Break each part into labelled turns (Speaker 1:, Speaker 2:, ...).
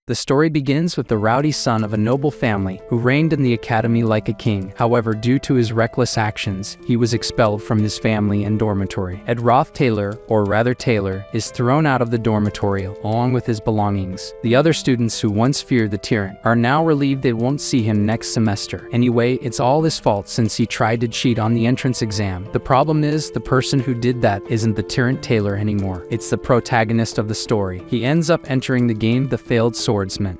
Speaker 1: The story begins with the rowdy son of a noble family who reigned in the academy like a king. However, due to his reckless actions, he was expelled from his family and dormitory. Ed Roth Taylor, or rather Taylor, is thrown out of the dormitory along with his belongings. The other students who once feared the tyrant are now relieved they won't see him next semester. Anyway, it's all his fault since he tried to cheat on the entrance exam. The problem is, the person who did that isn't the tyrant Taylor anymore. It's the protagonist of the story. He ends up entering the game The Failed Swordsman,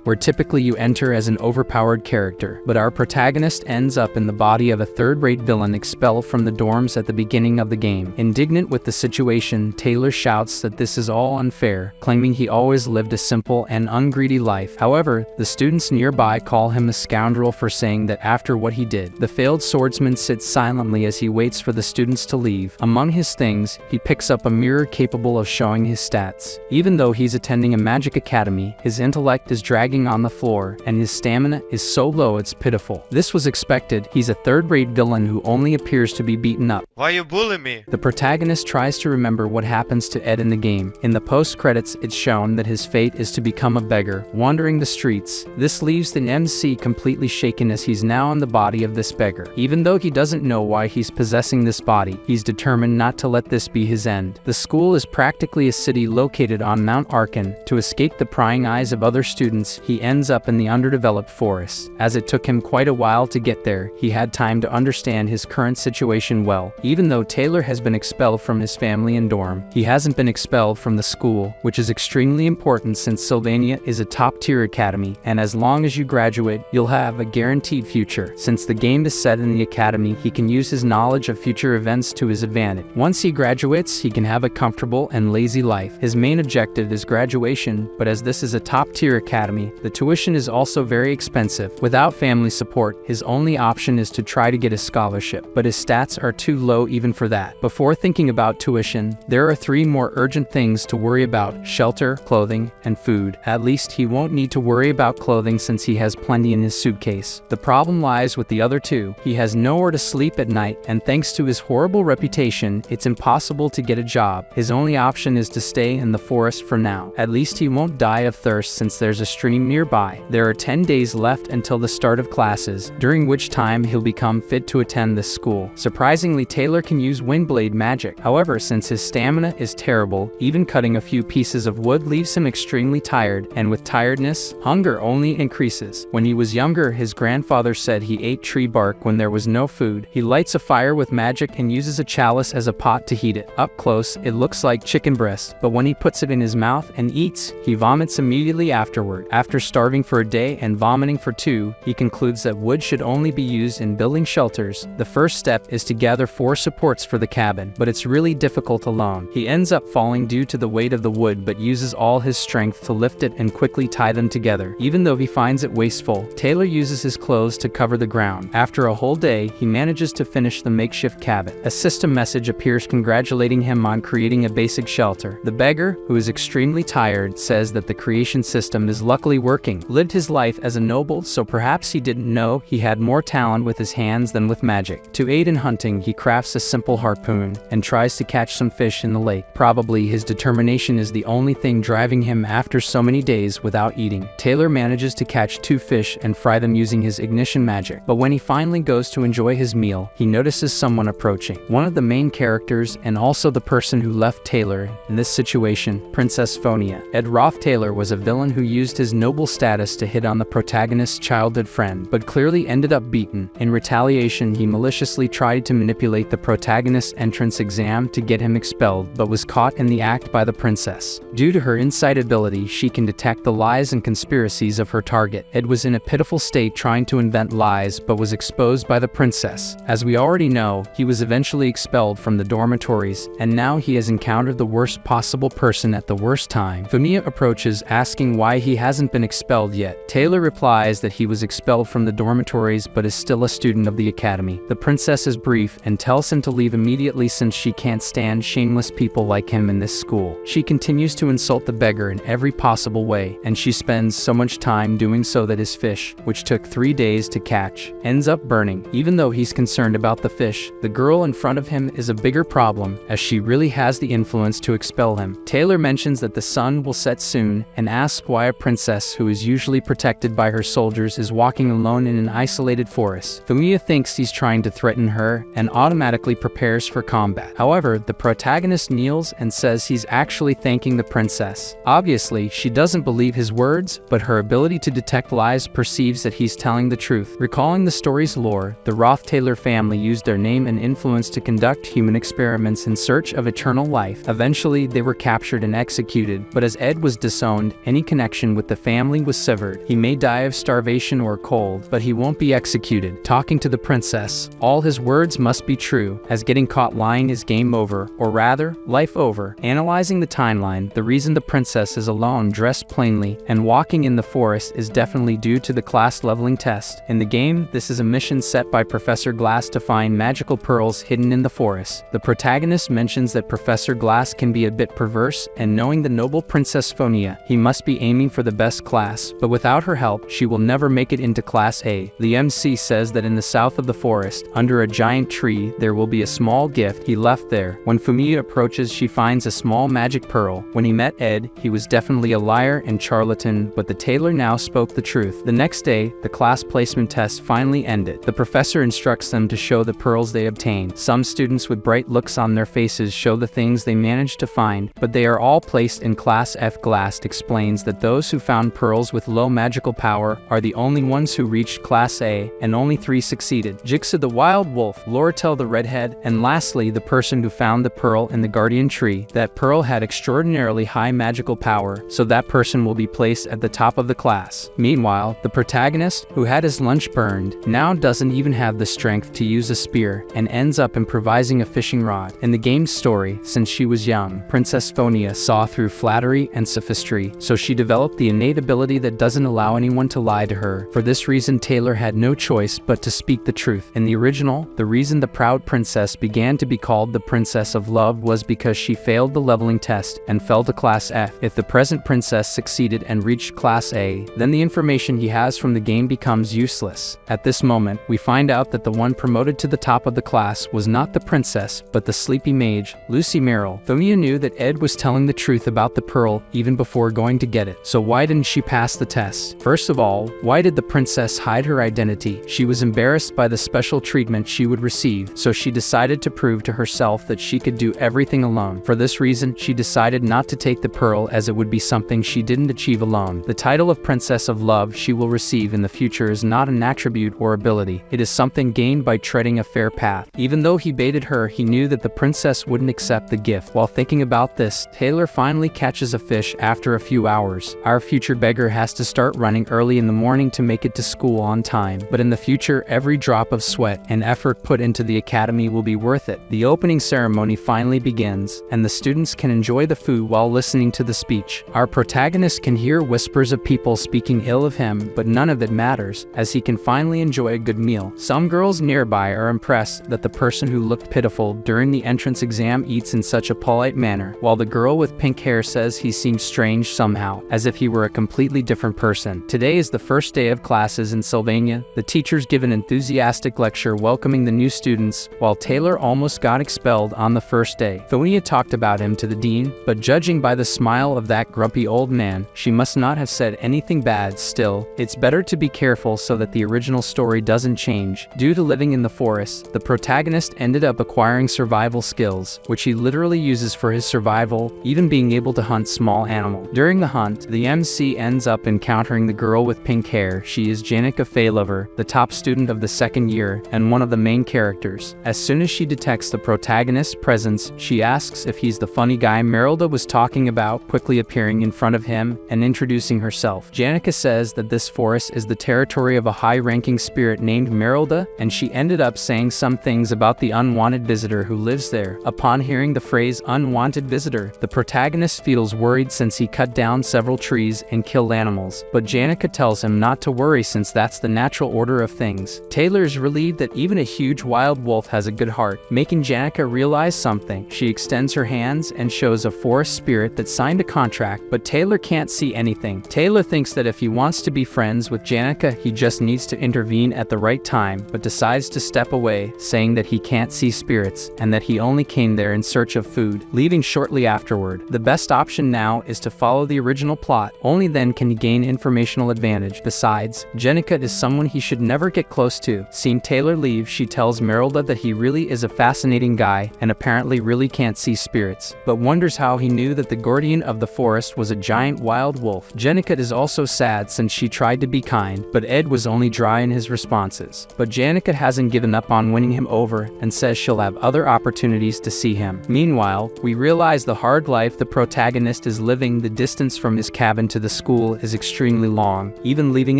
Speaker 1: where typically you enter as an overpowered character, but our protagonist ends up in the body of a third-rate villain expelled from the dorms at the beginning of the game. Indignant with the situation, Taylor shouts that this is all unfair, claiming he always lived a simple and ungreedy life. However, the students nearby call him a scoundrel for saying that after what he did. The failed swordsman sits silently as he waits for the students to leave. Among his things, he picks up a mirror capable of showing his stats. Even though he's attending a magic academy, his intellect is dragging on the floor, and his stamina is so low it's pitiful. This was expected. He's a third-rate villain who only appears to be beaten up.
Speaker 2: Why you bully me?
Speaker 1: The protagonist tries to remember what happens to Ed in the game. In the post-credits, it's shown that his fate is to become a beggar, wandering the streets. This leaves the MC completely shaken as he's now in the body of this beggar. Even though he doesn't know why he's possessing this body, he's determined not to let this be his end. The school is practically a city located on Mount Arkan. To escape the prying eyes of other students, he ends up in the underdeveloped forest. As it took him quite a while to get there, he had time to understand his current situation well. Even though Taylor has been expelled from his family and dorm, he hasn't been expelled from the school, which is extremely important since Sylvania is a top-tier academy, and as long as you graduate, you'll have a guaranteed future. Since the game is set in the academy, he can use his knowledge of future events to his advantage. Once he graduates, he can have a comfortable and lazy life. His main objective is graduation, but as this is a top-tier academy, the tuition is also very expensive. Without family support, his only option is to try to get a scholarship, but his stats are too low even for that. Before thinking about tuition, there are 3 more urgent things to worry about: shelter, clothing, and food. At least he won't need to worry about clothing since he has plenty in his suitcase. The problem lies with the other 2. He has nowhere to sleep at night, and thanks to his horrible reputation, it's impossible to get a job. His only option is to stay in the forest for now. At least he won't die of thirst since there's a stream nearby. There are 10 days left until the start of classes, during which time he'll become fit to attend this school. Surprisingly, Taylor can use windblade magic. However, since his stamina is terrible, even cutting a few pieces of wood leaves him extremely tired, and with tiredness, hunger only increases. When he was younger, his grandfather said he ate tree bark when there was no food. He lights a fire with magic and uses a chalice as a pot to heat it. Up close, it looks like chicken breast, but when he puts it in his mouth and eats, he vomits immediately afterward. After starving for a day and vomiting for 2, he concludes that wood should only be used in building shelters. The first step is to gather 4 supports for the cabin, but it's really difficult alone. He ends up falling due to the weight of the wood but uses all his strength to lift it and quickly tie them together. Even though he finds it wasteful, Taylor uses his clothes to cover the ground. After a whole day, he manages to finish the makeshift cabin. A system message appears congratulating him on creating a basic shelter. The beggar, who is extremely tired, says that the creation system is luckily working. Lived his life as a noble, so perhaps he didn't know he had more talent with his hands than with magic. To aid in hunting, he crafts a simple harpoon and tries to catch some fish in the lake. Probably his determination is the only thing driving him after so many days without eating. Taylor manages to catch 2 fish and fry them using his ignition magic. But when he finally goes to enjoy his meal, he notices someone approaching. One of the main characters and also the person who left Taylor in this situation, Princess Phonia. Ed Roth Taylor was a villain who used his noble status to hit on the protagonist's childhood friend, but clearly ended up beaten. In retaliation, he maliciously tried to manipulate the protagonist's entrance exam to get him expelled, but was caught in the act by the princess. Due to her insight ability, she can detect the lies and conspiracies of her target. Ed was in a pitiful state trying to invent lies, but was exposed by the princess. As we already know, he was eventually expelled from the dormitories, and now he has encountered the worst possible person at the worst time. Phonia approaches, asking why he hasn't been expelled yet. Taylor replies that he was expelled from the dormitories but is still a student of the academy. The princess is brief and tells him to leave immediately since she can't stand shameless people like him in this school. She continues to insult the beggar in every possible way, and she spends so much time doing so that his fish, which took 3 days to catch, ends up burning. Even though he's concerned about the fish, the girl in front of him is a bigger problem, as she really has the influence to expel him. Taylor mentions that the sun will set soon and asks why a a princess who is usually protected by her soldiers is walking alone in an isolated forest. Fumiya thinks he's trying to threaten her and automatically prepares for combat. However, the protagonist kneels and says he's actually thanking the princess. Obviously, she doesn't believe his words, but her ability to detect lies perceives that he's telling the truth. Recalling the story's lore, the Roth-Taylor family used their name and influence to conduct human experiments in search of eternal life. Eventually, they were captured and executed, but as Ed was disowned, any connection with the family was severed. He may die of starvation or cold, but he won't be executed. Talking to the princess, all his words must be true, as getting caught lying is game over, or rather, life over. Analyzing the timeline, the reason the princess is alone, dressed plainly, and walking in the forest is definitely due to the class leveling test. In the game, this is a mission set by Professor Glass to find magical pearls hidden in the forest. The protagonist mentions that Professor Glass can be a bit perverse, and knowing the noble Princess Phonia, he must be aiming for the best class, but without her help, she will never make it into Class A. The MC says that in the south of the forest, under a giant tree, there will be a small gift he left there. When Fumiya approaches, she finds a small magic pearl. When he met Ed, he was definitely a liar and charlatan, but the tailor now spoke the truth. The next day, the class placement test finally ended. The professor instructs them to show the pearls they obtained. Some students with bright looks on their faces show the things they managed to find, but they are all placed in Class F. Glass explains that those who found pearls with low magical power are the only ones who reached Class A, and only 3 succeeded. Jigsaw the wild wolf, Lortel the redhead, and lastly the person who found the pearl in the guardian tree. That pearl had extraordinarily high magical power, so that person will be placed at the top of the class. Meanwhile, the protagonist, who had his lunch burned, now doesn't even have the strength to use a spear, and ends up improvising a fishing rod. In the game's story, since she was young, Princess Phonia saw through flattery and sophistry, so she developed the innate ability that doesn't allow anyone to lie to her. For this reason, Taylor had no choice but to speak the truth. In the original, the reason the proud princess began to be called the Princess of Love was because she failed the leveling test and fell to Class F. If the present princess succeeded and reached Class A, then the information he has from the game becomes useless. At this moment, we find out that the one promoted to the top of the class was not the princess, but the sleepy mage, Lucy Merrill. Fumiya knew that Ed was telling the truth about the pearl even before going to get it. So why didn't she pass the test? First of all, why did the princess hide her identity? She was embarrassed by the special treatment she would receive, so she decided to prove to herself that she could do everything alone. For this reason, she decided not to take the pearl, as it would be something she didn't achieve alone. The title of Princess of Love she will receive in the future is not an attribute or ability. It is something gained by treading a fair path. Even though he baited her, he knew that the princess wouldn't accept the gift. While thinking about this, Taylor finally catches a fish after a few hours. Our future beggar has to start running early in the morning to make it to school on time. But in the future, every drop of sweat and effort put into the academy will be worth it. The opening ceremony finally begins, and the students can enjoy the food while listening to the speech. Our protagonist can hear whispers of people speaking ill of him, but none of it matters, as he can finally enjoy a good meal. Some girls nearby are impressed that the person who looked pitiful during the entrance exam eats in such a polite manner, while the girl with pink hair says he seemed strange somehow, as if he were a completely different person. Today is the first day of classes in Sylvania. The teachers give an enthusiastic lecture welcoming the new students, while Taylor almost got expelled on the first day. Phonia talked about him to the dean, but judging by the smile of that grumpy old man, she must not have said anything bad. Still, it's better to be careful so that the original story doesn't change. Due to living in the forest, the protagonist ended up acquiring survival skills, which he literally uses for his survival, even being able to hunt small animals. During the hunt, the MC ends up encountering the girl with pink hair. She is Janica Faylover, the top student of the second year, and one of the main characters. As soon as she detects the protagonist's presence, she asks if he's the funny guy Merylda was talking about, quickly appearing in front of him and introducing herself. Janica says that this forest is the territory of a high-ranking spirit named Merylda, and she ended up saying some things about the unwanted visitor who lives there. Upon hearing the phrase unwanted visitor, the protagonist feels worried since he cut down several trees and killed animals, but Janica tells him not to worry since that's the natural order of things. Taylor is relieved that even a huge wild wolf has a good heart, making Janica realize something. She extends her hands and shows a forest spirit that signed a contract, but Taylor can't see anything. Taylor thinks that if he wants to be friends with Janica, he just needs to intervene at the right time, but decides to step away, saying that he can't see spirits and that he only came there in search of food, leaving shortly afterward. The best option now is to follow the original plot plot. Only then can he gain informational advantage. Besides, Jenica is someone he should never get close to. Seeing Taylor leave, she tells Merylda that he really is a fascinating guy and apparently really can't see spirits, but wonders how he knew that the guardian of the forest was a giant wild wolf. Jenica is also sad since she tried to be kind, but Ed was only dry in his responses. But Jenica hasn't given up on winning him over and says she'll have other opportunities to see him. Meanwhile, we realize the hard life the protagonist is living. The distance from his cabin to the school is extremely long. Even leaving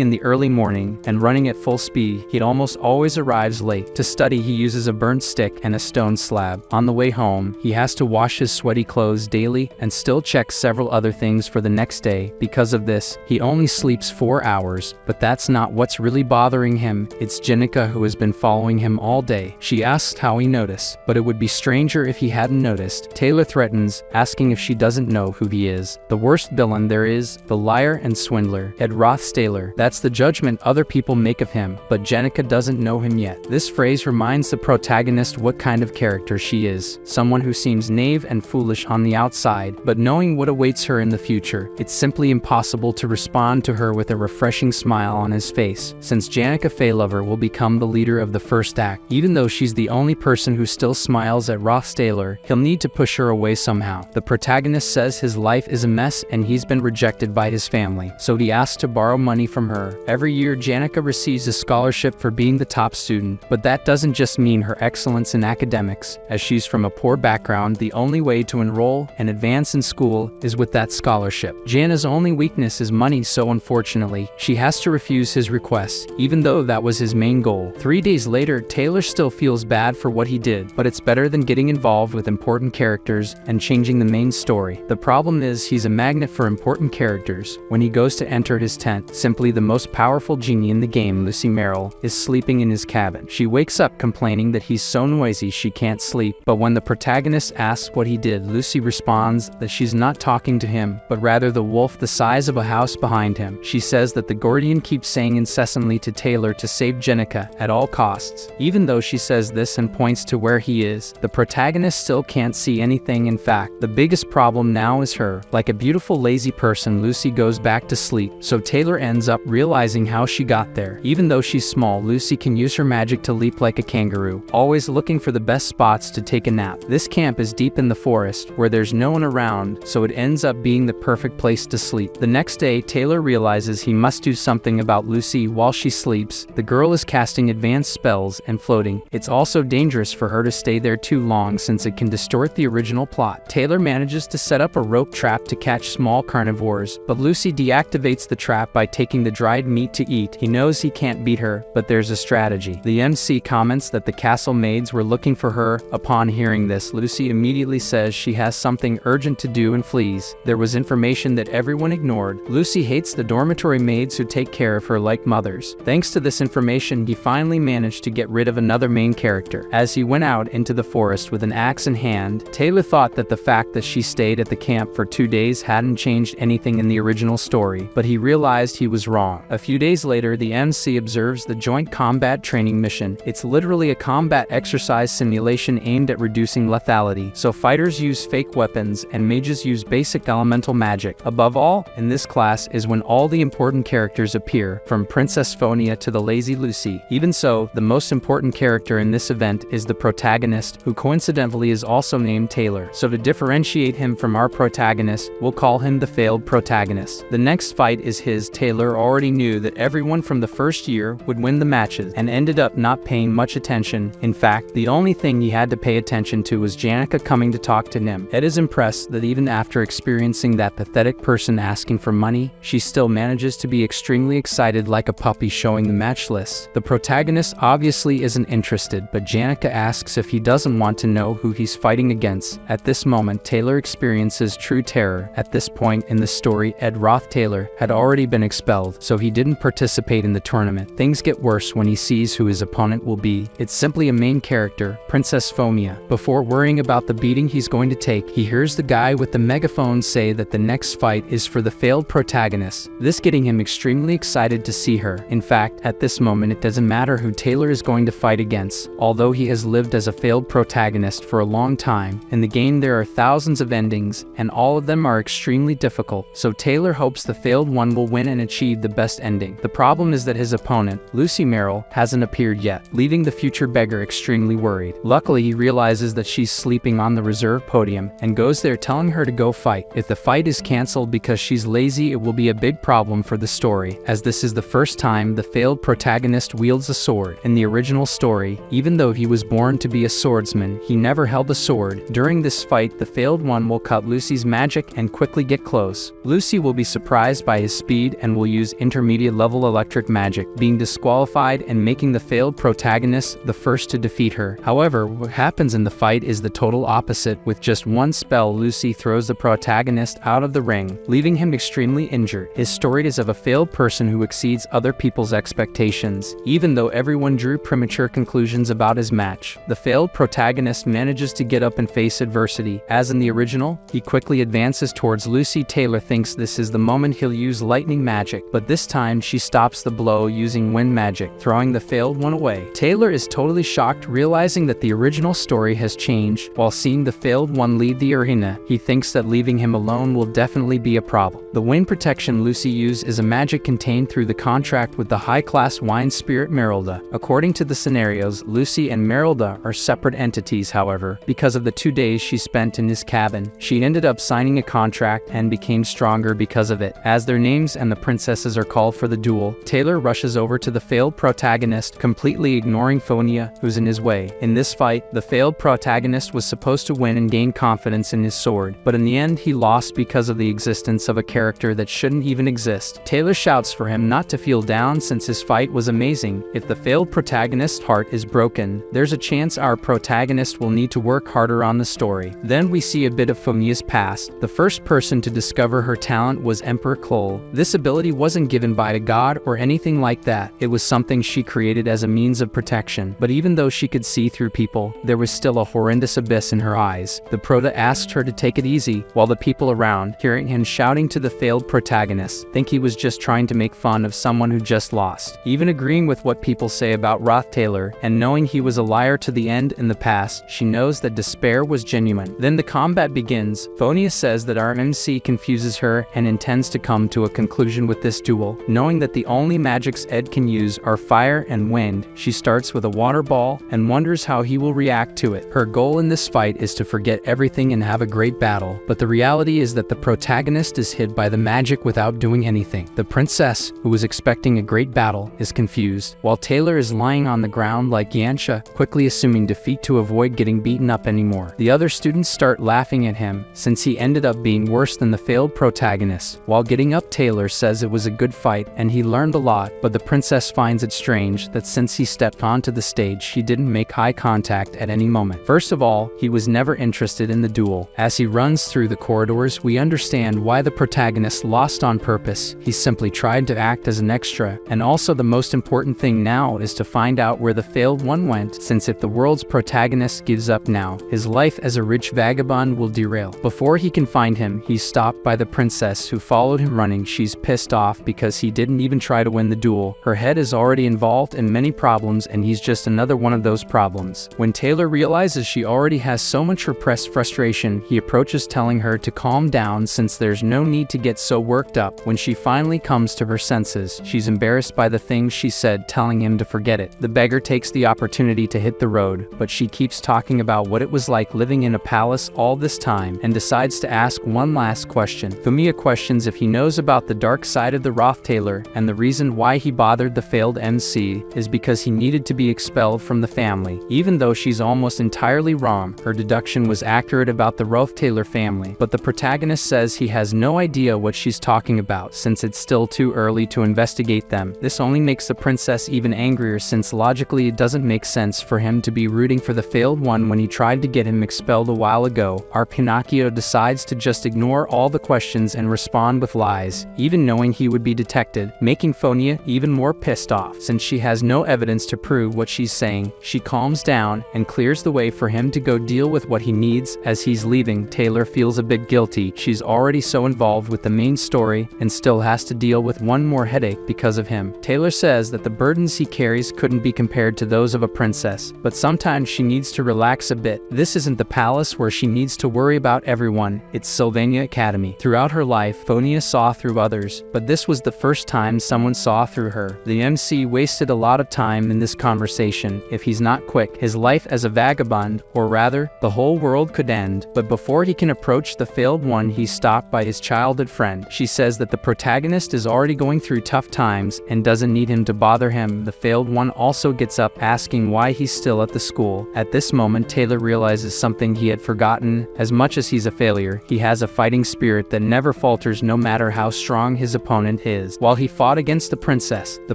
Speaker 1: in the early morning and running at full speed, he almost always arrives late. To study, he uses a burnt stick and a stone slab. On the way home, he has to wash his sweaty clothes daily and still check several other things for the next day. Because of this, he only sleeps 4 hours, but that's not what's really bothering him. It's Jenica who has been following him all day. She asks how he noticed, but it would be stranger if he hadn't noticed. Taylor threatens, asking if she doesn't know who he is. The worst villain there is, the liar and swindler, Ed Rothstaler. That's the judgment other people make of him, but Jenica doesn't know him yet. This phrase reminds the protagonist what kind of character she is. Someone who seems naive and foolish on the outside, but knowing what awaits her in the future, it's simply impossible to respond to her with a refreshing smile on his face. Since Jenica Faylover will become the leader of the first act, even though she's the only person who still smiles at Rothstaler, he'll need to push her away somehow. The protagonist says his life is a mess and he's been rejected by his family, so he asks to borrow money from her. Every year, Jenica receives a scholarship for being the top student, but that doesn't just mean her excellence in academics. As she's from a poor background, the only way to enroll and advance in school is with that scholarship. Jana's only weakness is money, so unfortunately, she has to refuse his request, even though that was his main goal. 3 days later, Taylor still feels bad for what he did, but it's better than getting involved with important characters and changing the main story. The problem is he's a magnet for important characters. When he goes to enter his tent, simply the most powerful genie in the game, Lucy Merrill, is sleeping in his cabin. She wakes up complaining that he's so noisy she can't sleep, but when the protagonist asks what he did, Lucy responds that she's not talking to him, but rather the wolf the size of a house behind him. She says that the guardian keeps saying incessantly to Taylor to save Jenica at all costs. Even though she says this and points to where he is, the protagonist still can't see anything. In fact, the biggest problem now is her. Like a beautiful lazy person, Lucy goes back to sleep, so Taylor ends up realizing how she got there. Even though she's small, Lucy can use her magic to leap like a kangaroo, always looking for the best spots to take a nap. This camp is deep in the forest, where there's no one around, so it ends up being the perfect place to sleep. The next day, Taylor realizes he must do something about Lucy while she sleeps. The girl is casting advanced spells and floating. It's also dangerous for her to stay there too long since it can distort the original plot. Taylor manages to set up a rope trap to catch small carnivores, but Lucy deactivates the trap by taking the dried meat to eat. He knows he can't beat her, but there's a strategy. The MC comments that the castle maids were looking for her. Upon hearing this, Lucy immediately says she has something urgent to do and flees. There was information that everyone ignored. Lucy hates the dormitory maids who take care of her like mothers. Thanks to this information, he finally managed to get rid of another main character. As he went out into the forest with an axe in hand, Taylor thought that the fact that she stayed at the camp for 2 days hadn't changed anything in the original story, but he realized he was wrong. A few days later, the MC observes the joint combat training mission. It's literally a combat exercise simulation aimed at reducing lethality, so fighters use fake weapons and mages use basic elemental magic. Above all, in this class is when all the important characters appear, from Princess Phonia to the lazy Lucy. Even so, the most important character in this event is the protagonist, who coincidentally is also named Taylor. So to differentiate him from our protagonist, we'll call him the failed protagonist. The next fight is his. Taylor already knew that everyone from the first year would win the matches and ended up not paying much attention. In fact, the only thing he had to pay attention to was Jenica coming to talk to him. Ed is impressed that even after experiencing that pathetic person asking for money, she still manages to be extremely excited like a puppy showing the match list. The protagonist obviously isn't interested, but Jenica asks if he doesn't want to know who he's fighting against. At this moment, Taylor experiences true terror. At this point in the story, Ed Rothstaler had already been expelled, so he didn't participate in the tournament. Things get worse when he sees who his opponent will be. It's simply a main character, Princess Phonia. Before worrying about the beating he's going to take, he hears the guy with the megaphone say that the next fight is for the failed protagonist, this getting him extremely excited to see her. In fact, at this moment it doesn't matter who Taylor is going to fight against. Although he has lived as a failed protagonist for a long time, in the game there are thousands of endings, and all of them are extremely difficult. so Taylor hopes the failed one will win and achieve the best ending. The problem is that his opponent, Lucy Merrill, hasn't appeared yet, leaving the future beggar extremely worried. Luckily, he realizes that she's sleeping on the reserve podium and goes there telling her to go fight. If the fight is cancelled because she's lazy, it will be a big problem for the story, as this is the first time the failed protagonist wields a sword. In the original story, even though he was born to be a swordsman, he never held a sword. During this fight, the failed one will cut Lucy's magic and quickly get close. Lucy will be surprised by his speed and will use intermediate level electric magic, being disqualified and making the failed protagonist the first to defeat her. However, what happens in the fight is the total opposite. With just one spell, Lucy throws the protagonist out of the ring, leaving him extremely injured. His story is of a failed person who exceeds other people's expectations, even though everyone drew premature conclusions about his match. The failed protagonist manages to get up and face adversity. As in the original, he quickly advances towards Lucy. Taylor thinks this is the moment he'll use lightning magic, but this time she stops the blow using wind magic, throwing the failed one away. Taylor is totally shocked, realizing that the original story has changed. While seeing the failed one leave the arena, he thinks that leaving him alone will definitely be a problem. The wind protection Lucy used is a magic contained through the contract with the high-class wine spirit Merylda. According to the scenarios, Lucy and Merylda are separate entities. However, because of the 2 days she spent in his cabin, she ended up signing a contract and became stronger because of it. As their names and the princesses are called for the duel, Taylor rushes over to the failed protagonist, completely ignoring Fonia, who's in his way. In this fight, the failed protagonist was supposed to win and gain confidence in his sword, but in the end he lost because of the existence of a character that shouldn't even exist. Taylor shouts for him not to feel down since his fight was amazing. If the failed protagonist's heart is broken, there's a chance our protagonist will need to work harder on the story. Then we see a bit of Fonia's past. The first person to discover her talent was Emperor Kloll. This ability wasn't given by a god or anything like that. It was something she created as a means of protection. But even though she could see through people, there was still a horrendous abyss in her eyes. The prota asked her to take it easy, while the people around, hearing him shouting to the failed protagonist, think he was just trying to make fun of someone who just lost. Even agreeing with what people say about Roth Taylor, and knowing he was a liar to the end in the past, she knows that despair was genuine. Then the combat begins. Fonia says that our MC confuses her and intends to come to a conclusion with this duel. Knowing that the only magics Ed can use are fire and wind, she starts with a water ball and wonders how he will react to it. Her goal in this fight is to forget everything and have a great battle, but the reality is that the protagonist is hit by the magic without doing anything. The princess, who was expecting a great battle, is confused, while Taylor is lying on the ground like Yansha, quickly assuming defeat to avoid getting beaten up anymore. The other students start laughing at him, since he ended up being worse than the failed protagonist. While getting up, Taylor says it was a good fight and he learned a lot, but the princess finds it strange that since he stepped onto the stage, she didn't make eye contact at any moment. First of all, he was never interested in the duel. As he runs through the corridors, we understand why the protagonist lost on purpose. He simply tried to act as an extra, and also the most important thing now is to find out where the failed one went, since if the world's protagonist gives up now, his life as a rich vagabond will derail. Before he can find him, he's stopped by the princess who followed him running. She's pissed off because he didn't even try to win the duel. Her head is already involved in many problems and he's just another one of those problems. When Taylor realizes she already has so much repressed frustration, he approaches telling her to calm down since there's no need to get so worked up. When she finally comes to her senses, she's embarrassed by the things she said, telling him to forget it. The beggar takes the opportunity to hit the road, but she keeps talking about what it was like living in a palace all this time and decides to ask one last question. Fumiya questions if he knows about the dark side of the Roth Taylor, and the reason why he bothered the failed MC is because he needed to be expelled from the family. Even though she's almost entirely wrong, her deduction was accurate about the Roth Taylor family, but the protagonist says he has no idea what she's talking about since it's still too early to investigate them. This only makes the princess even angrier since logically it doesn't make sense for him to be rooting for the failed one when he tried to get him expelled a while ago. Our Pinocchio decides to just ignore all the questions and respond with lies, even knowing he would be detected, making Fonia even more pissed off. Since she has no evidence to prove what she's saying, she calms down and clears the way for him to go deal with what he needs. As he's leaving, Taylor feels a bit guilty. She's already so involved with the main story and still has to deal with one more headache because of him. Taylor says that the burdens he carries couldn't be compared to those of a princess, but sometimes she needs to relax a bit. This isn't the palace where she needs to worry about everyone, it's Sylvania Academy. Throughout Throughout her life, Phonia saw through others, but this was the first time someone saw through her. The MC wasted a lot of time in this conversation. If he's not quick, his life as a vagabond, or rather, the whole world could end. But before he can approach the failed one, he's stopped by his childhood friend. She says that the protagonist is already going through tough times and doesn't need him to bother him. The failed one also gets up, asking why he's still at the school. At this moment, Taylor realizes something he had forgotten. As much as he's a failure, he has a fighting spirit that never falters no matter how strong his opponent is. While he fought against the princess, the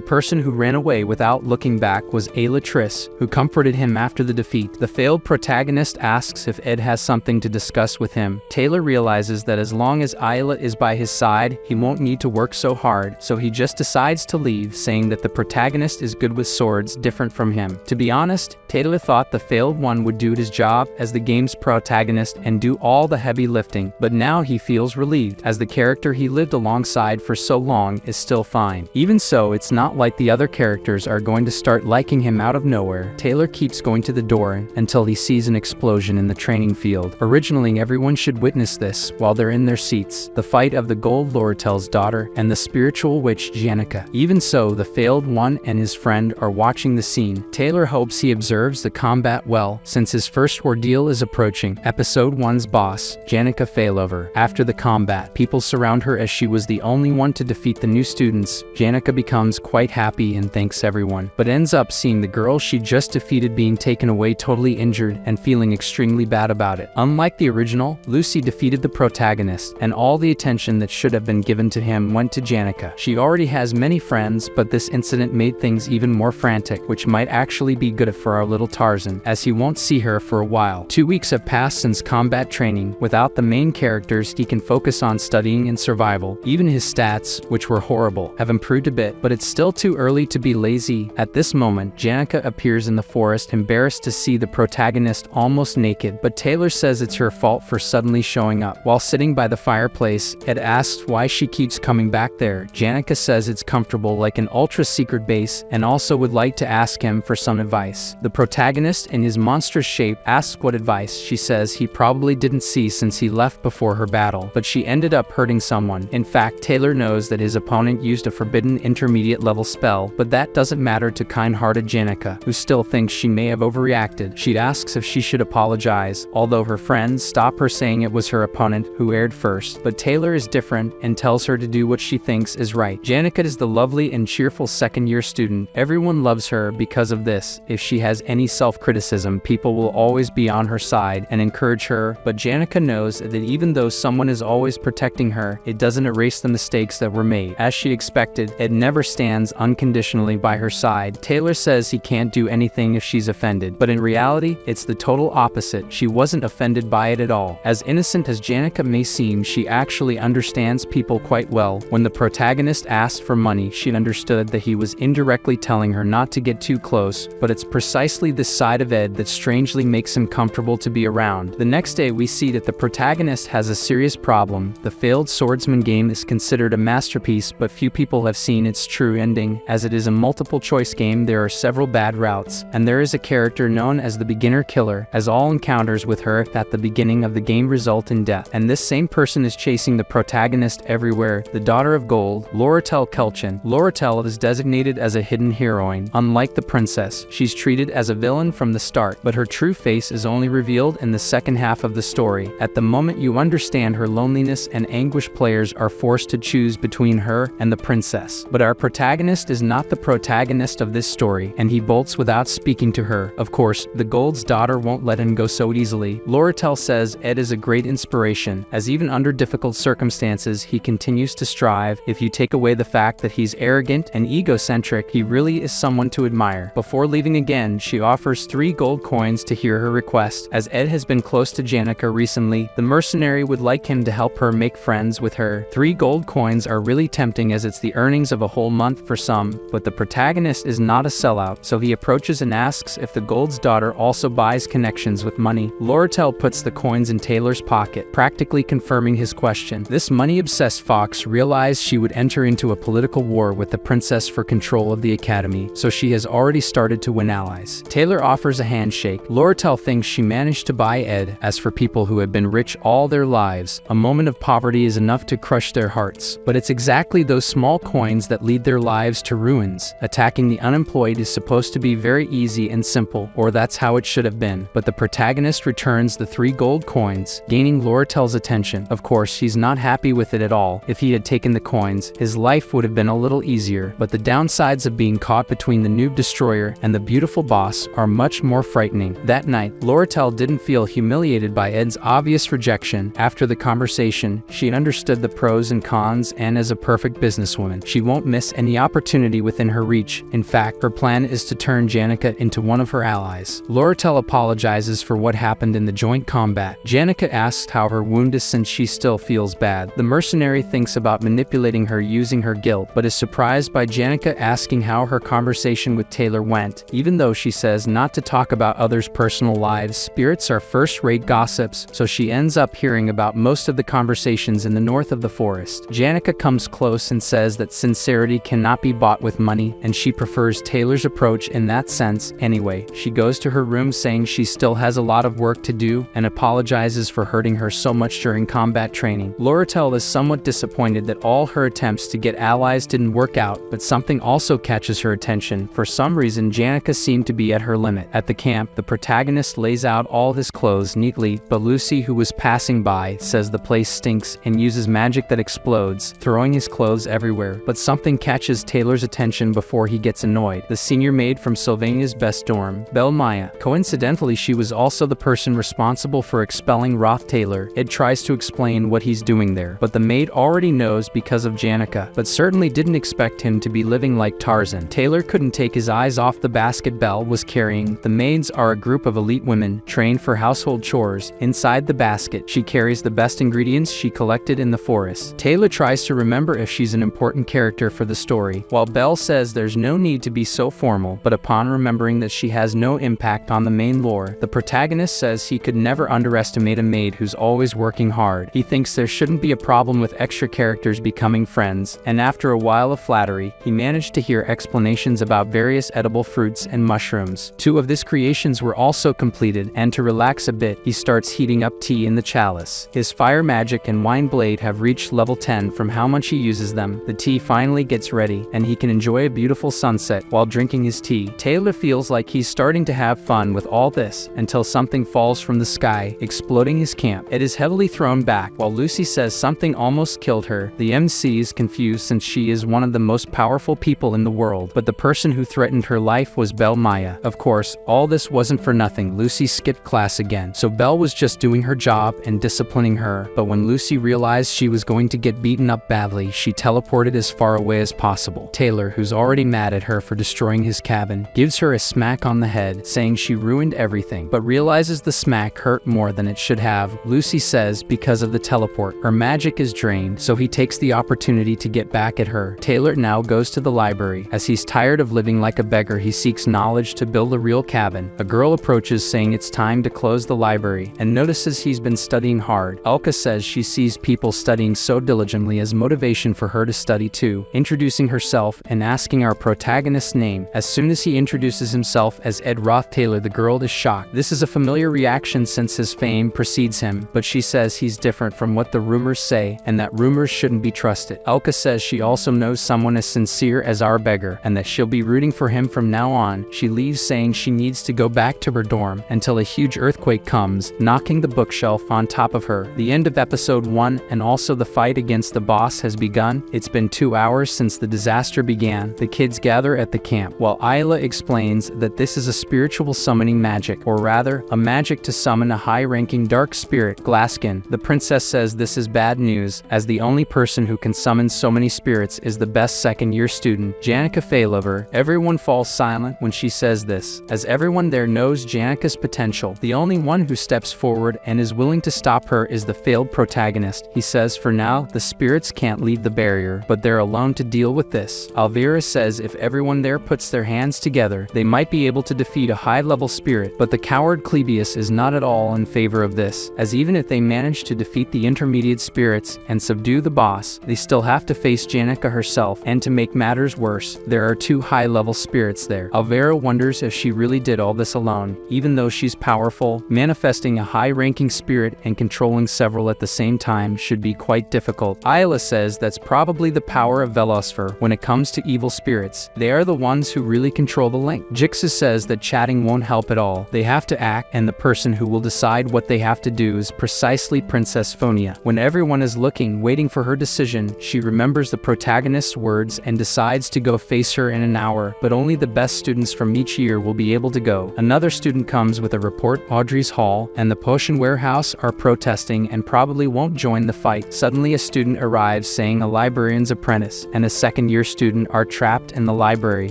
Speaker 1: person who ran away without looking back was Ayla Triss, who comforted him after the defeat. The failed protagonist asks if Ed has something to discuss with him. Taylor realizes that as long as Ayla is by his side, he won't need to work so hard, so he just decides to leave, saying that the protagonist is good with swords, different from him. To be honest, Taylor thought the failed one would do his job as the game's protagonist and do all the heavy lifting, but now he feels relieved, as the character he lived alongside for so long is still fine. Even so, it's not like the other characters are going to start liking him out of nowhere. Taylor keeps going to the door until he sees an explosion in the training field. Originally, everyone should witness this while they're in their seats, the fight of the gold Loratel's daughter and the spiritual witch Janica. Even so, the failed one and his friend are watching the scene. Taylor hopes he observes the combat well, since his first ordeal is approaching. Episode 1's boss, Janica Failover. After the combat, people surround her as she was the only one to defeat the new students. Janica becomes quite happy and thanks everyone, but ends up seeing the girl she just defeated being taken away totally injured and feeling extremely bad about it. Unlike the original, Lucy defeated the protagonist, and all the attention that should have been given to him went to Janica. She already has many friends, but this incident made things even more frantic, which might actually be good for our little Tarzan, as he won't see her for a while. 2 weeks have passed since combat training. Without the main characters, he can focus on studying and survival. Even his stats, which were horrible, have improved a bit, but it's still too early to be lazy. At this moment, Janica appears in the forest, embarrassed to see the protagonist almost naked, but Taylor says it's her fault for suddenly showing up. While sitting by the fireplace, Ed asks why she keeps coming back there. Janica says it's comfortable like an ultra-secret base, and also would like to ask him for some advice. The protagonist, in his monstrous shape, asks what advice. She says he probably didn't see since he left before her battle, but she ended up hurting someone. In fact, Taylor knows that his opponent used a forbidden intermediate level spell, but that doesn't matter to kind-hearted Janica, who still thinks she may have overreacted. She asks if she should apologize, although her friends stop her saying it was her opponent who erred first. But Taylor is different and tells her to do what she thinks is right. Janica is the lovely and cheerful second-year student. Everyone loves her because of this. If she has any self-criticism, people will always be on her side and encourage her, but Janica knows that even though someone is always protecting her, it doesn't erase the mistakes that were made. As she expected, Ed never stands unconditionally by her side. Taylor says he can't do anything if she's offended, but in reality, it's the total opposite. She wasn't offended by it at all. As innocent as Janica may seem, she actually understands people quite well. When the protagonist asked for money, she understood that he was indirectly telling her not to get too close, but it's precisely this side of Ed that strangely makes him comfortable to be around. The next day, we see that the protagonist has a serious problem. The failed swordsman game is considered a masterpiece, but few people have seen its true ending. As it is a multiple-choice game, there are several bad routes, and there is a character known as the beginner killer, as all encounters with her at the beginning of the game result in death. And this same person is chasing the protagonist everywhere. The daughter of gold, Loratel Kelchin. Loratel is designated as a hidden heroine. Unlike the princess, she's treated as a villain from the start, but her true face is only revealed in the second half of the story. At the moment you understand her loneliness and anguish, players are forced to choose between her and the princess. But our protagonist is not the protagonist of this story, and he bolts without speaking to her. Of course, the Gold's daughter won't let him go so easily. Loratel says Ed is a great inspiration, as even under difficult circumstances, he continues to strive. If you take away the fact that he's arrogant and egocentric, he really is someone to admire. Before leaving again, she offers 3 gold coins to hear her request. As Ed has been close to Janica recently, the mercenary would like him to help her make friends with her. 3 gold coins are really tempting, as it's the earnings of a whole month for some, but the protagonist is not a sellout, so he approaches and asks if the Gold's daughter also buys connections with money. Loratel puts the coins in Taylor's pocket, practically confirming his question. This money-obsessed fox realized she would enter into a political war with the princess for control of the academy, so she has already started to win allies. Taylor offers a handshake. Loratel thinks she managed to buy Ed. As for people who have been rich all their lives, a moment of poverty is enough to crush their hearts. But it's exactly those small coins that lead their lives to ruins. Attacking the unemployed is supposed to be very easy and simple, or that's how it should have been. But the protagonist returns the 3 gold coins, gaining Loratel's attention. Of course, he's not happy with it at all. If he had taken the coins, his life would have been a little easier. But the downsides of being caught between the noob destroyer and the beautiful boss are much more frightening. That night, Loratel didn't feel humiliated by Ed's obvious rejection. After the conversation, she understood the pros and cons, and as a perfect businesswoman, she won't miss any opportunity within her reach. In fact, her plan is to turn Janica into one of her allies. Loratel apologizes for what happened in the joint combat. Janica asks how her wound is since she still feels bad. The mercenary thinks about manipulating her using her guilt, but is surprised by Janica asking how her conversation with Taylor went. Even though she says not to talk about others' personal lives, spirits are first-rate gossips, so she ends up hearing about most of the conversations in the north of the forest. Janica comes close and says that sincerity cannot be bought with money, and she prefers Taylor's approach in that sense. Anyway, she goes to her room saying she still has a lot of work to do and apologizes for hurting her so much during combat training. Loratel is somewhat disappointed that all her attempts to get allies didn't work out, but something also catches her attention. For some reason, Janica seemed to be at her limit. At the camp, the protagonist lays out all his clothes neatly, but Lucy, who was passing by, says the place stinks and uses magic that explodes, throwing his clothes everywhere. But something catches Taylor's attention before he gets annoyed. The senior maid from Sylvania's best dorm, Belle Maya. Coincidentally, she was also the person responsible for expelling Roth Taylor. Ed tries to explain what he's doing there, but the maid already knows because of Janica, but certainly didn't expect him to be living like Tarzan. Taylor couldn't take his eyes off the basket Belle was carrying. The maids are a group of elite women trained for household chores. Inside the basket, she carries the best ingredients she collected in the forest. Taylor tries to remember if she's an important character for the story, while Belle says there's no need to be so formal, but upon remembering that she has no impact on the main lore, the protagonist says he could never underestimate a maid who's always working hard. He thinks there shouldn't be a problem with extra characters becoming friends, and after a while of flattery, he managed to hear explanations about various edible fruits and mushrooms. 2 of his creations were also completed, and to relax a bit, he starts heating up tea in the chalice. His fire magic and wine blade have reached level 10 from how much he uses them. The tea finally gets ready, and he can enjoy a beautiful sunset while drinking his tea. Taylor feels like he's starting to have fun with all this, until something falls from the sky, exploding his camp. It is heavily thrown back, while Lucy says something almost killed her. The MC is confused since she is one of the most powerful people in the world, but the person who threatened her life was Belle Maya. Of course, all this wasn't for nothing. Lucy skipped class again, so Belle was just doing her job and disciplining her. But when Lucy realized she was going to get beaten up badly, she teleported as far away as possible. Taylor, who's already mad at her for destroying his cabin, gives her a smack on the head, saying she ruined everything, but realizes the smack hurt more than it should have. Lucy says because of the teleport, her magic is drained, so he takes the opportunity to get back at her. Taylor now goes to the library. As he's tired of living like a beggar, he seeks knowledge to build a real cabin. A girl approaches saying it's time to close the library, and notices he's been studying hard. Elka says she sees people studying so diligently as motivation for her to study too, introducing herself and asking our protagonist's name. As soon as he introduces himself as Ed Roth Taylor, the girl is shocked. This is a familiar reaction since his fame precedes him, but she says he's different from what the rumors say, and that rumors shouldn't be trusted. Elka says she also knows someone as sincere as our beggar, and that she'll be rooting for him from now on. She leaves saying she needs to go back to her dorm until a huge earthquake comes, knocking the bookshelf on top of her. The end of episode 1 and also the fight against the boss has begun. It's been 2 hours since the disaster began. The kids gather at the camp, while Ayla explains that this is a spiritual summoning magic, or rather, a magic to summon a high-ranking dark spirit, Glaskin. The princess says this is bad news, as the only person who can summon so many spirits is the best second-year student, Janica Faylover. Everyone falls silent when she says this, as everyone there knows Janica's potential. The only one who steps forward and is willing to stop her is the failed protagonist. He says for now, the spirits can't leave the barrier, but they're alone to deal with this. Alvira says if everyone there puts their hands together, they might be able to defeat a high-level spirit, but the coward Clebius is not at all in favor of this, as even if they manage to defeat the intermediate spirits and subdue the boss, they still have to face Janica herself, and to make matters worse, there are 2 high-level spirits there. Alvira wonders if she really did all this alone, even though she's powerful, manifesting a high-ranking spirit and controlling several at the same time should be quite difficult. Ayla says that's probably the power of Velosfer when it comes to evil spirits. They are the ones who really control the link. Jixu says that chatting won't help at all. They have to act, and the person who will decide what they have to do is precisely Princess Phonia. When everyone is looking, waiting for her decision, she remembers the protagonist's words and decides to go face her in an hour, but only the best students from each year will be able to go. Another student comes with a report. Audrey's Hall and the potion warehouse are protesting and probably won't join the fight. Suddenly a student arrives saying a librarian's apprentice and a second-year student are trapped in the library.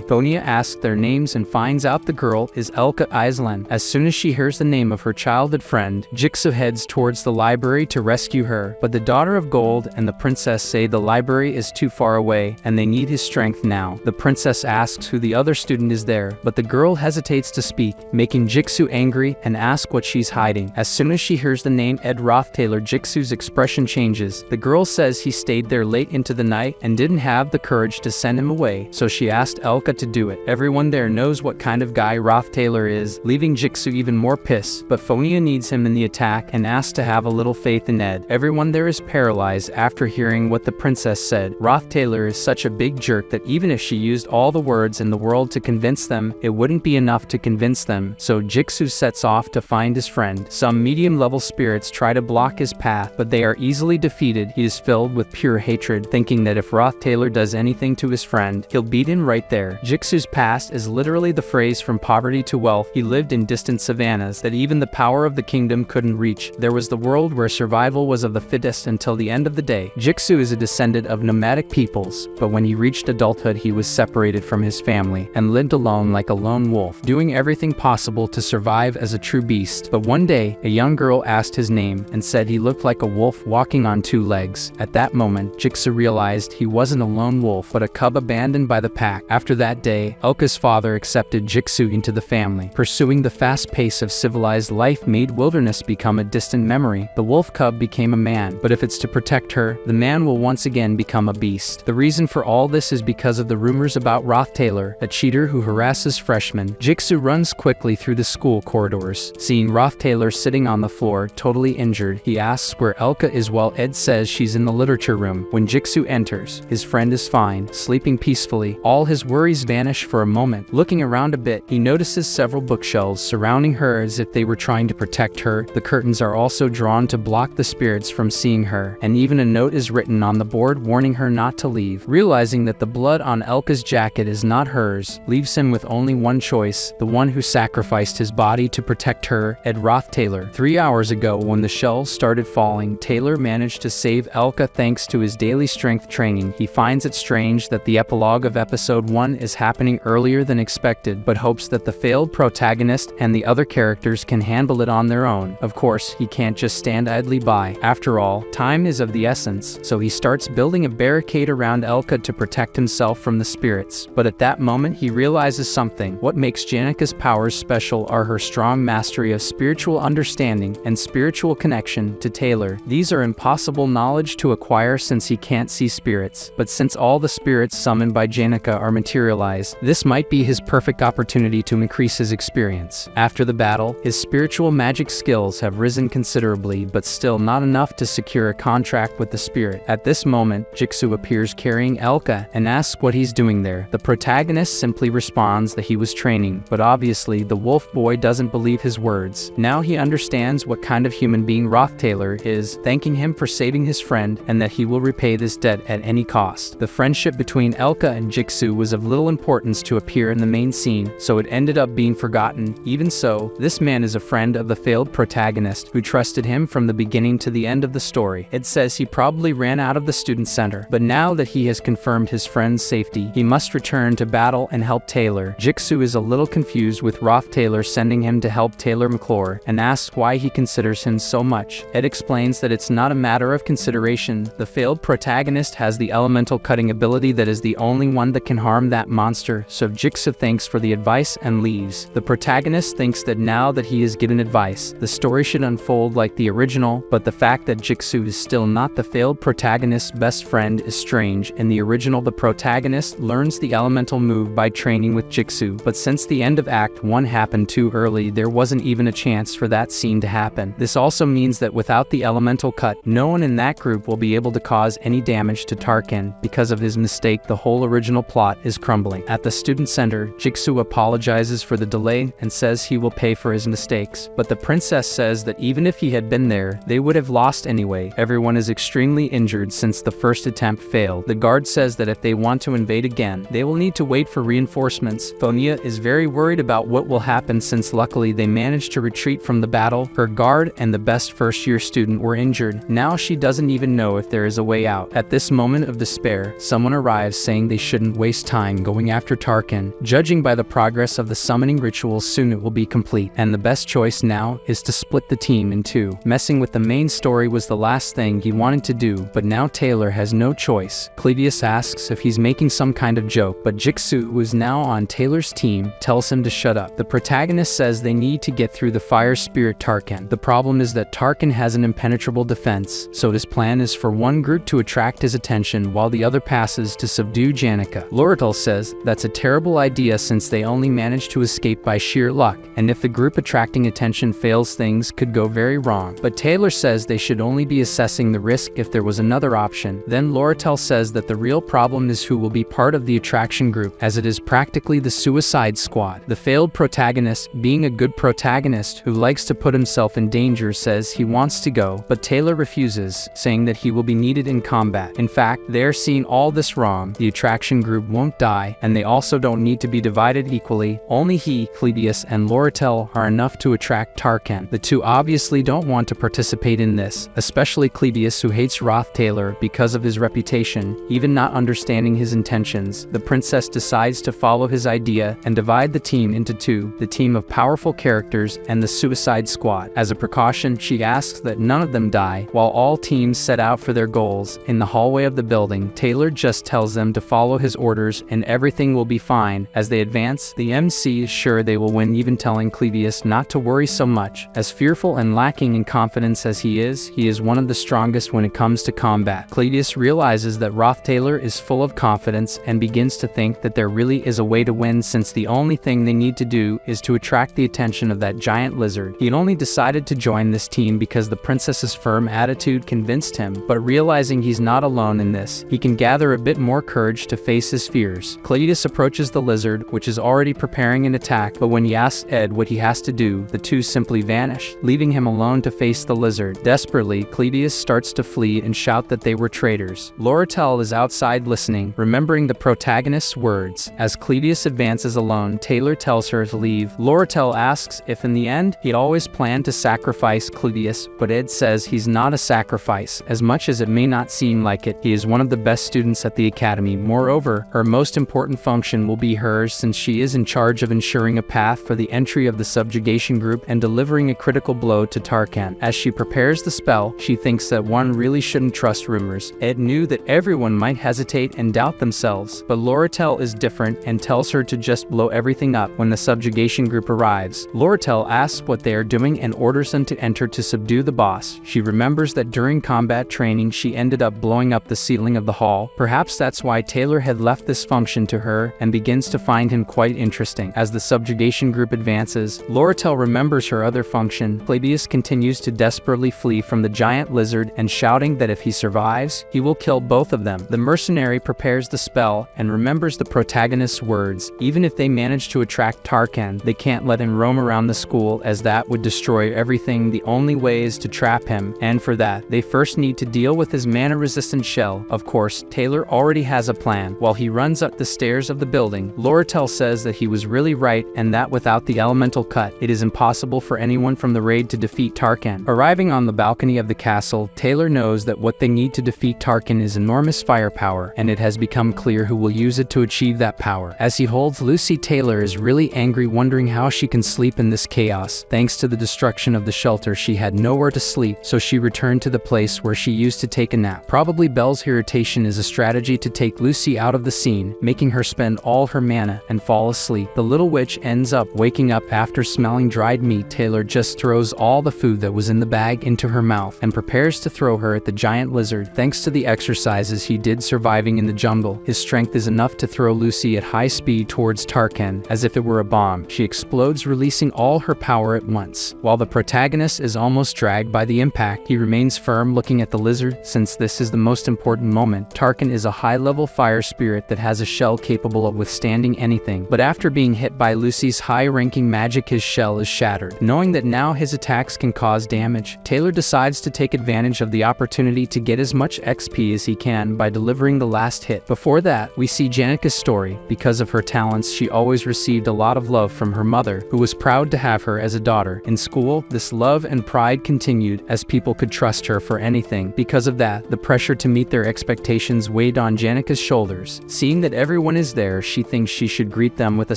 Speaker 1: Phonia asks their names and finds out the girl is Elka Islan. As soon as she hears the name of her childhood friend, Jixu heads towards the library to rescue her, but the Daughter of Gold and the princess say the library is too far away and they need his strength now. The princess asks who the other student is there, but the girl hesitates to speak, making Jixu angry and asks what she's hiding. As soon as she hears the name Ed Rothtailor, Jixu's expression changes. The girl says he stayed there late into the night and didn't have the courage to send him away, so she asked Elka to do it. Everyone there knows what kind of guy Rothtailor is, leaving Jixu even more pissed, but Phonia needs him in the attack and asks to have a little faith in Ed. Everyone there is paralyzed after hearing what the princess said. Rothtailor is such a big jerk that even if she used all the words in the world to convince them, it wouldn't be enough to convince them, so Jixu sets off to find his friend. Some medium-level spirits try to block his path, but they are easily defeated. He is filled with pure hatred, thinking that if Rothtailor does anything to his friend, he'll beat him right there. Jixu's past is literally the phrase from poverty to wealth. He lived in distant savannas that even the power of the kingdom couldn't reach. There was the world where survival was of the fittest until the end of the day. Jixu is a descendant of nomadic peoples, but when he reached adulthood he was separated from his family and lived alone like a lone wolf, doing everything possible to survive as a true beast. But one day, a young girl asked his name and said he looked like a wolf walking on two legs. At that moment, Jixu realized he wasn't a lone wolf, but a cub abandoned by the pack. After that day, Elka's father accepted Jixu into the family. Pursuing the fast pace of civilized life made wilderness become a distant memory. The wolf cub became a man, but if it's to protect her, the man will once again become a beast. The reason for all this is because of the rumors about Rothtailor, a cheater who harasses freshmen. Jixu runs quickly through the school corridors. Seeing Rothtailor sitting on the floor, totally injured, he asks where Elka is while Ed says she's in the literature room. When Jixu enters, his friend is fine, sleeping peacefully. All his worries vanish for a moment. Looking around a bit, he notices several bookshelves surrounding her as if they were trying to protect her. The curtains are also drawn to block the spirits from seeing her, and even a note is written on the board warning her not to leave. Realizing that the blood on Elka's jacket is not hers, leaves him with only one choice, the one who sacrificed his body to protect her, Ed Rothtailor. 3 hours ago, when the shells started falling, Taylor managed to save Elka thanks to his daily strength training. He finds it strange that the epilogue of episode 1 is happening earlier than expected, but hopes that the failed protagonist and the other characters can handle it on their own. Of course, he can't just stand idly by. After all, time is of the essence, so he starts building a barricade around Elka to protect himself from the spirits. But at that moment, he realizes something. What makes Janika's powers special are her strong mastery of spiritual understanding and spiritual connection to Taylor. These are impossible knowledge to acquire since he can't see spirits, but since all the spirits summoned by Janika are materialized, this might be his perfect opportunity to increase his experience. After the battle, his spiritual magic skills have risen considerably, but still not enough to secure a contract with the spirit. At this moment, Jixu appears carrying Elka and asks what he's doing there. The protagonist simply responds that he was training, but obviously the wolf boy doesn't believe his words. Now he understands what kind of human being Rothtailor is, thanking him for saving his friend and that he will repay this debt at any cost. The friendship between Elka and Jixu was of little importance to appear in the main scene, so it ended up being forgotten. Even so, this man is a friend of the failed protagonist who trusted him from the beginning to the end of the story. It says he probably ran out of the student center, but now that he has confirmed his friend's safety, he must return to battle and help Taylor. Jixu is a little confused with Rothtailor sending him to help Taylor McClure and asks why he considers him so much. Ed explains that it's not a matter of consideration. The failed protagonist has the elemental cutting ability that is the only one that can harm that monster, so Jixu thanks for the advice and leaves. The protagonist thinks that now that he is given advice, the story should unfold like the original, but the fact that Jixu is still not the failed protagonist's best friend is strange. In the original, the protagonist learns the elemental move by training with Jixu, but since the end of Act 1 happened too early, there wasn't even a chance for that scene to happen. This also means that without the elemental elemental cut. No one in that group will be able to cause any damage to Tarkin. Because of his mistake, the whole original plot is crumbling. At the student center, Jigsaw apologizes for the delay and says he will pay for his mistakes. But the princess says that even if he had been there, they would have lost anyway. Everyone is extremely injured since the first attempt failed. The guard says that if they want to invade again, they will need to wait for reinforcements. Thonia is very worried about what will happen since luckily they managed to retreat from the battle. Her guard and the best first-year student were injured. Now she doesn't even know if there is a way out. At this moment of despair, someone arrives saying they shouldn't waste time going after Tarkin. Judging by the progress of the summoning ritual, soon it will be complete, and the best choice now is to split the team in two. Messing with the main story was the last thing he wanted to do, but now Taylor has no choice. Clevius asks if he's making some kind of joke, but Jigsaw, who is now on Taylor's team, tells him to shut up. The protagonist says they need to get through the fire spirit Tarkin. The problem is that Tarkin has an impenetrable defense, so his plan is for one group to attract his attention while the other passes to subdue Janica. Loretel says that's a terrible idea since they only managed to escape by sheer luck, and if the group attracting attention fails, things could go very wrong. But Taylor says they should only be assessing the risk if there was another option. Then Loretel says that the real problem is who will be part of the attraction group, as it is practically the Suicide Squad. The failed protagonist, being a good protagonist who likes to put himself in danger, says he wants to go, but Taylor refuses, saying that he will be needed in combat. In fact, they're seeing all this wrong. The attraction group won't die, and they also don't need to be divided equally. Only he, Clevius, and Loretel are enough to attract Tarkin. The two obviously don't want to participate in this, especially Clevius, who hates Roth Taylor because of his reputation, even not understanding his intentions. The princess decides to follow his idea and divide the team into two, the team of powerful characters and the Suicide Squad. As a precaution, she asks that none of them die, while all teams set out for their goals. In the hallway of the building, Taylor just tells them to follow his orders and everything will be fine. As they advance, the MC is sure they will win, even telling Clevius not to worry so much. As fearful and lacking in confidence as he is one of the strongest when it comes to combat. Clevius realizes that Roth Taylor is full of confidence and begins to think that there really is a way to win, since the only thing they need to do is to attract the attention of that giant lizard. He had only decided to join this team because the princess's firm attitude convinced him, but realizing he's not alone in this, he can gather a bit more courage to face his fears. Cletus approaches the lizard, which is already preparing an attack, but when he asks Ed what he has to do, the two simply vanish, leaving him alone to face the lizard. Desperately, Cletus starts to flee and shout that they were traitors. Loretel is outside listening, remembering the protagonist's words. As Cletus advances alone, Taylor tells her to leave. Loretel asks if in the end he'd always planned to sacrifice Cletus, but Ed says he's not a sacrifice. As much as it may not seem like it, he is one of the best students at the academy. Moreover, her most important function will be hers, since she is in charge of ensuring a path for the entry of the subjugation group and delivering a critical blow to Tarkin. As she prepares the spell, she thinks that one really shouldn't trust rumors. Ed knew that everyone might hesitate and doubt themselves, but Loretel is different and tells her to just blow everything up when the subjugation group arrives. Loretel asks what they are doing and orders them to enter to subdue the boss. She remembers that during combat training she ended up blowing up the ceiling of the hall. Perhaps that's why Taylor had left this function to her, and begins to find him quite interesting. As the subjugation group advances, Loretel remembers her other function. Clevius continues to desperately flee from the giant lizard and shouting that if he survives, he will kill both of them. The mercenary prepares the spell and remembers the protagonist's words. Even if they manage to attract Tarkin, they can't let him roam around the school, as that would destroy everything. The only way is to trap him, and for that, they first need to deal with his mana-resistant shell. Of course, Taylor already has a plan. While he runs up the stairs of the building, Loretel says that he was really right, and that without the elemental cut, it is impossible for anyone from the raid to defeat Tarkin. Arriving on the balcony of the castle, Taylor knows that what they need to defeat Tarkin is enormous firepower, and it has become clear who will use it to achieve that power. As he holds Lucy, Taylor is really angry, wondering how she can sleep in this chaos. Thanks to the destruction of the shelter, she had nowhere to sleep, so she returned to the place where she used to take a nap. Probably Belle's irritation is a strategy to take Lucy out of the scene, making her spend all her mana and fall asleep. The little witch ends up waking up after smelling dried meat. Taylor just throws all the food that was in the bag into her mouth and prepares to throw her at the giant lizard. Thanks to the exercises he did surviving in the jungle, his strength is enough to throw Lucy at high speed towards Tarkin as if it were a bomb. She explodes, releasing all her power at once, while the protagonist is almost dragged by the impact, he remains firm looking at the lizard, since this is the most important moment. Tarkin is a high-level fire spirit that has a shell capable of withstanding anything, but after being hit by Lucy's high-ranking magic, his shell is shattered. Knowing that now his attacks can cause damage, Taylor decides to take advantage of the opportunity to get as much XP as he can by delivering the last hit. Before that, we see Janika's story. Because of her talents, she always received a lot of love from her mother, who was proud to have her as a daughter. In school, this love and pride continued, as people could trust her for anything. Because of that, the pressure to meet their expectations weighed on Janika's shoulders. Seeing that everyone is there, she thinks she should greet them with a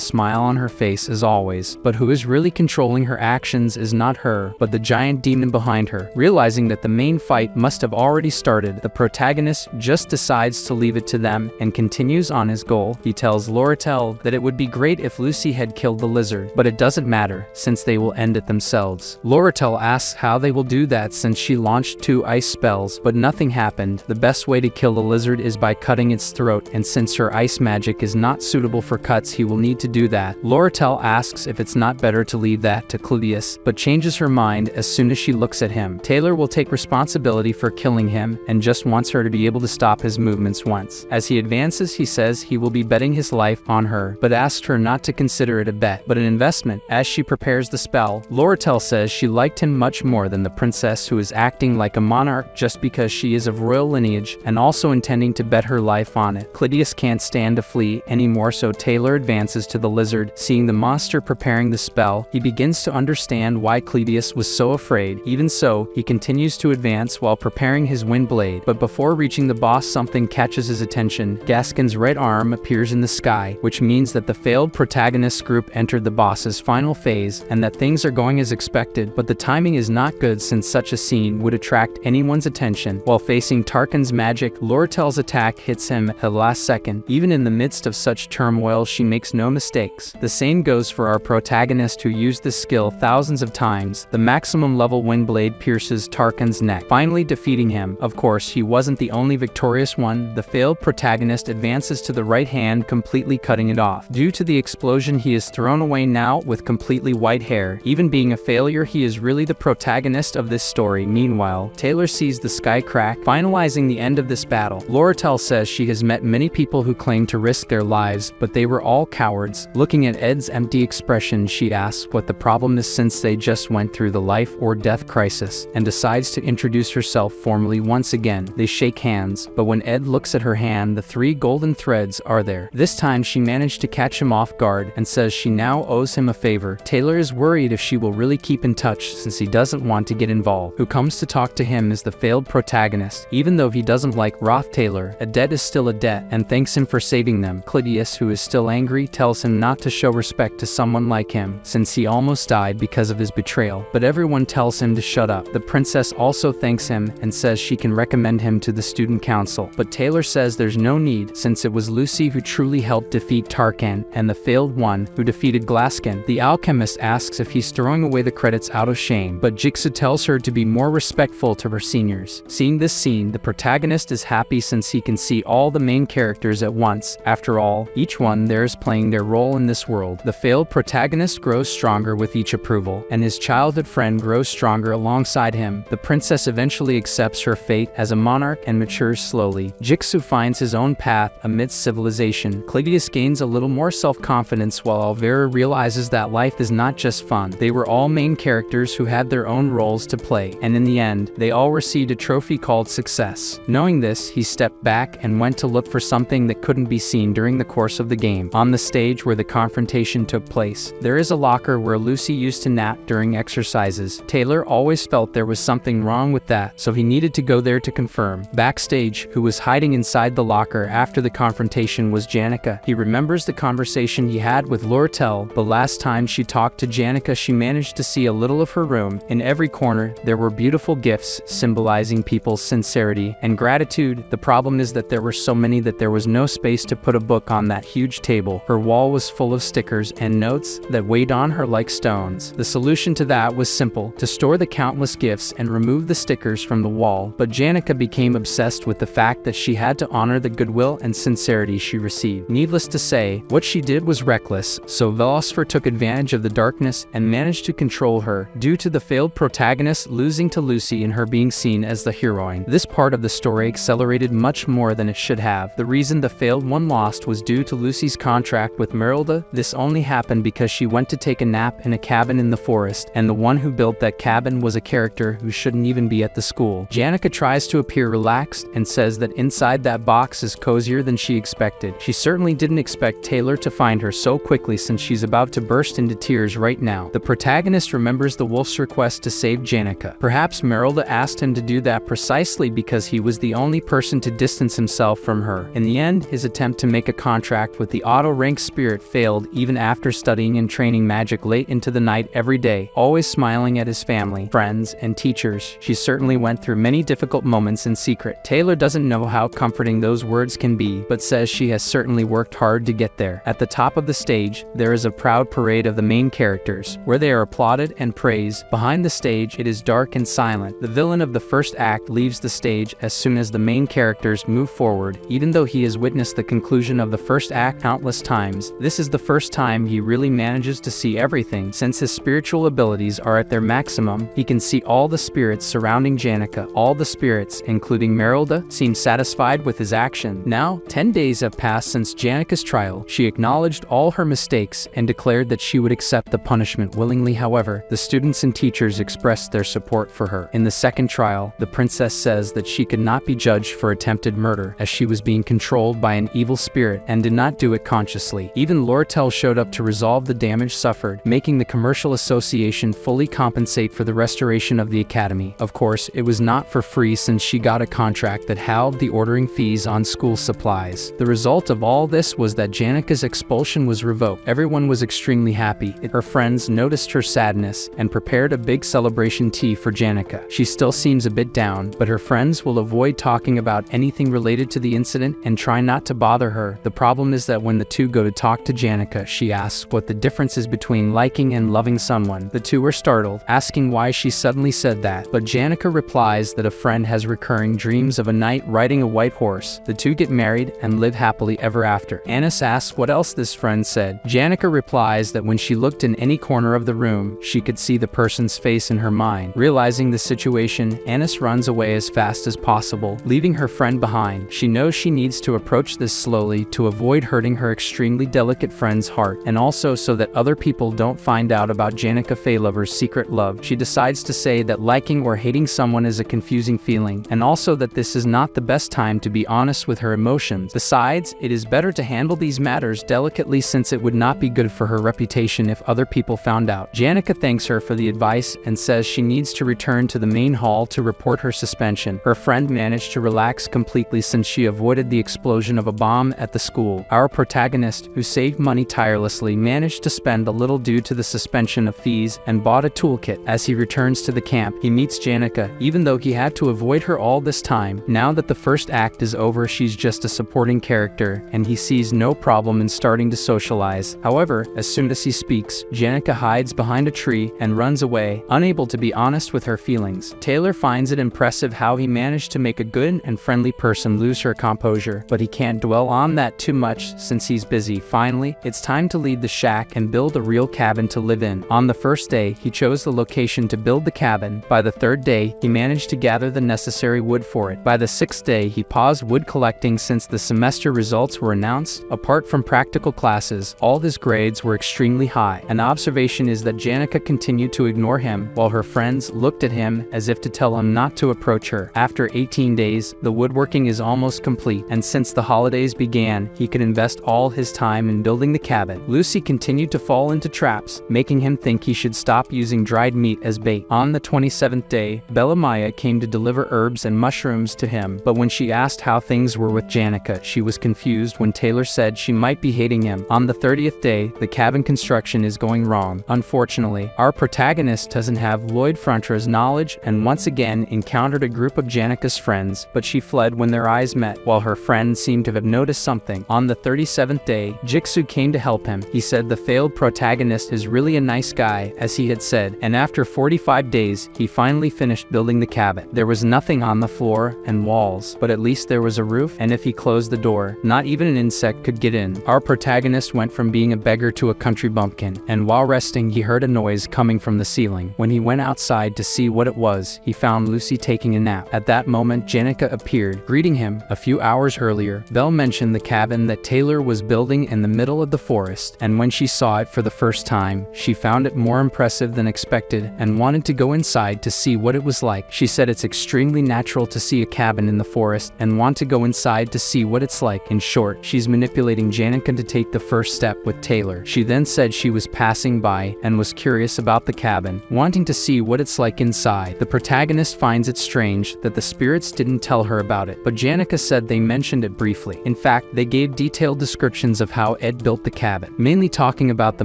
Speaker 1: smile on her face as always. But who is really controlling her actions is not her, but the giant demon behind her. Realizing that the main fight must have already started, the protagonist just decides to leave it to them and continues on his goal. He tells Lortel that it would be great if Lucy had killed the lizard, but it doesn't matter, since they will end it themselves. Lortel asks how they will do that since she launched 2 ice spells, but nothing happened. The best way to kill the lizard is by cutting its throat, and since her ice magic is not suitable for cuts, he will need to do that. Lortel asks if it's not better to leave that to Claudius, but changes her mind as soon as she looks at him. Taylor will take responsibility for killing him, and just wants her to be able to stop his movements once. As he advances, he says he will be betting his life on her, but asks her not to consider it a bet, but an investment. As she prepares the spell, Lortel says she liked him much more than the princess who is acting like a monarch just because she is of royal lineage, and also intending to bet her life on it. Claudius can't stand to flee anymore, so Taylor advances to the lizard. Seeing the monster preparing the spell, he begins to understand why Claudius was so afraid. Even so, he continues to advance while preparing his wind blade, but before reaching the boss, something catches his attention. Gaskin's red arm appears in the sky, which means that the failed protagonist group entered the boss's final phase, and that things are going as expected, but the timing is not good since such a scene would attract anyone's attention. While facing Tarkin's magic, Lortel's attack hits him at the last second. Even in the midst of such turmoil, she makes no mistakes. The same goes for our protagonist, who used this skill thousands of times. The maximum level wind blade pierces Tarkin's neck, finally defeating him. Of course, he wasn't the only victorious one. The failed protagonist advances to the right hand, completely cutting it off. Due to the explosion, he is thrown away now with completely white hair. Even being a failure, he is really the protagonist of this story. Meanwhile, Taylor sees the sky crack, finalizing the end of this battle. Lortel says she has met many people who claim to risk their lives, but they were all cowards. Looking at Ed's empty expression, she asks what the problem is since they just went through the life or death crisis, and decides to introduce herself formally once again. They shake hands, but when Ed looks at her hand, the 3 golden threads are there. This time she managed to catch him off guard and says she now owes him a favor. Taylor is worried if she will really keep in touch since he doesn't want to get involved. Who comes to talk to him is the failed protagonist. Even though he doesn't like Roth Taylor, a debt is still a debt, and thanks him for saving them. Claudius, who is still angry, tells him not to show respect to someone like him since he almost died because of his betrayal, but everyone tells him to shut up. The princess also thanks him and says she can recommend him to the student council, but Taylor says there's no need since it was Lucy who truly helped defeat Tarkin and the failed one who defeated Glaskin. The alchemist asks if he's throwing away the credits out of shame, but Jigsaw tells her to be more respectful to her seniors. Seeing this scene, the protagonist is happy since he can see all the main characters at once. After all, each one there is playing their role in this world. The failed protagonist grows stronger with each approval, and his childhood friend grows stronger alongside him. The princess eventually accepts her fate as a monarch and matures slowly. Jigsaw finds his own path amidst civilization. Claudius gains a little more self-confidence while Alvera realizes that life is not just fun. They were all main characters who had their own roles to play, and in the end, they all received a trophy called success. Knowing this, he stepped back and went to look for something that couldn't be seen during the course of the game. On the stage where the confrontation took place, there is a locker where Lucy used to nap during exercises. Taylor always felt there was something wrong with that, so he needed to go there to confirm. Backstage, who was hiding inside the locker after the confrontation was Janica. He remembers the conversation he had with Lortel. The last time she talked to Janica, she managed to see a little of her room. In every corner, there were beautiful gifts symbolizing people's sincerity and gratitude. The problem is that there were so many that there was no space to put a book on that huge table. Her wall was full of stickers and notes that weighed on her like stones. The solution to that was simple: to store the countless gifts and remove the stickers from the wall. But Janica became obsessed with the fact that she had to honor the goodwill and sincerity she received. Needless to say, what she did was reckless, so Velosfer took advantage of the darkness and managed to control her. Due to the failed protagonist, losing to Lucy and her being seen as the heroine. This part of the story accelerated much more than it should have. The reason the failed one lost was due to Lucy's contract with Merilda. This only happened because she went to take a nap in a cabin in the forest, and the one who built that cabin was a character who shouldn't even be at the school. Janica tries to appear relaxed and says that inside that box is cozier than she expected. She certainly didn't expect Taylor to find her so quickly, since she's about to burst into tears right now. The protagonist remembers the wolf's request to save Janica. Perhaps Merilda asked him to do that precisely because he was the only person to distance himself from her. In the end, his attempt to make a contract with the auto-rank spirit failed, even after studying and training magic late into the night every day, always smiling at his family, friends, and teachers. She certainly went through many difficult moments in secret. Taylor doesn't know how comforting those words can be, but says she has certainly worked hard to get there. At the top of the stage, there is a proud parade of the main characters, where they are applauded and praised. Behind the stage, it is dark and silent. The villain of the first act leaves the stage as soon as the main characters move forward, even though he has witnessed the conclusion of the first act countless times. This is the first time he really manages to see everything. Since his spiritual abilities are at their maximum, he can see all the spirits surrounding Janica. All the spirits, including Merilda, seem satisfied with his action. Now, 10 days have passed since Janica's trial. She acknowledged all her mistakes and declared that she would accept the punishment willingly. However, the students and teachers expressed their support for her. In the second trial, the princess says that she could not be judged for attempted murder, as she was being controlled by an evil spirit and did not do it consciously. Even Lortel showed up to resolve the damage suffered, making the commercial association fully compensate for the restoration of the academy. Of course, it was not for free, since she got a contract that held the ordering fees on school supplies. The result of all this was that Janica's expulsion was revoked. Everyone was extremely happy. Her friends noticed her sadness and prepared a big celebration tea for Janica. She still seems a bit down, but her friends will avoid talking about anything related to the incident and try not to bother her. The problem is that when the two go to talk to Janica, she asks what the difference is between liking and loving someone. The two are startled, asking why she suddenly said that, but Janica replies that a friend has recurring dreams of a knight riding a white horse. The two get married and live happily ever after. Anis asks what else this friend said. Janica replies that when she looked in any corner of the room, she could see the person's face in her mind. Realizing the situation, Anis runs away as fast as possible, leaving her friend behind. She knows she needs to approach this slowly to avoid hurting her extremely delicate friend's heart, and also so that other people don't find out about Janica Feylover's secret love. She decides to say that liking or hating someone is a confusing feeling, and also that this is not the best time to be honest with her emotions. Besides, it is better to handle these matters delicately, since it would not be good for her reputation if other people found out. Janica thanks her for the advice and says she needs to return to the main hall to report her suspension. Her friend managed to relax completely since she avoided the explosion of a bomb at the school. Our protagonist, who saved money tirelessly, managed to spend a little due to the suspension of fees and bought a toolkit. As he returns to the camp, he meets Janica. Even though he had to avoid her all this time, now that the first act is over, she's just a supporting character, and he sees no problem in starting to socialize. However, as soon as he speaks, Janica hides behind a tree and runs away, unable to be honest with her feelings. Taylor finds it impressive how he managed to make a good and friendly person lose her composure, but he can't dwell on that too much since he's busy. Finally, it's time to leave the shack and build a real cabin to live in. On the first day, he chose the location to build the cabin. By the third day, he managed to gather the necessary wood for it. By the sixth day, he paused wood collecting since the semester results were announced. Apart from practical classes, all his grades were extremely high. An observation is that Janica continued to ignore him, while her friends looked at him as if to tell him not to approach her. After 18 days, the woodworking is almost complete, and since the holidays began, he could invest all his time in building the cabin. Lucy continued to fall into traps, making him think he should stop using dried meat as bait. On the 27th day, Bella Maya came to deliver herbs and mushrooms to him, but when she asked how things were with Janica, she was confused when Taylor said she might be hating him. On the 30th day, the cabin construction is going wrong. Unfortunately, our protagonist doesn't have Lloyd Frontra's knowledge and once again encountered a group of Janica's friends, but she fled when their eyes met, while her friend seemed to have noticed something. On the 37th day, Jigsaw came to help him. He said the failed protagonist is really a nice guy, as he had said, and after 45 days, he finally finished building the cabin. There was nothing on the floor and walls, but at least there was a roof, and if he closed the door, not even an insect could get in. Our protagonist went from being a beggar to a country bumpkin, and while resting, he heard a noise coming from the ceiling. When he went outside inside to see what it was, he found Lucy taking a nap. At that moment, Janica appeared, greeting him. A few hours earlier, Belle mentioned the cabin that Taylor was building in the middle of the forest, and when she saw it for the first time, she found it more impressive than expected and wanted to go inside to see what it was like. She said it's extremely natural to see a cabin in the forest and want to go inside to see what it's like. In short, she's manipulating Janica to take the first step with Taylor. She then said she was passing by and was curious about the cabin, wanting to see what it's like inside. The protagonist finds it strange that the spirits didn't tell her about it, but Janica said they mentioned it briefly. In fact, they gave detailed descriptions of how Ed built the cabin, mainly talking about the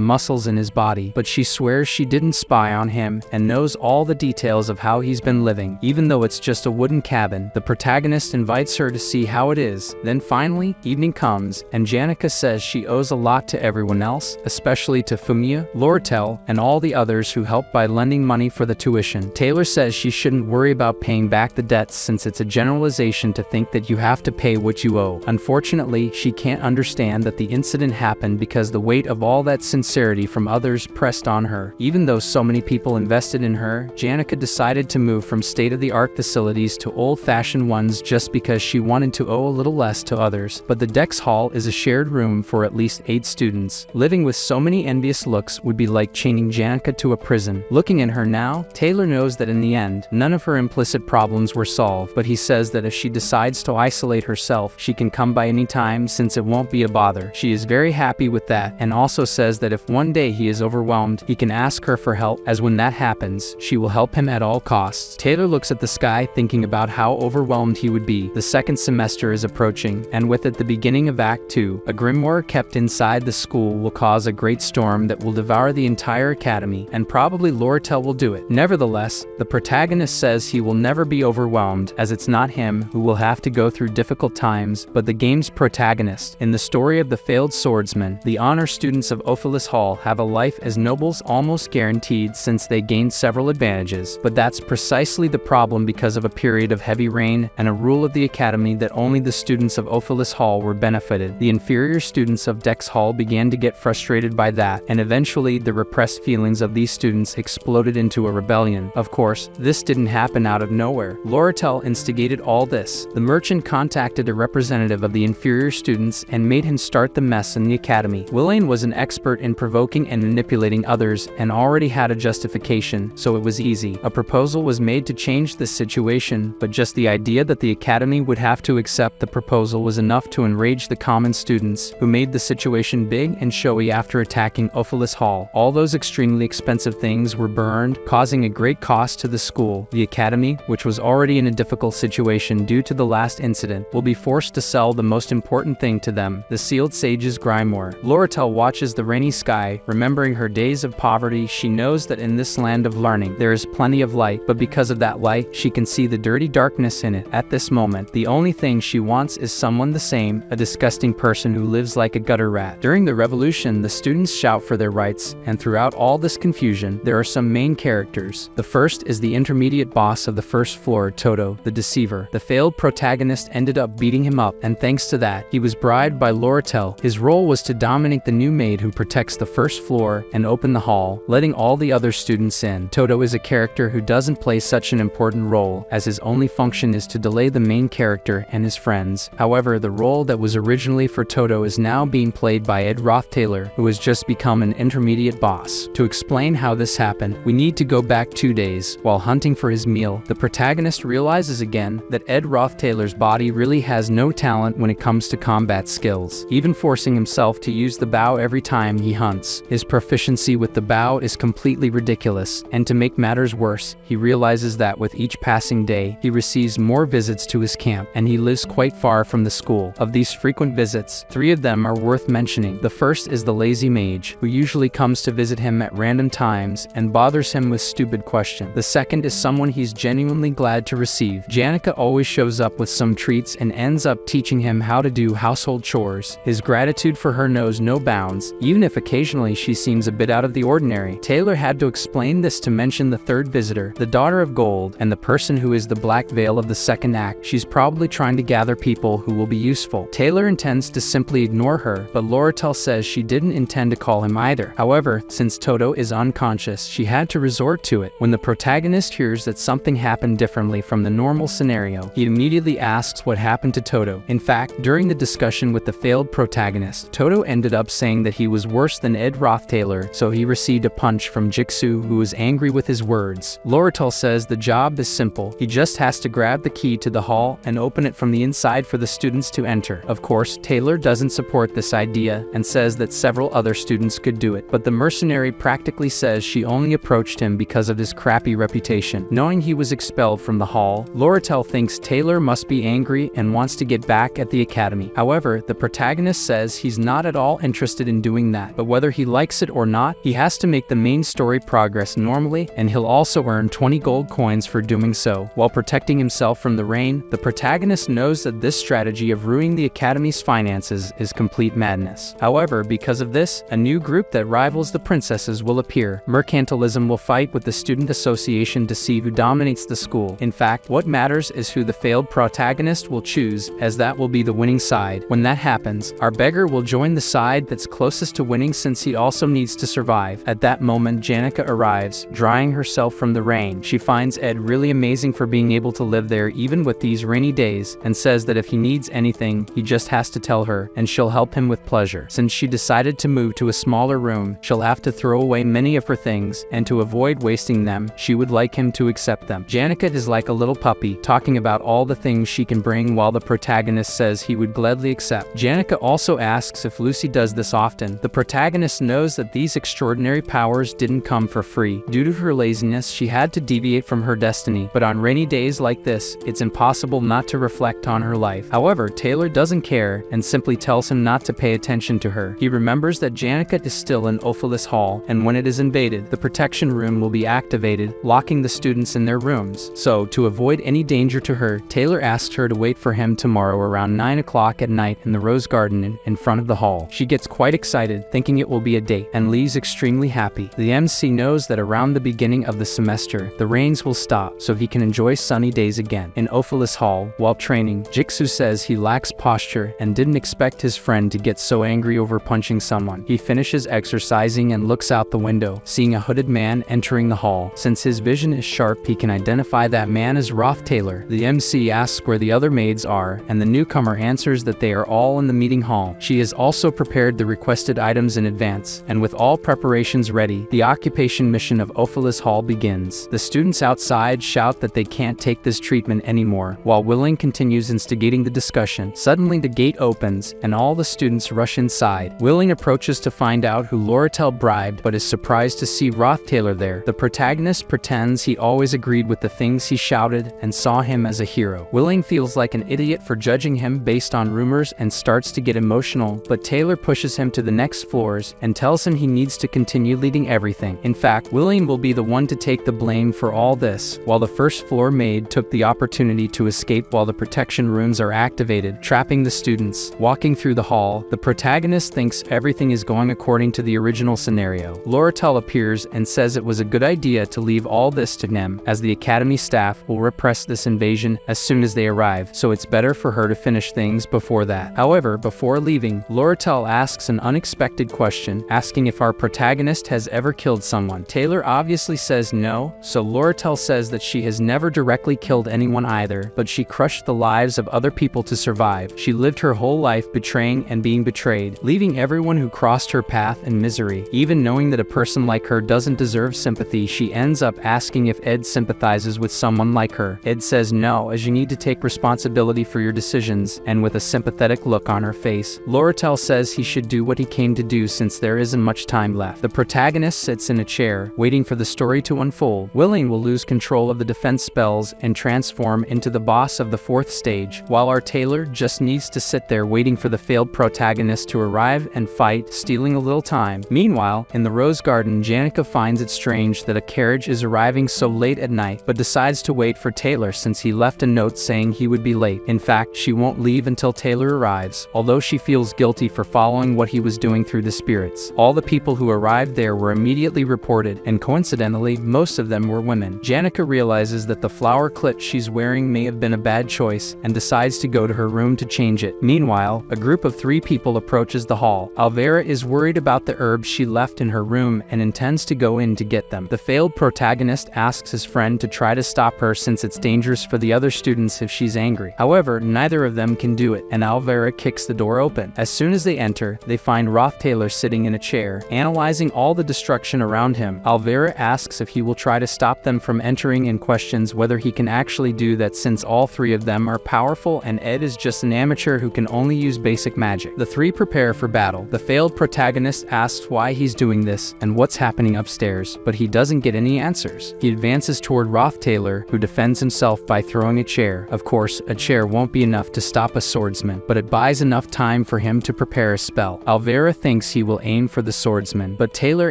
Speaker 1: muscles in his body, but she swears she didn't spy on him and knows all the details of how he's been living. Even though it's just a wooden cabin, the protagonist invites her to see how it is. Then finally, evening comes, and Janica says she owes a lot to everyone else, especially to Fumiya, Lortel, and all the others who helped by lending money for the tuition. Taylor says she shouldn't worry about paying back the debts since it's a generalization to think that you have to pay what you owe. Unfortunately, she can't understand that the incident happened because the weight of all that sincerity from others pressed on her. Even though so many people invested in her, Janica decided to move from state-of-the-art facilities to old-fashioned ones just because she wanted to owe a little less to others. But the Dex Hall is a shared room for at least 8 students. Living with so many envious looks would be like chaining Janica to a prison. Looking at her now, Taylor knows that in the end, none of her implicit problems were solved, but he says that if she decides to isolate herself, she can come by any time since it won't be a bother. She is very happy with that and also says that if one day he is overwhelmed, he can ask her for help, as when that happens, she will help him at all costs. Taylor looks at the sky thinking about how overwhelmed he would be. The second semester is approaching, and with it the beginning of Act 2. A grimoire kept inside the school will cause a great storm that will devour the entire academy, and probably Lortel will do it. Nevertheless, the protagonist says he will never be overwhelmed, as it's not him who will have to go through difficult times, but the game's protagonist. In the story of the failed swordsman, the honor students of Ophelis Hall have a life as nobles almost guaranteed since they gained several advantages, but that's precisely the problem because of a period of heavy rain and a rule of the academy that only the students of Ophelis Hall were benefited. The inferior students of Dex Hall began to get frustrated by that, and eventually the repressed feelings of these students exploded into a rebellion. Of course, this didn't happen out of nowhere. Lortel instigated all this. The merchant contacted a representative of the inferior students and made him start the mess in the academy. Willain was an expert in provoking and manipulating others and already had a justification, so it was easy. A proposal was made to change this situation, but just the idea that the academy would have to accept the proposal was enough to enrage the common students, who made the situation big and showy after attacking Ophelis Hall. All those extremely expensive things were burned, causing a great cost to the school. The academy, which was already in a difficult situation due to the last incident, will be forced to sell the most important thing to them, the sealed sage's grimoire. Lortel watches the rainy sky, remembering her days of poverty. She knows that in this land of learning, there is plenty of light, but because of that light, she can see the dirty darkness in it. At this moment, the only thing she wants is someone the same, a disgusting person who lives like a gutter rat. During the revolution, the students shout for their rights, and throughout all this confusion, there are some main characters. The first is the intermediate boss of the first floor, Toto, the deceiver. The failed protagonist ended up beating him up, and thanks to that, he was bribed by Lortel. His role was to dominate the new maid who protects the first floor and open the hall, letting all the other students in. Toto is a character who doesn't play such an important role, as his only function is to delay the main character and his friends. However, the role that was originally for Toto is now being played by Ed Roth Taylor, who has just become an intermediate boss. To explain how this happened, we need to go back 2 days. While hunting for his meal, the protagonist realizes again that Ed Roth Taylor's body really has no talent when it comes to combat skills, even forcing himself to use the bow every time he hunts. His proficiency with the bow is completely ridiculous, and to make matters worse, he realizes that with each passing day, he receives more visits to his camp, and he lives quite far from the school. Of these frequent visits, 3 of them are worth mentioning. The first is the lazy mage, who usually comes to visit him at random times and bothers him with stupid questions. The second is someone he's genuinely glad to receive. Janica always shows up with some treats and ends up teaching him how to do household chores. His gratitude for her knows no bounds, even if occasionally she seems a bit out of the ordinary. Taylor had to explain this to mention the third visitor, the daughter of gold, and the person who is the black veil of the second act. She's probably trying to gather people who will be useful. Taylor intends to simply ignore her, but Lortel says she didn't intend to call him either. However, since Toto is unconscious, she had to resort to it. it. When the protagonist hears that something happened differently from the normal scenario, he immediately asks what happened to Toto. In fact, during the discussion with the failed protagonist, Toto ended up saying that he was worse than Ed Rothtailor, so he received a punch from Jigsaw, who was angry with his words. Loretal says the job is simple. He just has to grab the key to the hall and open it from the inside for the students to enter. Of course, Taylor doesn't support this idea and says that several other students could do it, but the mercenary practically says she only approached him because of his crappy reputation. Knowing he was expelled from the hall, Loretal thinks Taylor must be angry and wants to get back at the academy. However, the protagonist says he's not at all interested in doing that, but whether he likes it or not, he has to make the main story progress normally, and he'll also earn 20 gold coins for doing so. While protecting himself from the rain, the protagonist knows that this strategy of ruining the academy's finances is complete madness. However, because of this, a new group that rivals the princesses will appear. Mercantilism will fight with the student association to see who dominates the school. In fact, what matters is who the failed protagonist will choose, as that will be the winning side. When that happens, our beggar will join the side that's closest to winning, since he also needs to survive. At that moment, Janica arrives, drying herself from the rain. She finds Ed really amazing for being able to live there even with these rainy days, and says that if he needs anything, he just has to tell her, and she'll help him with pleasure. Since she decided to move to a smaller room, she'll have to throw away many of her things, and to avoid wasting them, she would like him to accept them. Janica is like a little puppy, talking about all the things she can bring, while the protagonist says he would gladly accept. Janica also asks if Lucy does this often. The protagonist knows that these extraordinary powers didn't come for free. Due to her laziness, she had to deviate from her destiny, but on rainy days like this, it's impossible not to reflect on her life. However, Taylor doesn't care and simply tells him not to pay attention to her. He remembers that Janica is still in Ophelis Hall, and when it is invaded, the protection room will be activated, locking the students in their rooms. So, to avoid any danger to her, Taylor asks her to wait for him tomorrow around 9 o'clock at night in the rose garden in front of the hall. She gets quite excited, thinking it will be a date, and leaves extremely happy. The MC knows that around the beginning of the semester, the rains will stop, so he can enjoy sunny days again. In Ophelis Hall, while training, Jigsaw says he lacks posture and didn't expect his friend to get so angry over punching someone. He finishes exercising and looks out the window, seeing a hooded man entering the hall. Since his vision is sharp, he can identify that man as Rothtailor. The MC asks where the other maids are, and the newcomer answers that they are all in the meeting hall. She has also prepared the requested items in advance, and with all preparations ready, the occupation mission of Ophelis Hall begins. The students outside shout that they can't take this treatment anymore, while Willing continues instigating the discussion. Suddenly the gate opens, and all the students rush inside. Willing approaches to find out who Loretal bribed, but is surprised to see Rothtailor there. The protagonist pretends he always agreed with the things he shouted and saw him as a hero. Willing feels like an idiot for judging him based on rumors and starts to get emotional, but Taylor pushes him to the next floors and tells him he needs to continue leading everything. In fact, Willing will be the one to take the blame for all this, while the first floor maid took the opportunity to escape while the protection rooms are activated, trapping the students. Walking through the hall, the protagonist thinks everything is going according to the original scenario. Loretal appears and says it was a good idea to leave all this to him, as the academy staff will repress this invasion as soon as they arrive, so it's better for her to finish things before that. However, before leaving, Loretal asks an unexpected question, asking if our protagonist has ever killed someone. Taylor obviously says no, so Loretal says that she has never directly killed anyone either, but she crushed the lives of other people to survive. She lived her whole life betraying and being betrayed, leaving everyone who crossed her path in misery. Even knowing that a person like her doesn't deserve sympathy, she ends up asking if Ed sympathizes with someone like her. Ed says no, as you need to take responsibility for your decisions, and with a sympathetic look on her face, Loretal says he should do what he came to do since there isn't much time left. The protagonist sits in a chair, waiting for the story to unfold. Willing will lose control of the defense spells and transform into the boss of the 4th stage, while our Taylor just needs to sit there waiting for the failed protagonist to arrive and fight, stealing a little time. Meanwhile, in the rose garden, Janica finds it strange that a carriage is arriving so late at night, but decides to wait for Taylor since he left a note saying he would be late. In fact, she won't leave until Taylor arrives, although she feels guilty for following what he was doing through the spirits. All the people who arrived there were immediately reported, and coincidentally, most of them were women. Janica realizes that the flower clit she's wearing may have been a bad choice, and decides to go to her room to change it. Meanwhile, a group of 3 people approaches the hall. Alvera is worried about the herbs she left in her room and intends to go in to get them. The failed failed protagonist asks his friend to try to stop her since it's dangerous for the other students if she's angry. However, neither of them can do it, and Alvera kicks the door open. As soon as they enter, they find Roth Taylor sitting in a chair, analyzing all the destruction around him. Alvera asks if he will try to stop them from entering and questions whether he can actually do that since all three of them are powerful and Ed is just an amateur who can only use basic magic. The three prepare for battle. The failed protagonist asks why he's doing this and what's happening upstairs, but he doesn't get any answers. He advances toward Roth Taylor, who defends himself by throwing a chair. Of course, a chair won't be enough to stop a swordsman, but it buys enough time for him to prepare a spell. Alvera thinks he will aim for the swordsman, but Taylor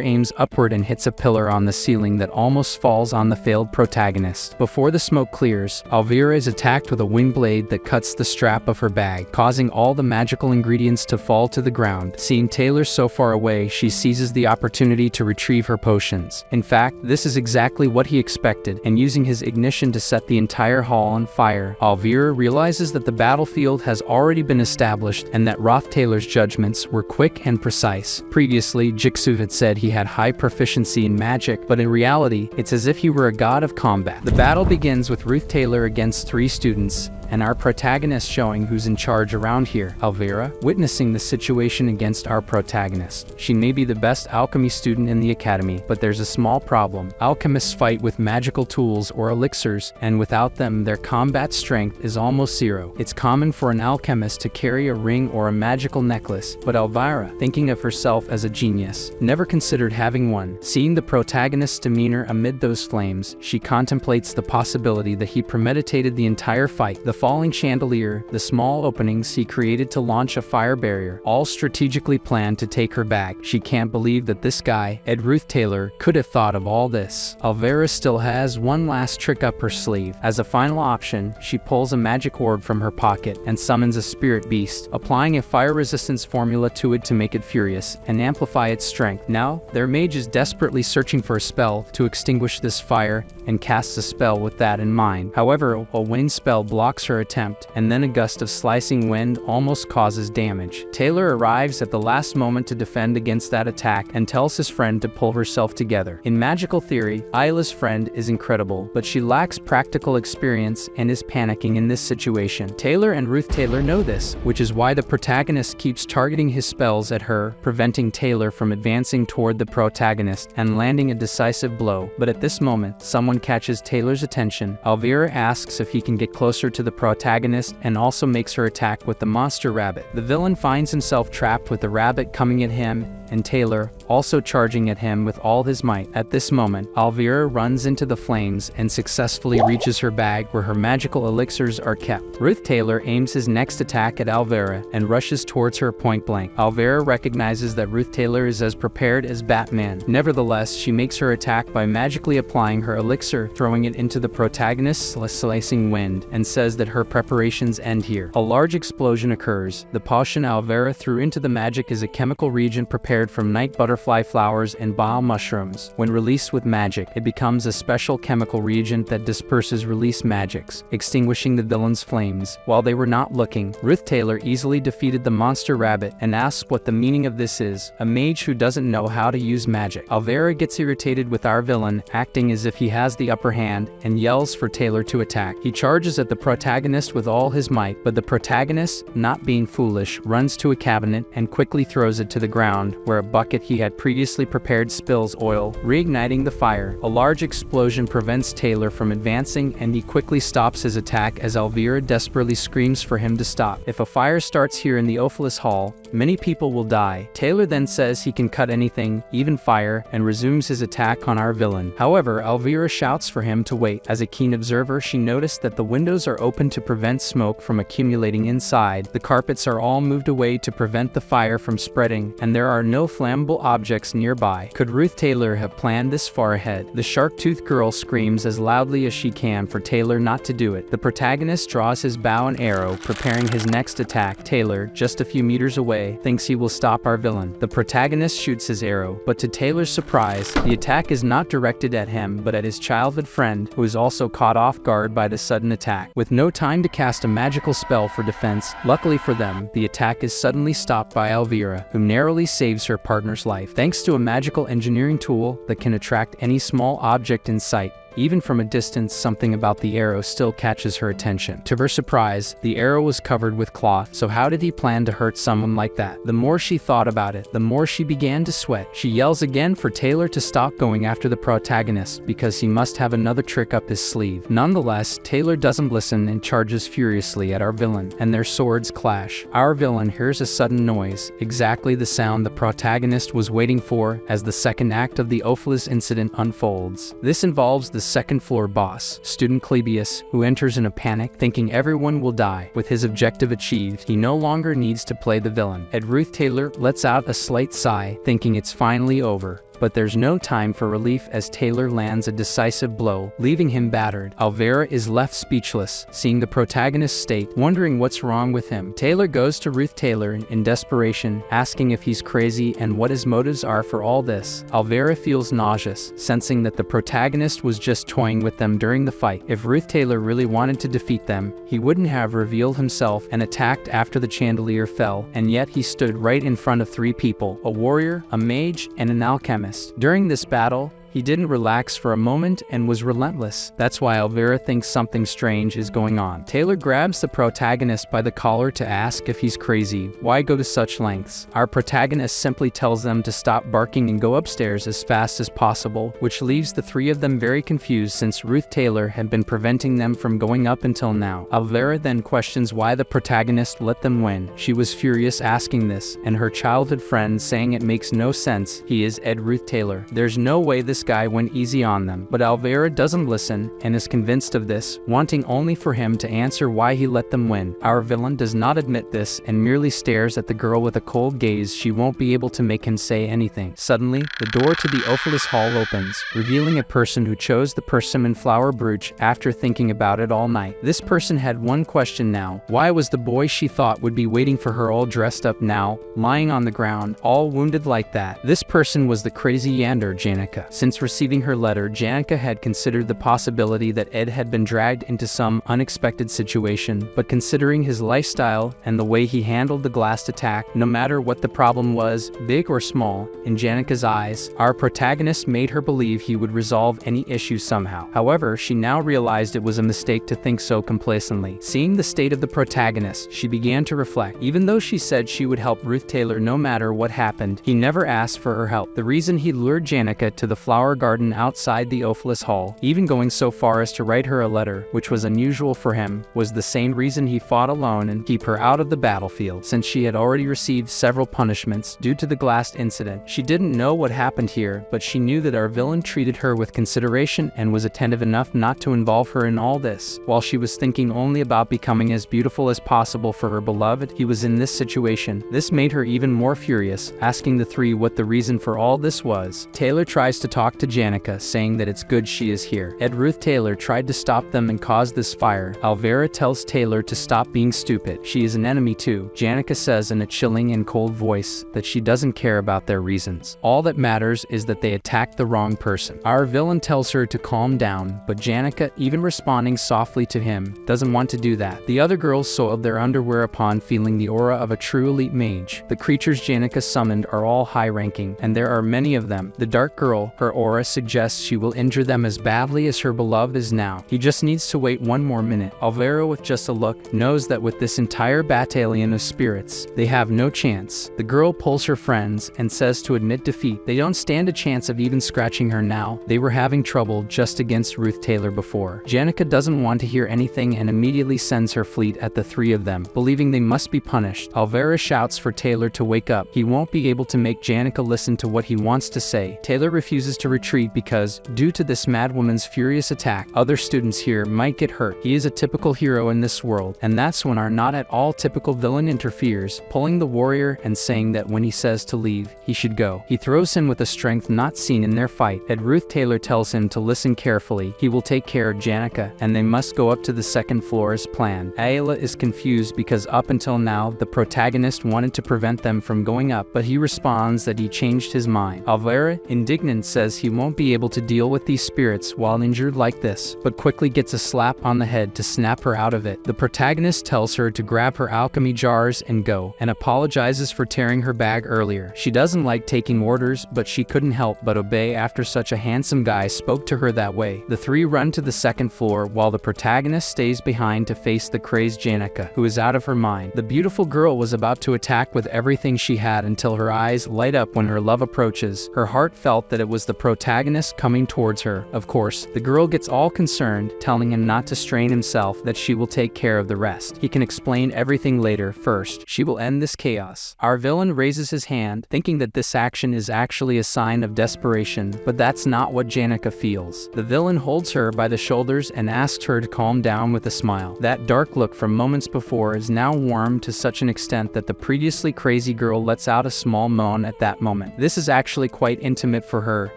Speaker 1: aims upward and hits a pillar on the ceiling that almost falls on the failed protagonist. Before the smoke clears, Alvera is attacked with a wing blade that cuts the strap of her bag, causing all the magical ingredients to fall to the ground. Seeing Taylor so far away, she seizes the opportunity to retrieve her potions. In fact, this is exactly what he expected, and using his ignition to set the entire hall on fire, Alvera realizes that the battlefield has already been established and that Roth Taylor's judgments were quick and precise. Previously, Jigsaw had said he had high proficiency in magic, but in reality, it's as if he were a god of combat. The battle begins with Ruth Taylor against three students, and our protagonist showing who's in charge around here. Alvera, witnessing the situation against our protagonist. She may be the best alchemy student in the academy, but there's a small problem. Alchemists fight with magical tools or elixirs, and without them, their combat strength is almost zero. It's common for an alchemist to carry a ring or a magical necklace, but Alvera, thinking of herself as a genius, never considered having one. Seeing the protagonist's demeanor amid those flames, she contemplates the possibility that he premeditated the entire fight. The falling chandelier, the small openings he created to launch a fire barrier, all strategically planned to take her back. She can't believe that this guy, Ed Ruth Taylor, could have thought of all this. Alvera still has one last trick up her sleeve. As a final option, she pulls a magic orb from her pocket and summons a spirit beast, applying a fire resistance formula to it to make it furious and amplify its strength. Now, their mage is desperately searching for a spell to extinguish this fire and casts a spell with that in mind. However, a wind spell blocks her attempt, and then a gust of slicing wind almost causes damage. Taylor arrives at the last moment to defend against that attack and tells his friend to pull herself together. In magical theory, Isla's friend is incredible, but she lacks practical experience and is panicking in this situation. Taylor and Ruth Taylor know this, which is why the protagonist keeps targeting his spells at her, preventing Taylor from advancing toward the protagonist and landing a decisive blow. But at this moment, someone catches Taylor's attention. Alvera asks if he can get closer to the protagonist and also makes her attack with the monster rabbit. The villain finds himself trapped with the rabbit coming at him and Taylor also charging at him with all his might. At this moment, Alvera runs into the flames and successfully reaches her bag where her magical elixirs are kept. Ruth Taylor aims his next attack at Alvera and rushes towards her point blank. Alvera recognizes that Ruth Taylor is as prepared as Batman. Nevertheless, she makes her attack by magically applying her elixir, throwing it into the protagonist's slicing wind, and says that her preparations end here. A large explosion occurs. The potion Alvera threw into the magic is a chemical reagent prepared from night butterfly flowers and bile mushrooms. When released with magic, it becomes a special chemical reagent that disperses released magics, extinguishing the villain's flames. While they were not looking, Ruth Taylor easily defeated the monster rabbit and asks what the meaning of this is. A mage who doesn't know how to use magic. Alvera gets irritated with our villain, acting as if he has the upper hand, and yells for Taylor to attack. He charges at the protagonist with all his might, but the protagonist, not being foolish, runs to a cabinet and quickly throws it to the ground, where a bucket he had previously prepared spills oil, reigniting the fire. A large explosion prevents Taylor from advancing, and he quickly stops his attack as Alvera desperately screams for him to stop. If a fire starts here in the Ophilis Hall, many people will die. Taylor then says he can cut anything, even fire, and resumes his attack on our villain. However, Alvera shouts for him to wait. As a keen observer, she noticed that the windows are open to prevent smoke from accumulating inside. The carpets are all moved away to prevent the fire from spreading, and there are no flammable objects nearby. Could Ruth Taylor have planned this far ahead? The shark-toothed girl screams as loudly as she can for Taylor not to do it. The protagonist draws his bow and arrow, preparing his next attack. Taylor, just a few meters away, thinks he will stop our villain. The protagonist shoots his arrow, but to Taylor's surprise, the attack is not directed at him but at his childhood friend, who is also caught off guard by the sudden attack. With no time to cast a magical spell for defense, luckily for them, the attack is suddenly stopped by Alvera, who narrowly saves her partner's life. Thanks to a magical engineering tool that can attract any small object in sight, even from a distance, something about the arrow still catches her attention. To her surprise, the arrow was covered with cloth, so how did he plan to hurt someone like that? The more she thought about it, the more she began to sweat. She yells again for Taylor to stop going after the protagonist because he must have another trick up his sleeve. Nonetheless, Taylor doesn't listen and charges furiously at our villain, and their swords clash. Our villain hears a sudden noise, exactly the sound the protagonist was waiting for as the second act of the Ophelis incident unfolds. This involves the second floor boss, student Clebius, who enters in a panic, thinking everyone will die. With his objective achieved, he no longer needs to play the villain. Ruth Taylor lets out a slight sigh, thinking it's finally over. But there's no time for relief as Taylor lands a decisive blow, leaving him battered. Alvera is left speechless, seeing the protagonist's state, wondering what's wrong with him. Taylor goes to Ruth Taylor in desperation, asking if he's crazy and what his motives are for all this. Alvera feels nauseous, sensing that the protagonist was just toying with them during the fight. If Ruth Taylor really wanted to defeat them, he wouldn't have revealed himself and attacked after the chandelier fell, and yet he stood right in front of three people: a warrior, a mage, and an alchemist. During this battle, he didn't relax for a moment and was relentless. That's why Alvera thinks something strange is going on. Taylor grabs the protagonist by the collar to ask if he's crazy. Why go to such lengths? Our protagonist simply tells them to stop barking and go upstairs as fast as possible, which leaves the three of them very confused since Ruth Taylor had been preventing them from going up until now. Alvera then questions why the protagonist let them win. She was furious asking this, and her childhood friend saying it makes no sense. He is Ruth Taylor. There's no way this guy went easy on them. But Alvera doesn't listen and is convinced of this, wanting only for him to answer why he let them win. Our villain does not admit this and merely stares at the girl with a cold gaze. She won't be able to make him say anything. Suddenly, the door to the Ophelis Hall opens, revealing a person who chose the persimmon flower brooch after thinking about it all night. This person had one question now. Why was the boy she thought would be waiting for her all dressed up now, lying on the ground, all wounded like that? This person was the crazy Yander Janica. Since receiving her letter, Janica had considered the possibility that Ed had been dragged into some unexpected situation, but considering his lifestyle and the way he handled the glass attack, no matter what the problem was, big or small, in Janica's eyes, our protagonist made her believe he would resolve any issue somehow. However, she now realized it was a mistake to think so complacently. Seeing the state of the protagonist, she began to reflect. Even though she said she would help Ruth Taylor no matter what happened, he never asked for her help. The reason he lured Janica to the flower garden outside the Ophelis Hall, even going so far as to write her a letter, which was unusual for him, was the same reason he fought alone and keep her out of the battlefield, since she had already received several punishments due to the glass incident. She didn't know what happened here, but she knew that our villain treated her with consideration and was attentive enough not to involve her in all this. While she was thinking only about becoming as beautiful as possible for her beloved, he was in this situation. This made her even more furious, asking the three what the reason for all this was. Taylor tries to talk to Janica, saying that it's good she is here. Ruth Taylor tried to stop them and cause this fire. Alvera tells Taylor to stop being stupid. She is an enemy too. Janica says in a chilling and cold voice that she doesn't care about their reasons. All that matters is that they attacked the wrong person. Our villain tells her to calm down, but Janica, even responding softly to him, doesn't want to do that. The other girls soiled their underwear upon feeling the aura of a true elite mage. The creatures Janica summoned are all high-ranking, and there are many of them. The dark girl, her aura suggests she will injure them as badly as her beloved is now. He just needs to wait one more minute. Alvera, with just a look, knows that with this entire battalion of spirits, they have no chance. The girl pulls her friends and says to admit defeat. They don't stand a chance of even scratching her now. They were having trouble just against Ruth Taylor before. Janica doesn't want to hear anything and immediately sends her fleet at the three of them, believing they must be punished. Alvera shouts for Taylor to wake up. He won't be able to make Janica listen to what he wants to say. Taylor refuses to retreat because, due to this madwoman's furious attack, other students here might get hurt. He is a typical hero in this world, and that's when our not at all typical villain interferes, pulling the warrior and saying that when he says to leave, he should go. He throws him with a strength not seen in their fight. Ruth Taylor tells him to listen carefully. He will take care of Janica, and they must go up to the second floor as planned. Ayla is confused because up until now, the protagonist wanted to prevent them from going up, but he responds that he changed his mind. Alvera, indignant, says he won't be able to deal with these spirits while injured like this, but quickly gets a slap on the head to snap her out of it. The protagonist tells her to grab her alchemy jars and go, and apologizes for tearing her bag earlier. She doesn't like taking orders, but she couldn't help but obey after such a handsome guy spoke to her that way. The three run to the second floor while the protagonist stays behind to face the crazed Janica, who is out of her mind. The beautiful girl was about to attack with everything she had until her eyes light up when her love approaches. Her heart felt that it was the protagonist coming towards her. Of course, the girl gets all concerned, telling him not to strain himself, that she will take care of the rest. He can explain everything later. First, she will end this chaos. Our villain raises his hand, thinking that this action is actually a sign of desperation, but that's not what Janica feels. The villain holds her by the shoulders and asks her to calm down with a smile. That dark look from moments before is now warm to such an extent that the previously crazy girl lets out a small moan at that moment. This is actually quite intimate for her.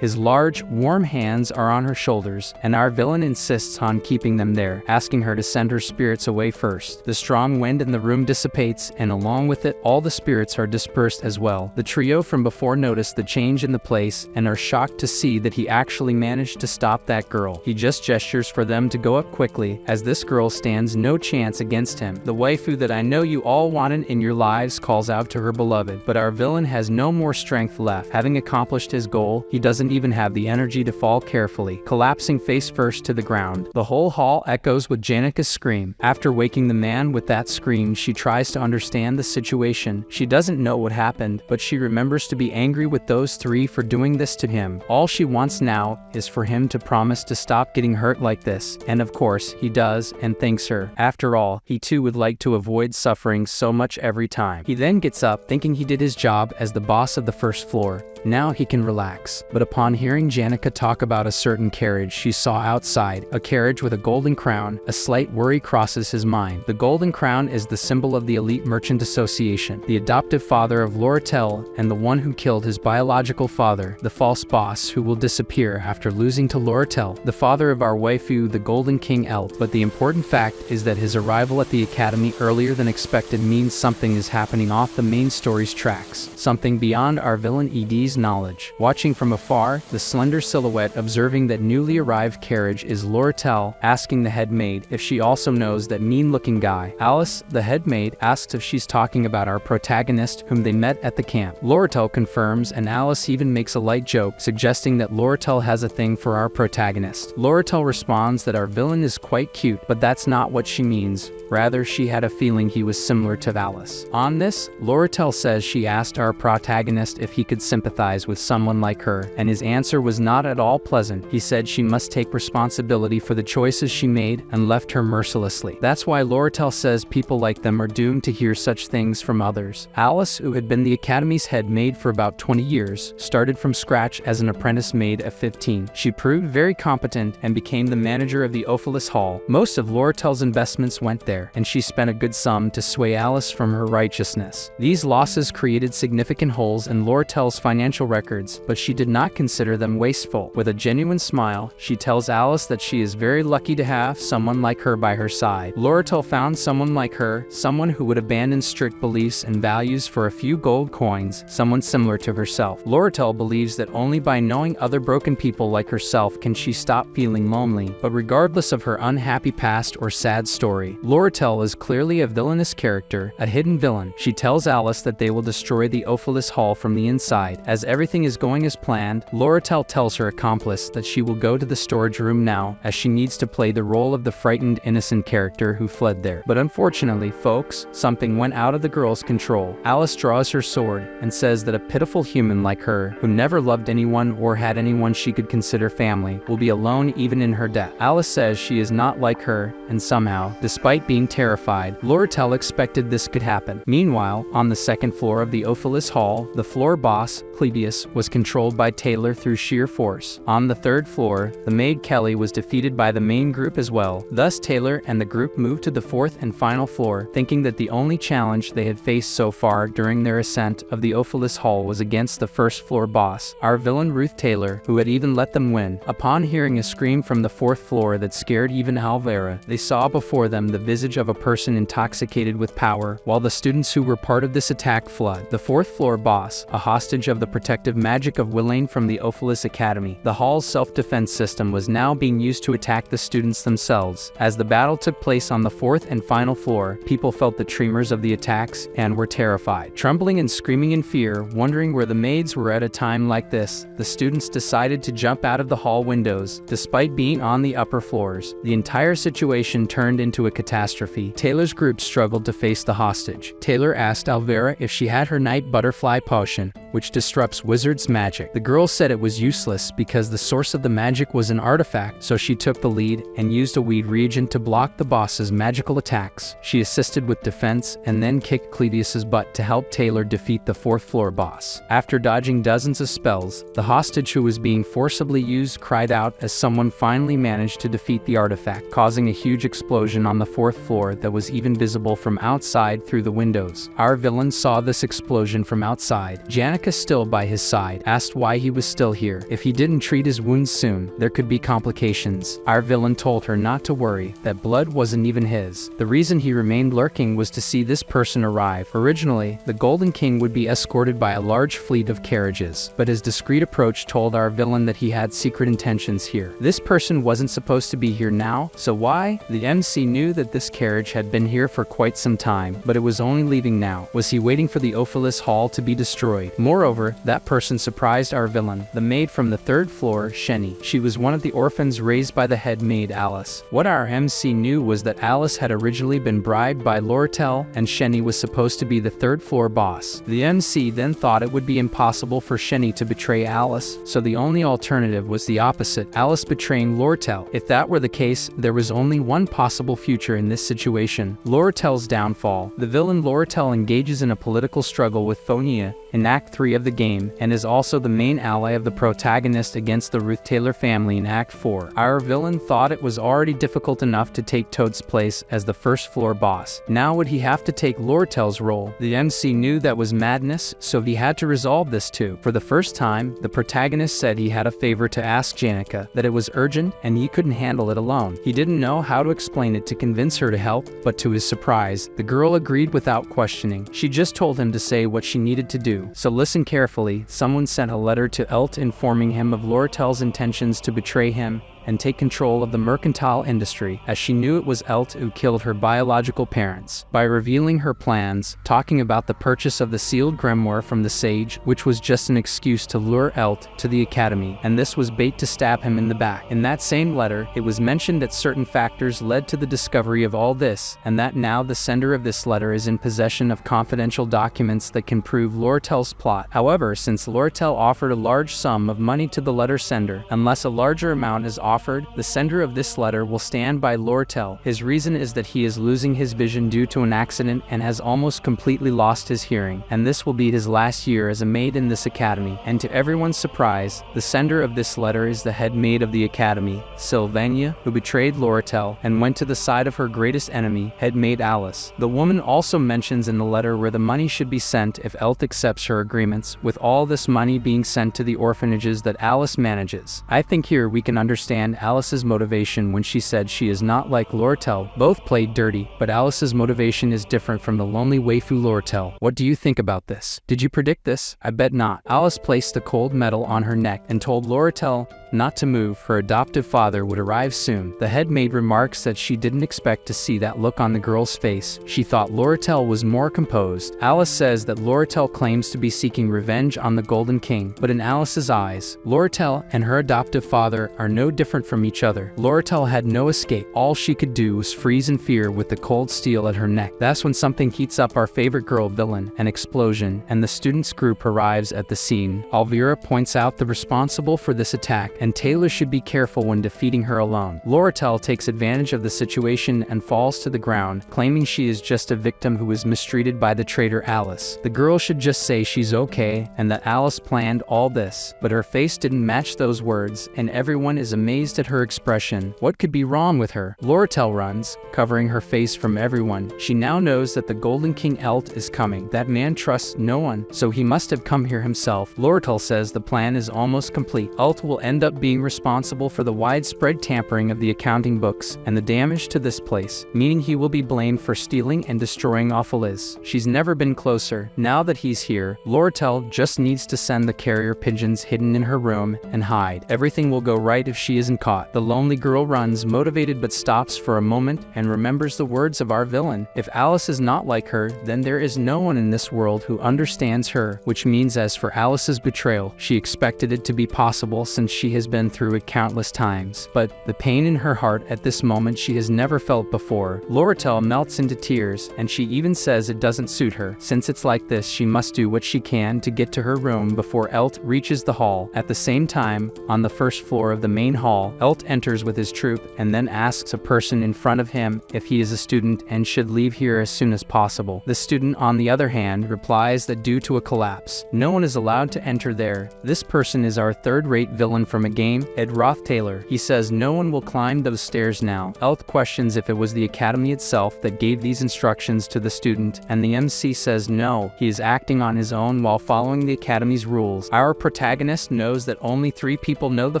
Speaker 1: His large, warm hands are on her shoulders, and our villain insists on keeping them there, asking her to send her spirits away first. The strong wind in the room dissipates, and along with it, all the spirits are dispersed as well. The trio from before notice the change in the place and are shocked to see that he actually managed to stop that girl. He just gestures for them to go up quickly, as this girl stands no chance against him. The waifu that I know you all wanted in your lives calls out to her beloved, but our villain has no more strength left. Having accomplished his goal, he doesn't even have the energy to fall carefully, collapsing face first to the ground. The whole hall echoes with Janica's scream. After waking the man with that scream, she tries to understand the situation. She doesn't know what happened, but she remembers to be angry with those three for doing this to him. All she wants now is for him to promise to stop getting hurt like this, and of course, he does and thanks her. After all, he too would like to avoid suffering so much every time. He then gets up, thinking he did his job as the boss of the first floor. Now he can relax. But upon hearing Janica talk about a certain carriage she saw outside, a carriage with a golden crown, a slight worry crosses his mind. The golden crown is the symbol of the Elite Merchant Association, the adoptive father of Loretel, and the one who killed his biological father, the false boss who will disappear after losing to Loretel, the father of our waifu, the Golden King Elf. But the important fact is that his arrival at the academy earlier than expected means something is happening off the main story's tracks, something beyond our villain ED's knowledge. Watching from afar, the slender silhouette observing that newly arrived carriage is Loretel, asking the head maid if she also knows that mean-looking guy. Alice, the head maid, asks if she's talking about our protagonist whom they met at the camp. Loretel confirms, and Alice even makes a light joke, suggesting that Loretel has a thing for our protagonist. Loretel responds that our villain is quite cute, but that's not what she means. Rather, she had a feeling he was similar to Alice. On this, Loretel says she asked our protagonist if he could sympathize with someone like her, and his answer was not at all pleasant. He said she must take responsibility for the choices she made and left her mercilessly. That's why Loretel says people like them are doomed to hear such things from others. Alice, who had been the academy's head maid for about 20 years, started from scratch as an apprentice maid at 15. She proved very competent and became the manager of the Ophelis Hall. Most of Loretel's investments went there, and she spent a good sum to sway Alice from her righteousness. These losses created significant holes in Loretel's financial records, but she did not consider them wasteful. With a genuine smile, she tells Alice that she is very lucky to have someone like her by her side. Loretel found someone like her, someone who would abandon strict beliefs and values for a few gold coins, someone similar to herself. Loretel believes that only by knowing other broken people like herself can she stop feeling lonely, but regardless of her unhappy past or sad story, Loretel is clearly a villainous character, a hidden villain. She tells Alice that they will destroy the Ophelis Hall from the inside. As everything is going as planned, Loretel tells her accomplice that she will go to the storage room now, as she needs to play the role of the frightened innocent character who fled there. But unfortunately, folks, something went out of the girl's control. Alice draws her sword and says that a pitiful human like her, who never loved anyone or had anyone she could consider family, will be alone even in her death. Alice says she is not like her, and somehow, despite being terrified, Loretel expected this could happen. Meanwhile, on the second floor of the Ophelis Hall, the floor boss, Clebius, was controlled by Taylor through sheer force. On the third floor, the maid Kelly was defeated by the main group as well. Thus, Taylor and the group moved to the fourth and final floor, thinking that the only challenge they had faced so far during their ascent of the Ophelis Hall was against the first floor boss, our villain Ruth Taylor, who had even let them win. Upon hearing a scream from the fourth floor that scared even Alvera, they saw before them the visage of a person intoxicated with power, while the students who were part of this attack fled. The fourth floor boss, a hostage of the protective magic of Willain from the Ophelis Academy. The hall's self-defense system was now being used to attack the students themselves. As the battle took place on the fourth and final floor, people felt the tremors of the attacks and were terrified. Trembling and screaming in fear, wondering where the maids were at a time like this, the students decided to jump out of the hall windows, despite being on the upper floors. The entire situation turned into a catastrophe. Taylor's group struggled to face the hostage. Taylor asked Alvera if she had her night butterfly potion, which disrupts wizards' magic. The girl said it was useless because the source of the magic was an artifact, so she took the lead and used a weed reagent to block the boss's magical attacks. She assisted with defense and then kicked Clevius's butt to help Taylor defeat the fourth floor boss. After dodging dozens of spells, the hostage who was being forcibly used cried out as someone finally managed to defeat the artifact, causing a huge explosion on the fourth floor that was even visible from outside through the windows. Our villain saw this explosion from outside. Janica, still by his side, asked why he was still here. If he didn't treat his wounds soon, there could be complications. Our villain told her not to worry, that blood wasn't even his. The reason he remained lurking was to see this person arrive. Originally, the Golden King would be escorted by a large fleet of carriages, but his discreet approach told our villain that he had secret intentions here. This person wasn't supposed to be here now, so why? The MC knew that this carriage had been here for quite some time, but it was only leaving now. Was he waiting for the Ophelis Hall to be destroyed? Moreover, that person surprised our villain, the maid from the third floor, Shenny. She was one of the orphans raised by the head maid Alice. What our MC knew was that Alice had originally been bribed by Lortel, and Shenny was supposed to be the third floor boss. The MC then thought it would be impossible for Shenny to betray Alice, so the only alternative was the opposite, Alice betraying Lortel. If that were the case, there was only one possible future in this situation: Lortel's downfall. The villain Lortel engages in a political struggle with Phonia in Act 3 of the game, and is also the main ally of the protagonist against the Ruth Taylor family in Act 4. Our villain thought it was already difficult enough to take Toad's place as the first floor boss. Now would he have to take Lortel's role? The MC knew that was madness, so he had to resolve this too. For the first time, the protagonist said he had a favor to ask Janica, that it was urgent and he couldn't handle it alone. He didn't know how to explain it to convince her to help, but to his surprise, the girl agreed without questioning. She just told him to say what she needed to do. So listen carefully. Someone sent a letter to Elt informing him of Lortel's intentions to betray him and take control of the mercantile industry, as she knew it was Elt who killed her biological parents. By revealing her plans, talking about the purchase of the sealed grimoire from the sage, which was just an excuse to lure Elt to the academy, and this was bait to stab him in the back. In that same letter, it was mentioned that certain factors led to the discovery of all this, and that now the sender of this letter is in possession of confidential documents that can prove Lortel's plot. However, since Lortel offered a large sum of money to the letter sender, unless a larger amount is offered, the sender of this letter will stand by Lortel. His reason is that he is losing his vision due to an accident and has almost completely lost his hearing, and this will be his last year as a maid in this academy. And to everyone's surprise, the sender of this letter is the head maid of the academy, Sylvania, who betrayed Lortel and went to the side of her greatest enemy, head maid Alice. The woman also mentions in the letter where the money should be sent if Elt accepts her agreements, with all this money being sent to the orphanages that Alice manages. I think here we can understand Alice's motivation when she said she is not like Lortel. Both played dirty, but Alice's motivation is different from the lonely waifu Lortel. What do you think about this? Did you predict this? I bet not. Alice placed the cold metal on her neck and told Lortel not to move. Her adoptive father would arrive soon. The head maid remarks that she didn't expect to see that look on the girl's face. She thought Lortel was more composed. Alice says that Lortel claims to be seeking revenge on the Golden King, but in Alice's eyes, Lortel and her adoptive father are no different from each other. Lortel had no escape. All she could do was freeze in fear with the cold steel at her neck. That's when something heats up our favorite girl villain, an explosion, and the students group arrives at the scene. Alvera points out the responsible for this attack, and Taylor should be careful when defeating her alone. Lortel takes advantage of the situation and falls to the ground, claiming she is just a victim who was mistreated by the traitor Alice. The girl should just say she's okay and that Alice planned all this, but her face didn't match those words, and everyone is amazed amazed at her expression. What could be wrong with her? Lortel runs, covering her face from everyone. She now knows that the Golden King Elt is coming. That man trusts no one, so he must have come here himself. Lortel says the plan is almost complete. Elt will end up being responsible for the widespread tampering of the accounting books and the damage to this place, meaning he will be blamed for stealing and destroying Ophelis. She's never been closer. Now that he's here, Lortel just needs to send the carrier pigeons hidden in her room and hide. Everything will go right if she isn't caught. The lonely girl runs, motivated, but stops for a moment and remembers the words of our villain. If Alice is not like her, then there is no one in this world who understands her, which means as for Alice's betrayal, she expected it to be possible since she has been through it countless times. But the pain in her heart at this moment she has never felt before. Lortel melts into tears, and she even says it doesn't suit her. Since it's like this, she must do what she can to get to her room before Elt reaches the hall. At the same time, on the first floor of the main hall, Elt enters with his troop and then asks a person in front of him if he is a student and should leave here as soon as possible. The student, on the other hand, replies that due to a collapse, no one is allowed to enter there. This person is our third-rate villain from a game, Ed Roth Taylor. He says no one will climb those stairs now. Elt questions if it was the academy itself that gave these instructions to the student, and the MC says no, he is acting on his own while following the academy's rules. Our protagonist knows that only 3 people know the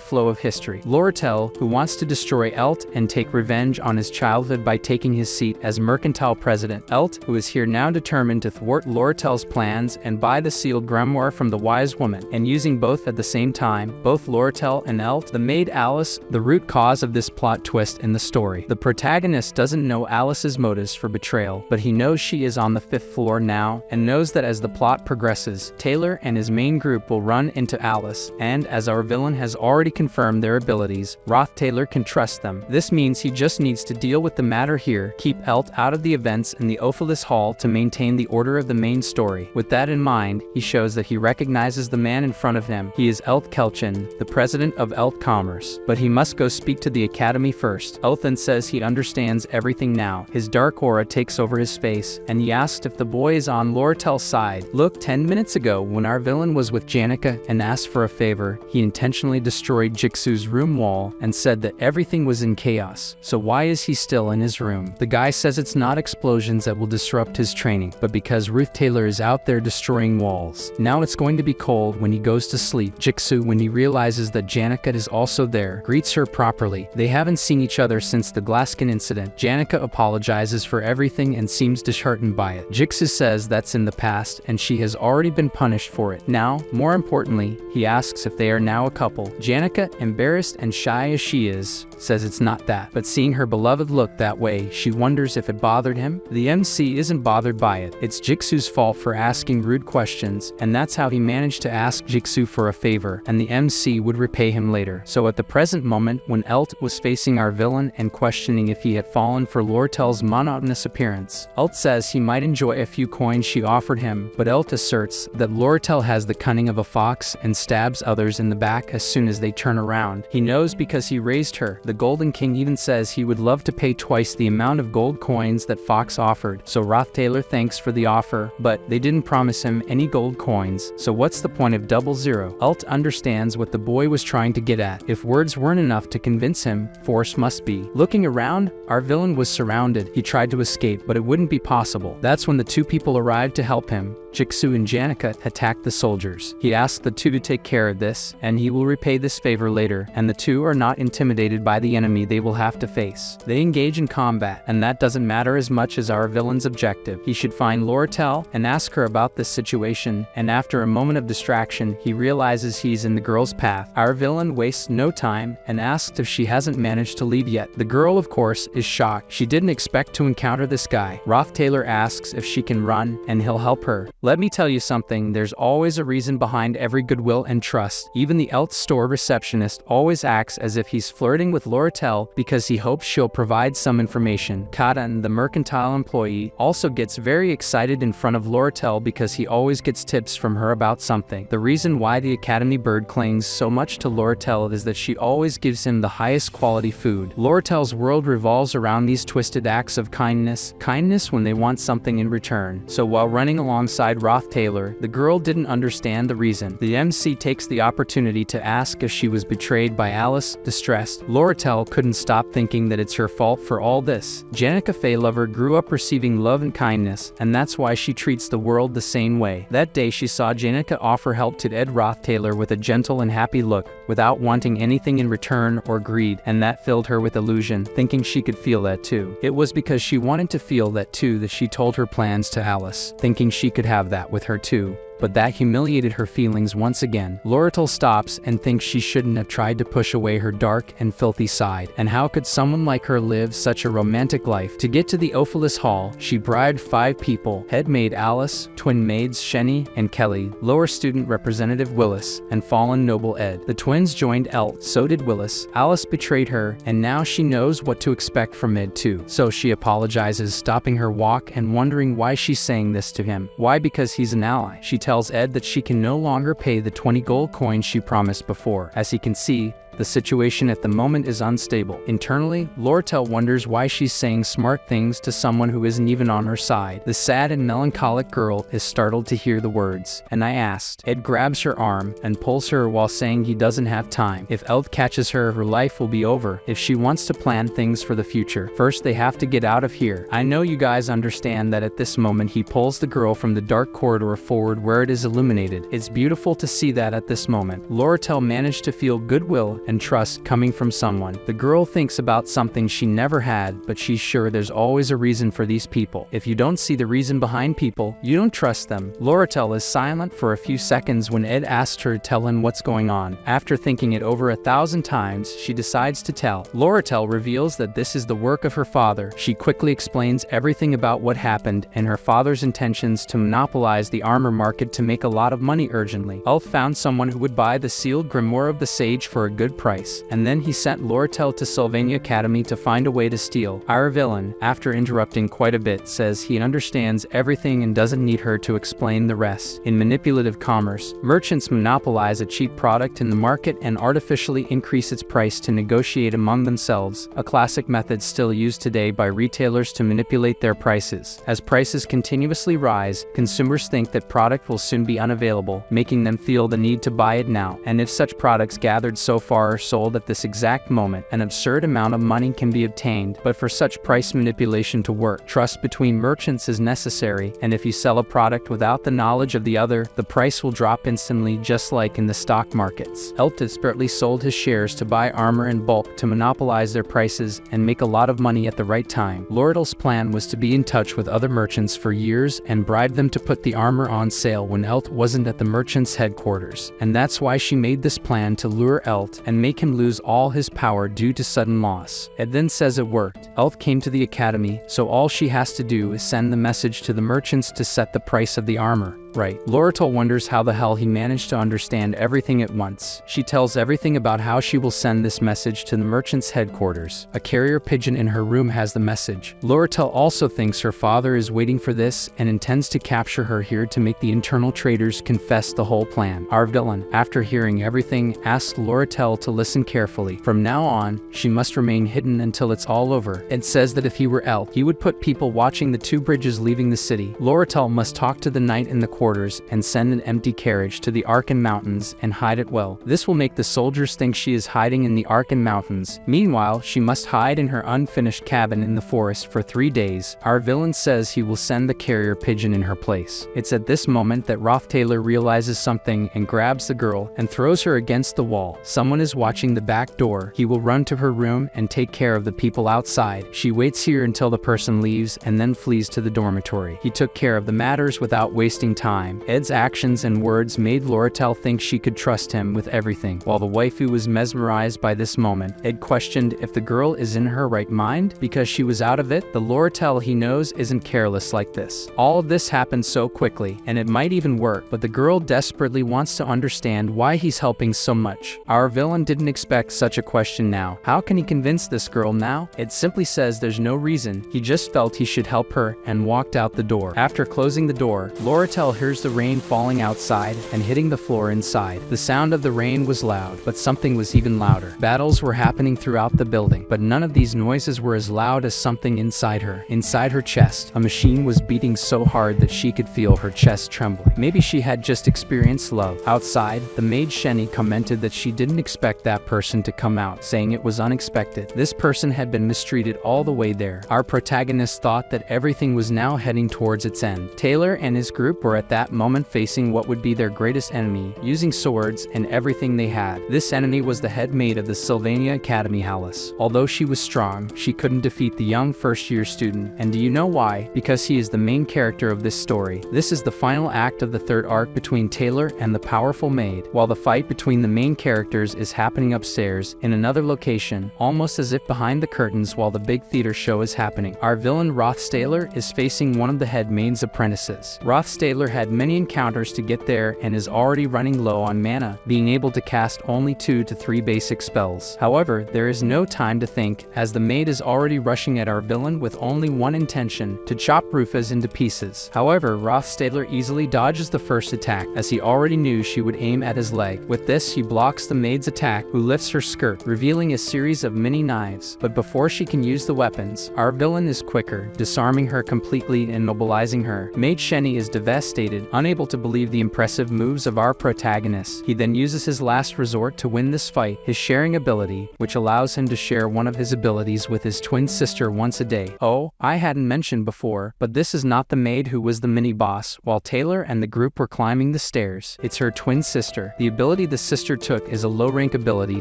Speaker 1: flow of history. Lortel, who wants to destroy Elt and take revenge on his childhood by taking his seat as mercantile president. Elt, who is here now determined to thwart Lortel's plans and buy the sealed grimoire from the wise woman, and using both at the same time, both Lortel and Elt, the maid Alice, the root cause of this plot twist in the story. The protagonist doesn't know Alice's motives for betrayal, but he knows she is on the 5th floor now, and knows that as the plot progresses, Taylor and his main group will run into Alice, and as our villain has already confirmed their abilities, Roth Taylor can trust them. This means he just needs to deal with the matter here, keep Elt out of the events in the Ophelis Hall to maintain the order of the main story. With that in mind, he shows that he recognizes the man in front of him. He is Elt Kelchin, the president of Elt Commerce, but he must go speak to the academy first. Elt then says he understands everything now. His dark aura takes over his face, and he asks if the boy is on Lortel's side. Look, 10 minutes ago, when our villain was with Janica and asked for a favor, he intentionally destroyed Jigsu's room wall and said that everything was in chaos. So why is he still in his room? The guy says it's not explosions that will disrupt his training, but because Ruth Taylor is out there destroying walls. Now it's going to be cold when he goes to sleep. Jigsu, when he realizes that Janica is also there, greets her properly. They haven't seen each other since the Glaskin incident. Janica apologizes for everything and seems disheartened by it. Jigsu says that's in the past and she has already been punished for it. Now, more importantly, he asks if they are now a couple. Janica, embarrassed and shy as she is, says it's not that, but seeing her beloved look that way, she wonders if it bothered him. The MC isn't bothered by it. It's Jigsu's fault for asking rude questions, and that's how he managed to ask Jigsu for a favor, and the MC would repay him later. So at the present moment, when Elt was facing our villain and questioning if he had fallen for Lortel's monotonous appearance, Elt says he might enjoy a few coins she offered him, but Elt asserts that Lortel has the cunning of a fox and stabs others in the back as soon as they turn around. He knows because he raised her. The Golden King even says he would love to pay twice the amount of gold coins that Fox offered. So Roth Taylor thanks for the offer, but they didn't promise him any gold coins. So what's the point of 00? Elt understands what the boy was trying to get at. If words weren't enough to convince him, force must be. Looking around, our villain was surrounded. He tried to escape, but it wouldn't be possible. That's when the 2 people arrived to help him. Jigsu and Janica attacked the soldiers. He asked the 2 to take care of this, and he will repay this favor later, and the 2 are not intimidated by the enemy they will have to face. They engage in combat, and that doesn't matter as much as our villain's objective. He should find Lortel and ask her about this situation, and after a moment of distraction, he realizes he's in the girl's path. Our villain wastes no time and asks if she hasn't managed to leave yet. The girl, of course, is shocked. She didn't expect to encounter this guy. Roth Taylor asks if she can run, and he'll help her. Let me tell you something, there's always a reason behind every goodwill and trust. Even the Elt store receptionist always acts as if he's flirting with Lortel because he hopes she'll provide some information. Katan, the mercantile employee, also gets very excited in front of Lortel because he always gets tips from her about something. The reason why the Academy bird clings so much to Lortel is that she always gives him the highest quality food. Lortel's world revolves around these twisted acts of kindness when they want something in return. So while running alongside replied Roth Taylor. The girl didn't understand the reason. The MC takes the opportunity to ask if she was betrayed by Alice. Distressed, Loratel couldn't stop thinking that it's her fault for all this. Janica Faylover grew up receiving love and kindness, and that's why she treats the world the same way. That day she saw Janica offer help to Ed Roth Taylor with a gentle and happy look, without wanting anything in return or greed, and that filled her with illusion, thinking she could feel that too. It was because she wanted to feel that too that she told her plans to Alice, thinking she could have that with her too. But that humiliated her feelings once again. Loratel stops and thinks she shouldn't have tried to push away her dark and filthy side. And how could someone like her live such a romantic life? To get to the Ophelis Hall, she bribed 5 people: head maid Alice, twin maids Shenny and Kelly, lower student representative Willis, and fallen noble Ed. The twins joined Elt, so did Willis. Alice betrayed her, and now she knows what to expect from Ed too. So she apologizes, stopping her walk and wondering why she's saying this to him. Why? Because he's an ally. She tells Ed that she can no longer pay the 20 gold coins she promised before. As he can see, the situation at the moment is unstable. Internally, Loratel wonders why she's saying smart things to someone who isn't even on her side. The sad and melancholic girl is startled to hear the words, "And I asked." Ed grabs her arm and pulls her while saying he doesn't have time. If Elf catches her, her life will be over. If she wants to plan things for the future, first they have to get out of here. I know you guys understand that. At this moment he pulls the girl from the dark corridor forward where it is illuminated. It's beautiful to see that at this moment Loratel managed to feel goodwill and trust coming from someone. The girl thinks about something she never had, but she's sure there's always a reason for these people. If you don't see the reason behind people, you don't trust them. Loratel is silent for a few seconds when Ed asks her to tell him what's going on. After thinking it over 1,000 times, she decides to tell. Loratel reveals that this is the work of her father. She quickly explains everything about what happened and her father's intentions to monopolize the armor market to make a lot of money urgently. Ulf found someone who would buy the sealed grimoire of the sage for a good price, and then he sent Loratel to Sylvania Academy to find a way to steal. Our villain, after interrupting quite a bit, says he understands everything and doesn't need her to explain the rest. In manipulative commerce, merchants monopolize a cheap product in the market and artificially increase its price to negotiate among themselves, a classic method still used today by retailers to manipulate their prices. As prices continuously rise, consumers think that product will soon be unavailable, making them feel the need to buy it now. And if such products gathered so far are sold at this exact moment, an absurd amount of money can be obtained. But for such price manipulation to work, trust between merchants is necessary, and if you sell a product without the knowledge of the other, the price will drop instantly, just like in the stock markets. Elt desperately sold his shares to buy armor in bulk to monopolize their prices and make a lot of money at the right time. Loretel's plan was to be in touch with other merchants for years and bribe them to put the armor on sale when Elt wasn't at the merchant's headquarters. And that's why she made this plan, to lure Elt and make him lose all his power due to sudden loss. Ed then says it worked. Elf came to the academy, so all she has to do is send the message to the merchants to set the price of the armor. Right. Loratel wonders how the hell he managed to understand everything at once. She tells everything about how she will send this message to the merchant's headquarters. A carrier pigeon in her room has the message. Loratel also thinks her father is waiting for this and intends to capture her here to make the internal traders confess the whole plan. Our villain, after hearing everything, asks Loratel to listen carefully. From now on, she must remain hidden until it's all over. Ed says that if he were Elf, he would put people watching the 2 bridges leaving the city. Loratel must talk to the knight in the quarters and send an empty carriage to the Arkan Mountains and hide it well. This will make the soldiers think she is hiding in the Arkan Mountains. Meanwhile, she must hide in her unfinished cabin in the forest for 3 days. Our villain says he will send the carrier pigeon in her place. It's at this moment that Roth Taylor realizes something and grabs the girl and throws her against the wall. Someone is watching the back door. He will run to her room and take care of the people outside. She waits here until the person leaves and then flees to the dormitory. He took care of the matters without wasting time. Ed's actions and words made Loratel think she could trust him with everything. While the waifu was mesmerized by this moment, Ed questioned if the girl is in her right mind because she was out of it. The Loratel he knows isn't careless like this. All of this happened so quickly, and it might even work, but the girl desperately wants to understand why he's helping so much. Our villain didn't expect such a question now. How can he convince this girl now? Ed simply says there's no reason. He just felt he should help her and walked out the door. After closing the door, Loratel hears the rain falling outside and hitting the floor inside. The sound of the rain was loud, but something was even louder. Battles were happening throughout the building, but none of these noises were as loud as something inside her. Inside her chest, a machine was beating so hard that she could feel her chest trembling. Maybe she had just experienced love. Outside, the maid Shenny commented that she didn't expect that person to come out, saying it was unexpected. This person had been mistreated all the way there. Our protagonist thought that everything was now heading towards its end. Taylor and his group were at that moment facing what would be their greatest enemy, using swords and everything they had. This enemy was the head maid of the Sylvania Academy, Alice. Although she was strong, she couldn't defeat the young first-year student. And do you know why? Because he is the main character of this story. This is the final act of the third arc between Taylor and the powerful maid. While the fight between the main characters is happening upstairs, in another location, almost as if behind the curtains while the big theater show is happening, our villain Rothstaler is facing one of the head maid's apprentices. Rothstaler had many encounters to get there and is already running low on mana, being able to cast only 2 to 3 basic spells. However, there is no time to think, as the maid is already rushing at our villain with only one intention, to chop Rufus into pieces. However, Rothstaler easily dodges the first attack, as he already knew she would aim at his leg. With this, he blocks the maid's attack, who lifts her skirt, revealing a series of mini knives. But before she can use the weapons, our villain is quicker, disarming her completely and immobilizing her. Maid Shenny is devastated, unable to believe the impressive moves of our protagonist. He then uses his last resort to win this fight, his sharing ability, which allows him to share one of his abilities with his twin sister once a day. Oh, I hadn't mentioned before, but this is not the maid who was the mini-boss while Taylor and the group were climbing the stairs. It's her twin sister. The ability the sister took is a low-rank ability,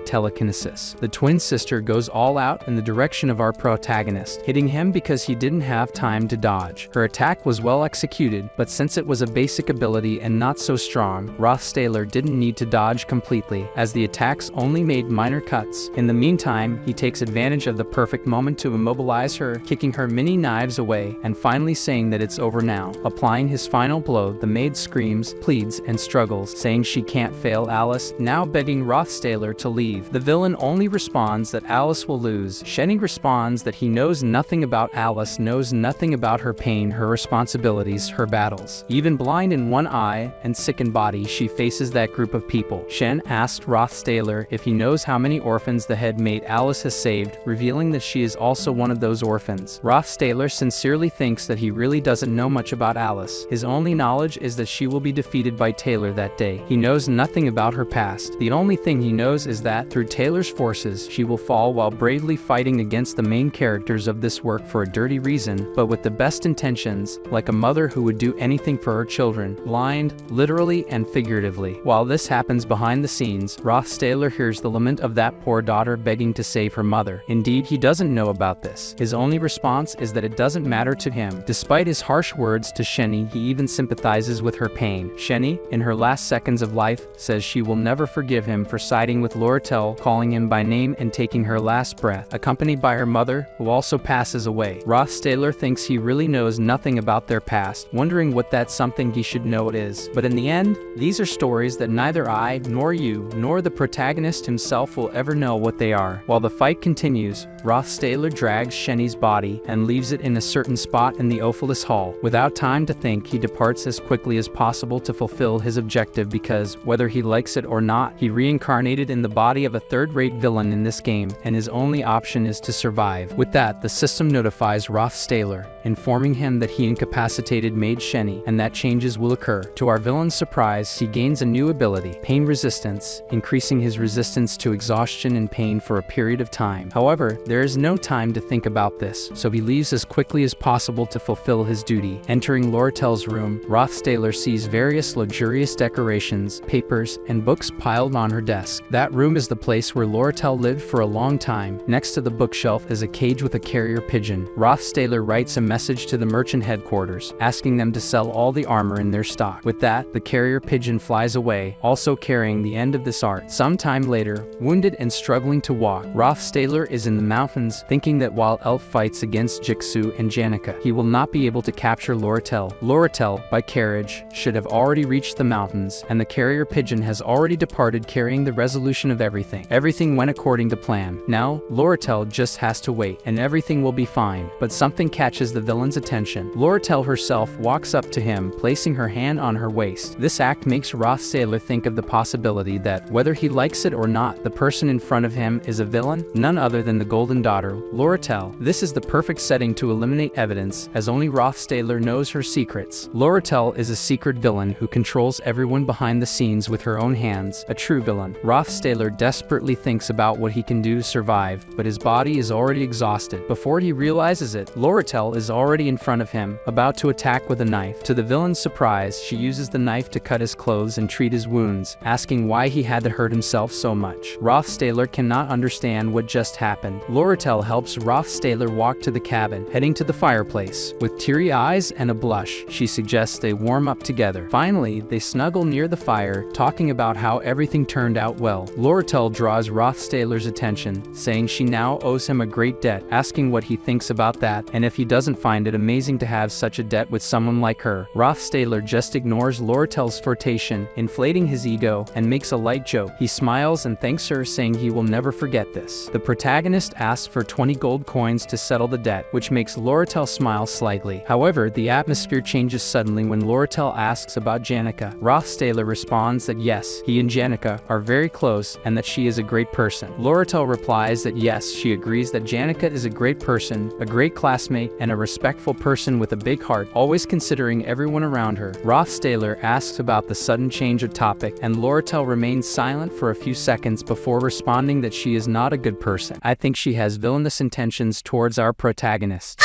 Speaker 1: telekinesis. The twin sister goes all out in the direction of our protagonist, hitting him because he didn't have time to dodge. Her attack was well executed, but since it was a basic ability and not so strong, Rothstaler didn't need to dodge completely, as the attacks only made minor cuts. In the meantime, he takes advantage of the perfect moment to immobilize her, kicking her mini knives away, and finally saying that it's over now. Applying his final blow, the maid screams, pleads, and struggles, saying she can't fail Alice, now begging Rothstaler to leave. The villain only responds that Alice will lose. Shenny responds that he knows nothing about Alice, knows nothing about her pain, her responsibilities, her battles. Even blind in one eye and sick in body, she faces that group of people. Shen asked Rothstaler if he knows how many orphans the head maid Alice has saved, revealing that she is also one of those orphans. Rothstaler sincerely thinks that he really doesn't know much about Alice. His only knowledge is that she will be defeated by Taylor that day. He knows nothing about her past. The only thing he knows is that, through Taylor's forces, she will fall while bravely fighting against the main characters of this work for a dirty reason, but with the best intentions, like a mother who would do anything for her children, blind, literally and figuratively. While this happens behind the scenes, Rothstaler hears the lament of that poor daughter begging to save her mother. Indeed, he doesn't know about this. His only response is that it doesn't matter to him. Despite his harsh words to Shenny, he even sympathizes with her pain. Shenny, in her last seconds of life, says she will never forgive him for siding with Lortel, calling him by name and taking her last breath, accompanied by her mother, who also passes away. Rothstaler thinks he really knows nothing about their past, wondering what that something he should know it is. But in the end, these are stories that neither I, nor you, nor the protagonist himself will ever know what they are. While the fight continues, Rothstaler drags Shenny's body and leaves it in a certain spot in the Ophilis Hall. Without time to think, he departs as quickly as possible to fulfill his objective because, whether he likes it or not, he reincarnated in the body of a third-rate villain in this game, and his only option is to survive. With that, the system notifies Rothstaler, informing him that he incapacitated Maid Shenny, and that changes will occur. To our villain's surprise, he gains a new ability, pain resistance, increasing his resistance to exhaustion and pain for a period of time. However, there is no time to think about this, so he leaves as quickly as possible to fulfill his duty. Entering Lortel's room, Rothstaler sees various luxurious decorations, papers, and books piled on her desk. That room is the place where Lortel lived for a long time. Next to the bookshelf is a cage with a carrier pigeon. Rothstaler writes a message to the merchant headquarters, asking them to sell all the armor in their stock. With that, the carrier pigeon flies away, also carrying the end of this art. Sometime later, wounded and struggling to walk, Rothstaler is in the mountains, thinking that while Elf fights against Jixu and Janica, he will not be able to capture Lortel. Lortel, by carriage, should have already reached the mountains, and the carrier pigeon has already departed carrying the resolution of everything. Everything went according to plan. Now, Lortel just has to wait, and everything will be fine. But something catches the villain's attention. Lortel herself walks up to him, places placing her hand on her waist. This act makes Roth Sailor think of the possibility that, whether he likes it or not, the person in front of him is a villain, none other than the Golden Daughter, Loratel. This is the perfect setting to eliminate evidence, as only Roth Sailor knows her secrets. Loratel is a secret villain who controls everyone behind the scenes with her own hands, a true villain. Roth Sailor desperately thinks about what he can do to survive, but his body is already exhausted. Before he realizes it, Loratel is already in front of him, about to attack with a knife. To the villain's surprise, she uses the knife to cut his clothes and treat his wounds, asking why he had to hurt himself so much. Roth Sailor cannot understand what just happened. Loratel helps Roth Sailor walk to the cabin, heading to the fireplace. With teary eyes and a blush, she suggests they warm up together. Finally, they snuggle near the fire, talking about how everything turned out well. Loratel draws Roth Sailor's attention, saying she now owes him a great debt, asking what he thinks about that, and if he doesn't find it amazing to have such a debt with someone like her. Roth Sailor just ignores Loratel's flirtation, inflating his ego, and makes a light joke. He smiles and thanks her, saying he will never forget this. The protagonist asks for 20 gold coins to settle the debt, which makes Loratel smile slightly. However, the atmosphere changes suddenly when Loratel asks about Janica. Roth Sailor responds that yes, he and Janica are very close and that she is a great person. Loratel replies that yes, she agrees that Janica is a great person, a great classmate, and a respectful person with a big heart, always considering everyone around her. Roth Sailor asks about the sudden change of topic, and Loratel remains silent for a few seconds before responding that she is not a good person. I think she has villainous intentions towards our protagonist.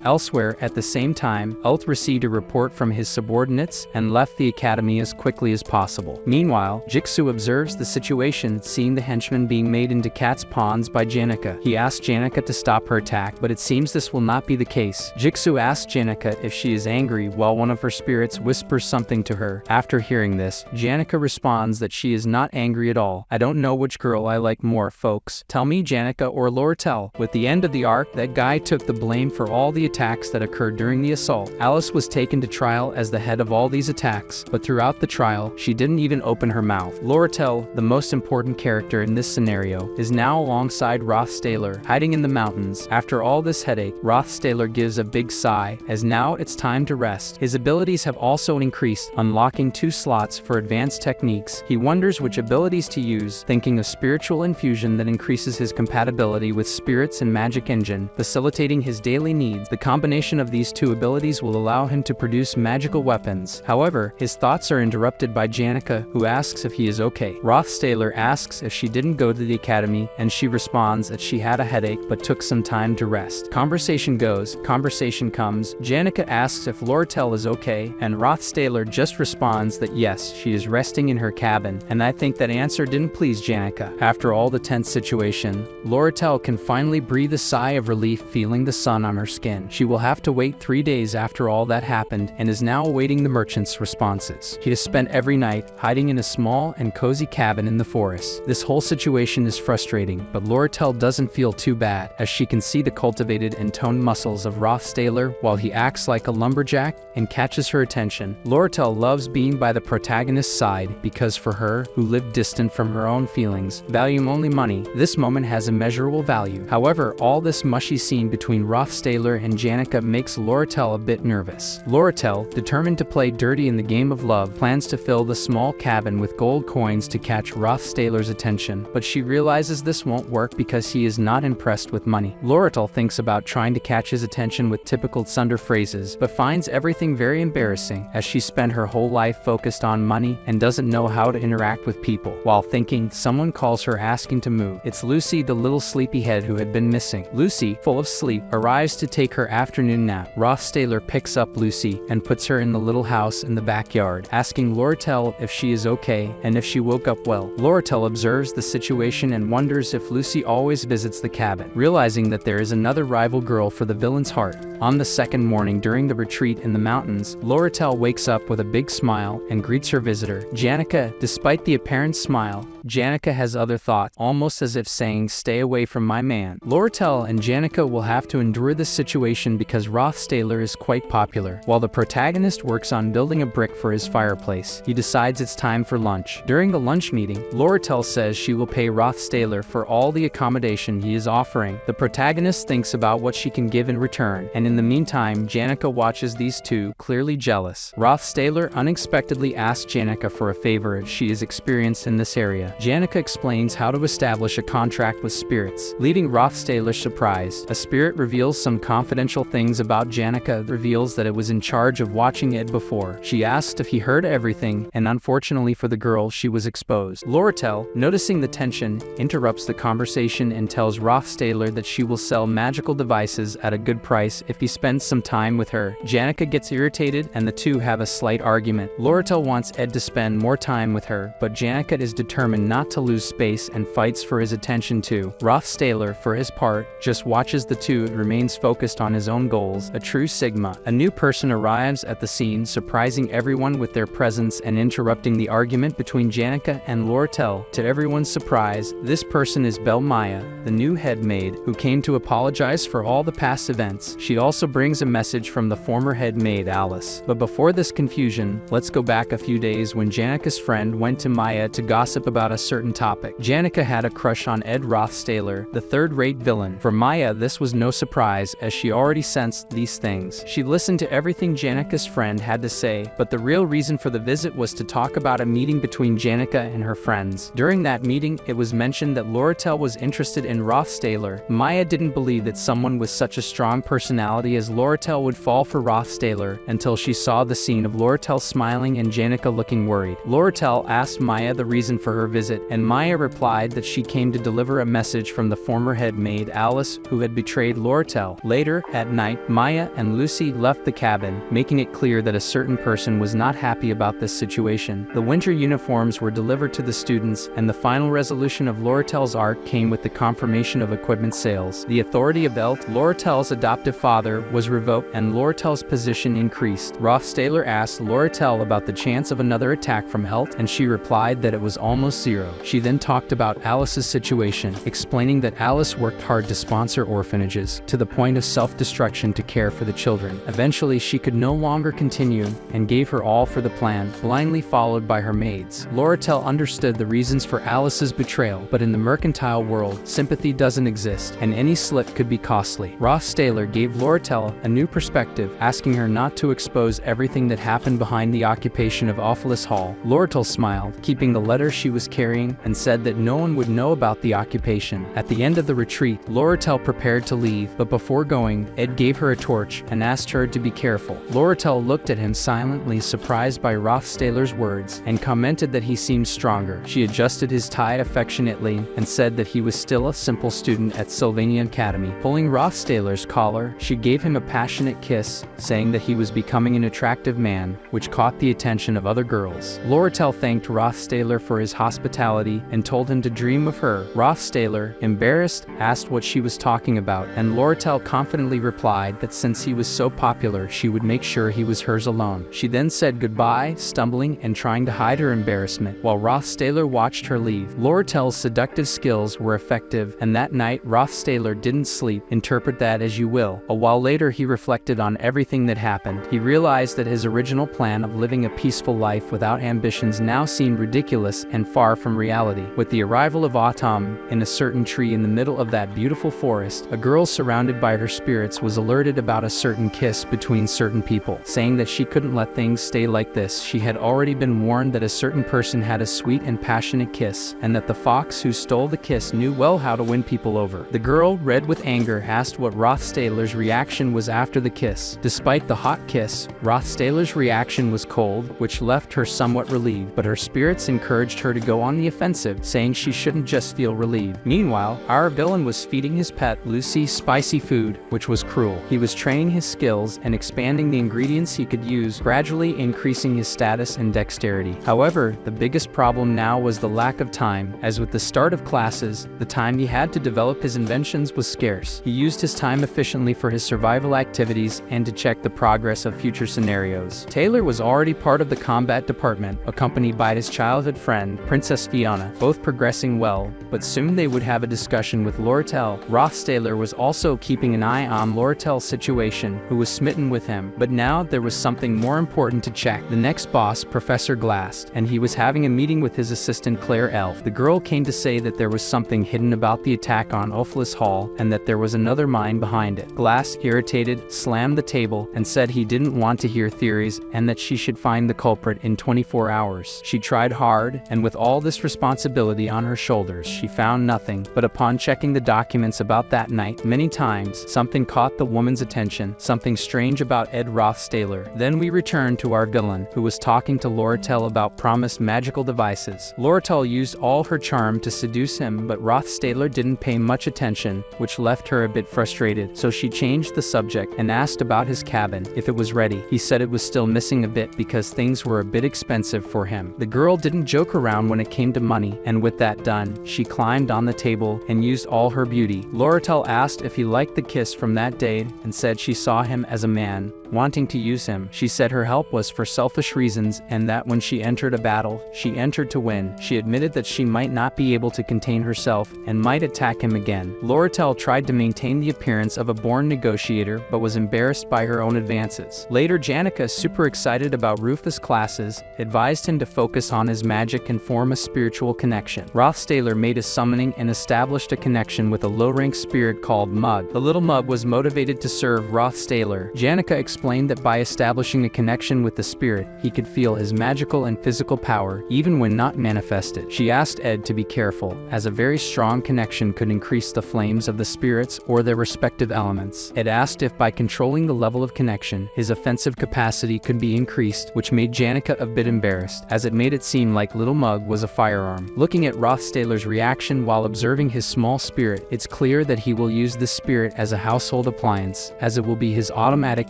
Speaker 1: Elsewhere, at the same time, Uth received a report from his subordinates and left the academy as quickly as possible. Meanwhile, Jigsaw observes the situation, seeing the henchmen being made into cat's pawns by Janica. He asks Janica to stop her attack, but it seems this will not be the case. Jigsaw asks Janica if she is angry, while one of her spirits whispers something to her. After hearing this, Janica responds that she is not angry at all. I don't know which girl I like more, folks. Tell me, Janica or Loratel. With the end of the arc, that guy took the blame for all the attacks that occurred during the assault. Alice was taken to trial as the head of all these attacks, but throughout the trial, she didn't even open her mouth. Loratel, the most important character in this scenario, is now alongside Roth Sailor, hiding in the mountains. After all this headache, Roth Sailor gives a big sigh, as now it's time to rest. His abilities have also increased, unlocking 2 slots for advanced techniques. He wonders which abilities to use, thinking of spiritual infusion that increases his compatibility with spirits and magic engine, facilitating his daily needs. The combination of these 2 abilities will allow him to produce magical weapons. However, his thoughts are interrupted by Janica, who asks if he is okay. Roth Sailor asks if she didn't go to the academy, and she responds that she had a headache but took some time to rest. Conversation goes, conversation comes. Janica asks if Loratel is okay, and Roth Sailor just responds that yes, she is resting in her cabin, and I think that answer didn't please Janica. After all the tense situation, Loratel can finally breathe a sigh of relief, feeling the sun on her skin. She will have to wait 3 days after all that happened, and is now awaiting the merchant's responses. She has spent every night hiding in a small and cozy cabin in the forest. This whole situation is frustrating, but Loratel doesn't feel too bad, as she can see the cultivated and toned muscles of Roth Sailor while he acts like a lumberjack and catches her attention. Loratel loves being by the protagonist's side because for her, who lived distant from her own feelings, value only money, this moment has immeasurable value. However, all this mushy scene between Roth Sailor and Janica makes Loratel a bit nervous. Loratel, determined to play dirty in the game of love, plans to fill the small cabin with gold coins to catch Roth Sailor's attention, but she realizes this won't work because he is not impressed with money. Loratel thinks about trying to catch his attention with typical Tsundere phrases, but finds everything very embarrassing, as she spent her whole life focused on money and doesn't know how to interact with people. While thinking, someone calls her asking to move. It's Lucy, the little sleepyhead who had been missing. Lucy, full of sleep, arrives to take her afternoon nap. Roth Sailor picks up Lucy and puts her in the little house in the backyard, asking Loratel if she is okay and if she woke up well. Loratel observes the situation and wonders if Lucy always visits the cabin, realizing that there is another rival girl for the villain's heart. On the second morning during the retreat in the mountains, Loratel wakes up with a big smile and greets her visitor, Janica. Despite the apparent smile, Janica has other thoughts, almost as if saying, "Stay away from my man." Loratel and Janica will have to endure this situation situation because Rothstaler is quite popular. While the protagonist works on building a brick for his fireplace, he decides it's time for lunch. During the lunch meeting, Loratel says she will pay Rothstaler for all the accommodation he is offering. The protagonist thinks about what she can give in return, and in the meantime, Janica watches these two, clearly jealous. Rothstaler unexpectedly asks Janica for a favor she is experienced in this area. Janica explains how to establish a contract with spirits, leaving Rothstaler surprised. A spirit reveals some confidential things about Janica, reveals that it was in charge of watching Ed before. She asked if he heard everything, and unfortunately for the girl, she was exposed. Loratel, noticing the tension, interrupts the conversation and tells Rothstaler that she will sell magical devices at a good price if he spends some time with her. Janica gets irritated and the two have a slight argument. Loratel wants Ed to spend more time with her, but Janica is determined not to lose space and fights for his attention too. Rothstaler, for his part, just watches the two and remains focused on his own goals, a true Sigma. A new person arrives at the scene, surprising everyone with their presence and interrupting the argument between Janica and Loratel. To everyone's surprise, this person is Belle Maya, the new head maid, who came to apologize for all the past events. She also brings a message from the former head maid Alice. But before this confusion, let's go back a few days when Janica's friend went to Maya to gossip about a certain topic. Janica had a crush on Ed Rothstaler, the third-rate villain. For Maya, this was no surprise, as she already sensed these things. She listened to everything Janica's friend had to say, but the real reason for the visit was to talk about a meeting between Janica and her friends. During that meeting, it was mentioned that Loratel was interested in Rothstaler. Maya didn't believe that someone with such a strong personality as Loratel would fall for Rothstaler until she saw the scene of Loratel smiling and Janica looking worried. Loratel asked Maya the reason for her visit, and Maya replied that she came to deliver a message from the former head maid Alice, who had betrayed Loratel. Later, at night, Maya and Lucy left the cabin, making it clear that a certain person was not happy about this situation. The winter uniforms were delivered to the students, and the final resolution of Loratel's arc came with the confirmation of equipment sales. The authority of Elt, Loratel's adoptive father, was revoked and Loratel's position increased. Rothstaler asked Loratel about the chance of another attack from Elt, and she replied that it was almost zero. She then talked about Alice's situation, explaining that Alice worked hard to sponsor orphanages, to the point of self-destruction to care for the children. Eventually, she could no longer continue, and gave her all for the plan, blindly followed by her maids. Loratel understood the reasons for Alice's betrayal, but in the mercantile world, sympathy doesn't exist, and any slip could be costly. Rothstaler gave Loratel a new perspective, asking her not to expose everything that happened behind the occupation of Awfulus Hall. Loratel smiled, keeping the letter she was carrying, and said that no one would know about the occupation. At the end of the retreat, Loratel prepared to leave, but before going, Ed gave her a torch and asked her to be careful. Loratel looked at him silently, surprised by Rothstaler's words, and commented that he seemed stronger. She adjusted his tie affectionately and said that he was still a simple student at Sylvania Academy. Pulling Rothstaler's collar, she gave him a passionate kiss, saying that he was becoming an attractive man, which caught the attention of other girls. Loratel thanked Rothstaler for his hospitality and told him to dream of her. Rothstaler, embarrassed, asked what she was talking about, and Loratel confidently replied that since he was so popular, she would make sure he was hers alone. She then said goodbye, stumbling and trying to hide her embarrassment, while Rothstaler watched her leave. Loratel's seductive skills were effective, and that night Rothstaler didn't sleep. Interpret that as you will. A while later, he reflected on everything that happened. He realized that his original plan of living a peaceful life without ambitions now seemed ridiculous and far from reality. With the arrival of autumn, in a certain tree in the middle of that beautiful forest, a girl surrounded by her spirits was alerted about a certain kiss between certain people, saying that she couldn't let things stay like this. She had already been warned that a certain person had a sweet and passionate kiss, and that the fox who stole the kiss knew well how to win people over. The girl, red with anger, asked what Rothstaler's reaction was after the kiss. Despite the hot kiss, Rothstaler's reaction was cold, which left her somewhat relieved, but her spirits encouraged her to go on the offensive, saying she shouldn't just feel relieved. Meanwhile, our villain was feeding his pet, Lucy, spicy food, which was cruel. He was training his skills and expanding the ingredients he could use, gradually increasing his status and dexterity. However, the biggest problem now was the lack of time, as with the start of classes, the time he had to develop his inventions was scarce. He used his time efficiently for his survival activities and to check the progress of future scenarios. Taylor was already part of the combat department, accompanied by his childhood friend, Princess Fiona, both progressing well, but soon they would have a discussion with Loratel. Rothstaler was also keeping an eye eye on Lortel's situation, who was smitten with him. But now there was something more important to check. The next boss, Professor Glass, and he was having a meeting with his assistant Claire Elf. The girl came to say that there was something hidden about the attack on Ophelis Hall and that there was another mind behind it. Glass, irritated, slammed the table and said he didn't want to hear theories and that she should find the culprit in 24 hours. She tried hard, and with all this responsibility on her shoulders, she found nothing. But upon checking the documents about that night many times, something caught the woman's attention, something strange about Ed Rothstaler. Then we return to our villain, who was talking to Lortel about promised magical devices. Lortel used all her charm to seduce him, but Rothstaler didn't pay much attention, which left her a bit frustrated. So she changed the subject and asked about his cabin, if it was ready. He said it was still missing a bit because things were a bit expensive for him. The girl didn't joke around when it came to money, and with that done, she climbed on the table and used all her beauty. Lortel asked if he liked the kiss from that day and said she saw him as a man wanting to use him. She said her help was for selfish reasons and that when she entered a battle, she entered to win. She admitted that she might not be able to contain herself and might attack him again. Lortel tried to maintain the appearance of a born negotiator but was embarrassed by her own advances. Later, Janica, super excited about Rufus' classes, advised him to focus on his magic and form a spiritual connection. Rothstaler made a summoning and established a connection with a low-rank spirit called Mug. The little Mug was motivated to serve Rothstaler. Janica explained that by establishing a connection with the spirit, he could feel his magical and physical power, even when not manifested. She asked Ed to be careful, as a very strong connection could increase the flames of the spirits or their respective elements. Ed asked if by controlling the level of connection, his offensive capacity could be increased, which made Janica a bit embarrassed, as it made it seem like Little Mug was a firearm. Looking at Rothstaler's reaction while observing his small spirit, it's clear that he will use this spirit as a household appliance, as it will be his automatic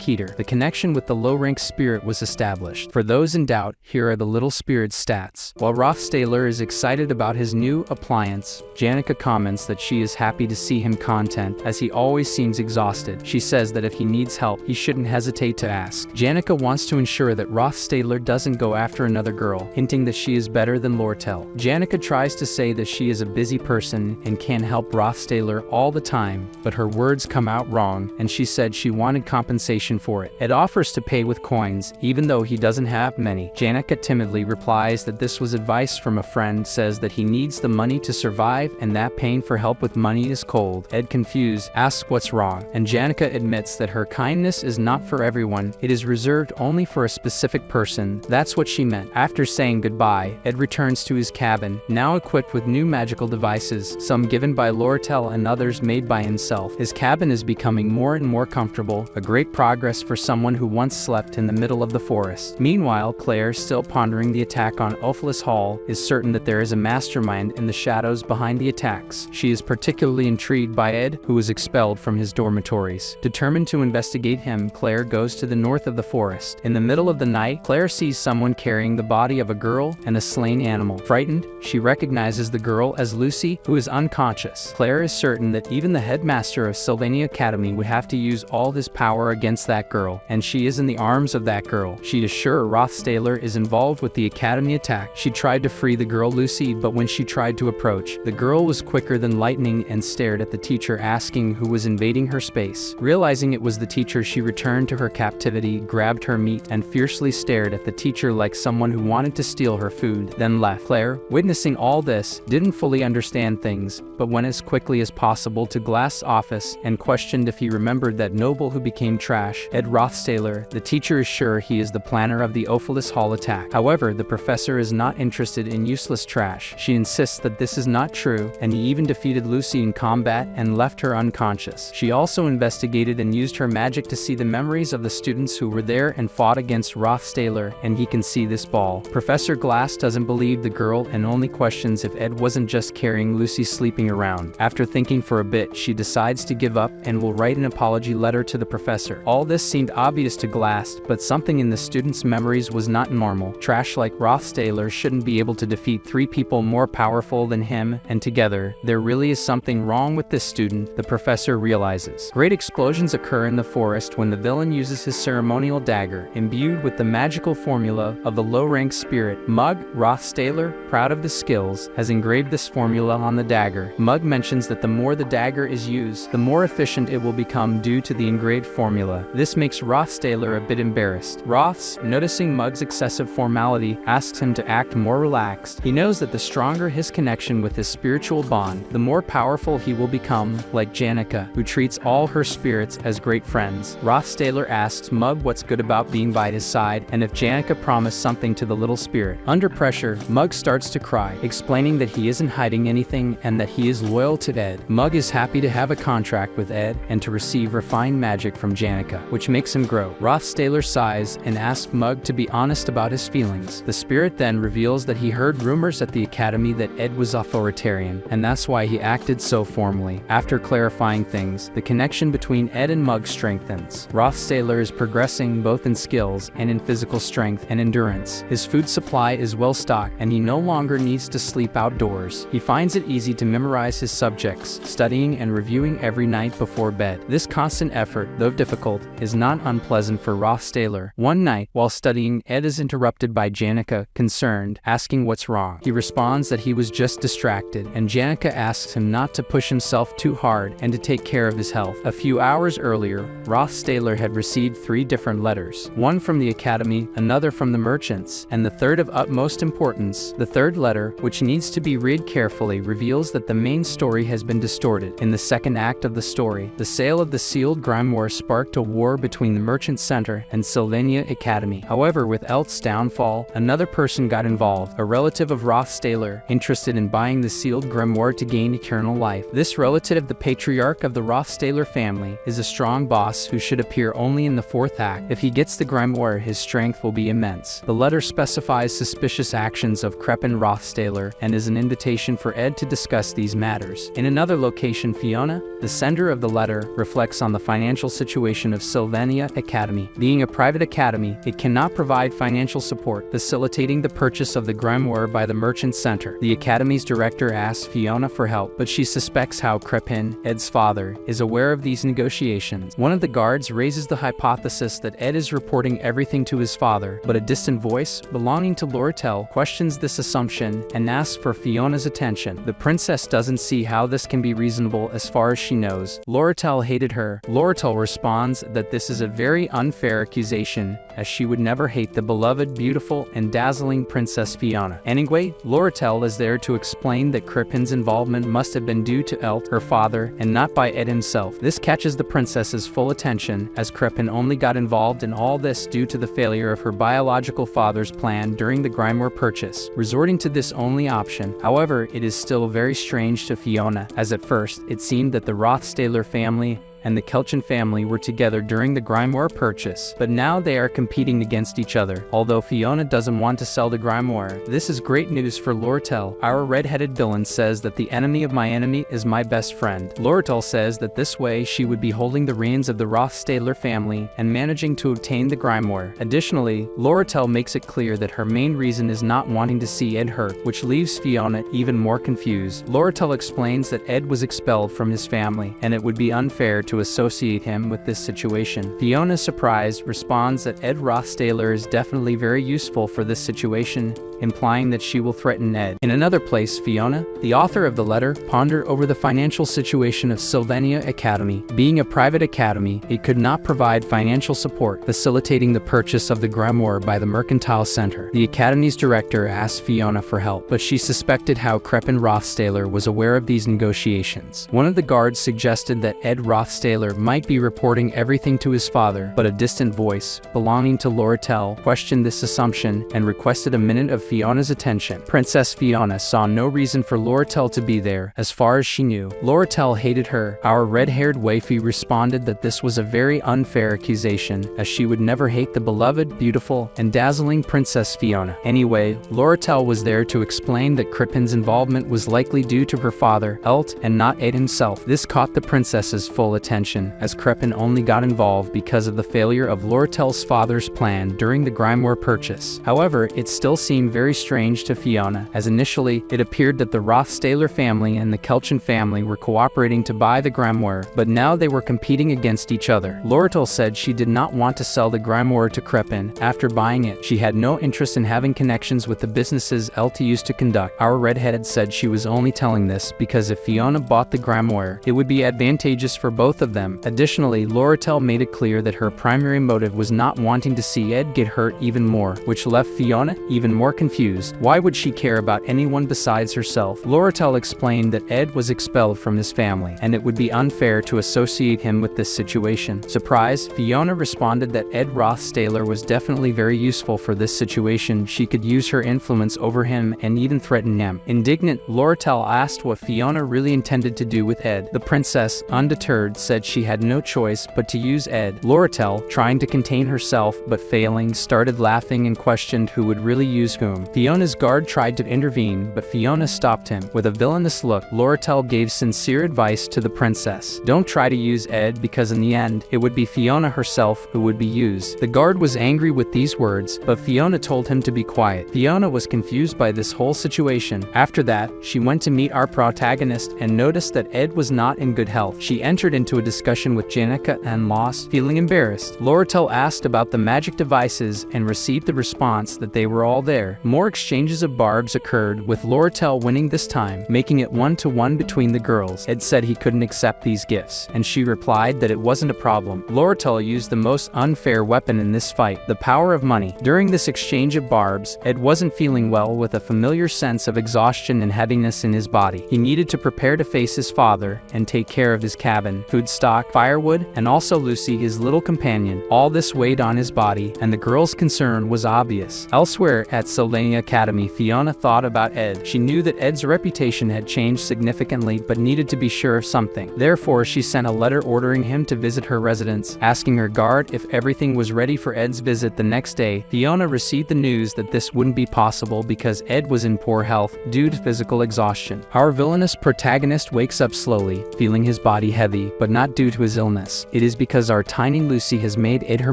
Speaker 1: heater. The connection with the low-rank spirit was established. For those in doubt, here are the little spirit's stats. While Rothstaler is excited about his new appliance, Janica comments that she is happy to see him content, as he always seems exhausted. She says that if he needs help, he shouldn't hesitate to ask. Janica wants to ensure that Rothstaler doesn't go after another girl, hinting that she is better than Lortel. Janica tries to say that she is a busy person and can help Rothstaler all the time, but her words come out wrong, and she said she wanted compensation for it. Ed offers to pay with coins, even though he doesn't have many. Janica timidly replies that this was advice from a friend, says that he needs the money to survive and that paying for help with money is cold. Ed, confused, asks what's wrong, and Janica admits that her kindness is not for everyone, it is reserved only for a specific person. That's what she meant. After saying goodbye, Ed returns to his cabin, now equipped with new magical devices, some given by Lortel and others made by himself. His cabin is becoming more and more comfortable, a great progress for someone who once slept in the middle of the forest. Meanwhile, Claire, still pondering the attack on Ophelis Hall, is certain that there is a mastermind in the shadows behind the attacks. She is particularly intrigued by Ed, who was expelled from his dormitories. Determined to investigate him, Claire goes to the north of the forest. In the middle of the night, Claire sees someone carrying the body of a girl and a slain animal. Frightened, she recognizes the girl as Lucy, who is unconscious. Claire is certain that even the headmaster of Sylvania Academy would have to use all his power against that girl, and she is in the arms of that girl. She is sure Rothstaler is involved with the Academy attack. She tried to free the girl Lucy, but when she tried to approach, the girl was quicker than lightning and stared at the teacher, asking who was invading her space. Realizing it was the teacher, she returned to her captivity, grabbed her meat, and fiercely stared at the teacher like someone who wanted to steal her food, then left. Claire, witnessing all this, didn't fully understand things, but went as quickly as possible to Glass' office and questioned if he remembered that noble who became trash, Ed Rothstaler. The teacher is sure he is the planner of the Ophelis Hall attack. However, the professor is not interested in useless trash. She insists that this is not true, and he even defeated Lucy in combat and left her unconscious. She also investigated and used her magic to see the memories of the students who were there and fought against Rothstaler, and he can see this ball. Professor Glass doesn't believe the girl and only questions if Ed wasn't just carrying Lucy sleeping around. After thinking for a bit, she decides to give up and will write an apology letter to the professor. All this seemed obvious to Glass, but something in the students' memories was not normal. Trash like Rothstaler shouldn't be able to defeat 3 people more powerful than him, and together, there really is something wrong with this student, the professor realizes. Great explosions occur in the forest when the villain uses his ceremonial dagger, imbued with the magical formula of the low-rank spirit. Mug, Rothstaler, proud of the skills, has engraved this formula on the dagger. Mug mentions that the more the dagger is used, the more efficient important it will become due to the engraved formula. This makes Rothstaler a bit embarrassed. Roths, noticing Mug's excessive formality, asks him to act more relaxed. He knows that the stronger his connection with his spiritual bond, the more powerful he will become, like Janica, who treats all her spirits as great friends. Rothstaler asks Mug what's good about being by his side, and if Janica promised something to the little spirit. Under pressure, Mug starts to cry, explaining that he isn't hiding anything and that he is loyal to Ed. Mug is happy to have a contract with Ed and to receive refined magic from Janica, which makes him grow. Rothstaler sighs and asks Mug to be honest about his feelings. The spirit then reveals that he heard rumors at the academy that Ed was authoritarian, and that's why he acted so formally. After clarifying things, the connection between Ed and Mug strengthens. Rothstaler is progressing both in skills and in physical strength and endurance. His food supply is well stocked, and he no longer needs to sleep outdoors. He finds it easy to memorize his subjects, studying and reviewing every night before bed. This constant effort, though difficult, is not unpleasant for Rothstaler. One night, while studying, Ed is interrupted by Janica, concerned, asking what's wrong. He responds that he was just distracted, and Janica asks him not to push himself too hard and to take care of his health. A few hours earlier, Rothstaler had received 3 different letters, one from the academy, another from the merchants, and the third of utmost importance. The third letter, which needs to be read carefully, reveals that the main story has been distorted. In the second act of the story, the sale of the sealed grimoire sparked a war between the Merchant Center and Sylvania Academy. However, with Elt's downfall, another person got involved, a relative of Rothstaler, interested in buying the sealed grimoire to gain eternal life. This relative, the patriarch of the Rothstaler family, is a strong boss who should appear only in the 4th act. If he gets the grimoire, his strength will be immense. The letter specifies suspicious actions of Crepin Rothstaler and is an invitation for Ed to discuss these matters. In another location, Fiona, the sender of the letter, reflects on the financial situation of Sylvania Academy. Being a private academy, it cannot provide financial support, facilitating the purchase of the grimoire by the Merchant Center. The academy's director asks Fiona for help, but she suspects how Crepin, Ed's father, is aware of these negotiations. One of the guards raises the hypothesis that Ed is reporting everything to his father, but a distant voice, belonging to Lortel, questions this assumption and asks for Fiona's attention. The princess doesn't see how this can be reasonable as far as she knows. Lortel hated her. Lortel responds that this is a very unfair accusation, as she would never hate the beloved, beautiful, and dazzling Princess Fiona. Anyway, Lortel is there to explain that Crepin's involvement must have been due to Elt, her father, and not by Ed himself. This catches the princess's full attention, as Crepin only got involved in all this due to the failure of her biological father's plan during the grimoire purchase, resorting to this only option. However, it is still very strange to Fiona, as at first, it seemed that the Rothstaler family and the Kelchin family were together during the grimoire purchase, but now they are competing against each other. Although Fiona doesn't want to sell the grimoire, this is great news for Lortel. Our red-headed villain says that the enemy of my enemy is my best friend. Lortel says that this way she would be holding the reins of the Rothstaler family and managing to obtain the grimoire. Additionally, Lortel makes it clear that her main reason is not wanting to see Ed hurt, which leaves Fiona even more confused. Lortel explains that Ed was expelled from his family, and it would be unfair to associate him with this situation. Fiona, surprised, responds that Ed Rothstaler is definitely very useful for this situation, implying that she will threaten Ed. In another place, Fiona, the author of the letter, pondered over the financial situation of Sylvania Academy. Being a private academy, it could not provide financial support, facilitating the purchase of the grimoire by the Mercantile Center. The academy's director asked Fiona for help, but she suspected how Crepin Rothstaler was aware of these negotiations. One of the guards suggested that Ed Rothstaler might be reporting everything to his father, but a distant voice, belonging to Lortel, questioned this assumption and requested a minute of Fiona's attention. Princess Fiona saw no reason for Lortel to be there, as far as she knew. Lortel hated her. Our red-haired waifu responded that this was a very unfair accusation, as she would never hate the beloved, beautiful, and dazzling Princess Fiona. Anyway, Lortel was there to explain that Crepin's involvement was likely due to her father, Elt, and not Ed himself. This caught the princess's full attention, as Crepin only got involved because of the failure of Lortel's father's plan during the grimoire purchase. However, it still seemed very strange to Fiona, as initially, it appeared that the Rothstaler family and the Kelchin family were cooperating to buy the grimoire, but now they were competing against each other. Loretel said she did not want to sell the grimoire to Crepin. After buying it, she had no interest in having connections with the businesses Elta used to conduct. Our redheaded said she was only telling this because if Fiona bought the grimoire, it would be advantageous for both of them. Additionally, Loretel made it clear that her primary motive was not wanting to see Ed get hurt even more, which left Fiona even more confused. Why would she care about anyone besides herself? Loretel explained that Ed was expelled from his family, and it would be unfair to associate him with this situation. Surprised, Fiona responded that Ed Rothstaler was definitely very useful for this situation. She could use her influence over him and even threaten him. Indignant, Loretel asked what Fiona really intended to do with Ed. The princess, undeterred, said she had no choice but to use Ed. Loretel, trying to contain herself but failing, started laughing and questioned who would really use whom. Fiona's guard tried to intervene, but Fiona stopped him. With a villainous look, Loretel gave sincere advice to the princess. Don't try to use Ed because in the end, it would be Fiona herself who would be used. The guard was angry with these words, but Fiona told him to be quiet. Fiona was confused by this whole situation. After that, she went to meet our protagonist and noticed that Ed was not in good health. She entered into a discussion with Janica and lost, feeling embarrassed. Loretel asked about the magic devices and received the response that they were all there. More exchanges of barbs occurred, with Loretel winning this time, making it 1-to-1 between the girls. Ed said he couldn't accept these gifts, and she replied that it wasn't a problem. Loretel used the most unfair weapon in this fight, the power of money. During this exchange of barbs, Ed wasn't feeling well, with a familiar sense of exhaustion and heaviness in his body. He needed to prepare to face his father and take care of his cabin, food stock, firewood, and also Lucy, his little companion. All this weighed on his body, and the girl's concern was obvious. Elsewhere at Sylvania Academy, Fiona thought about Ed. She knew that Ed's reputation had changed significantly but needed to be sure of something. Therefore, she sent a letter ordering him to visit her residence, asking her guard if everything was ready for Ed's visit the next day. Fiona received the news that this wouldn't be possible because Ed was in poor health due to physical exhaustion. Our villainous protagonist wakes up slowly, feeling his body heavy, but not due to his illness. It is because our tiny Lucy has made Ed her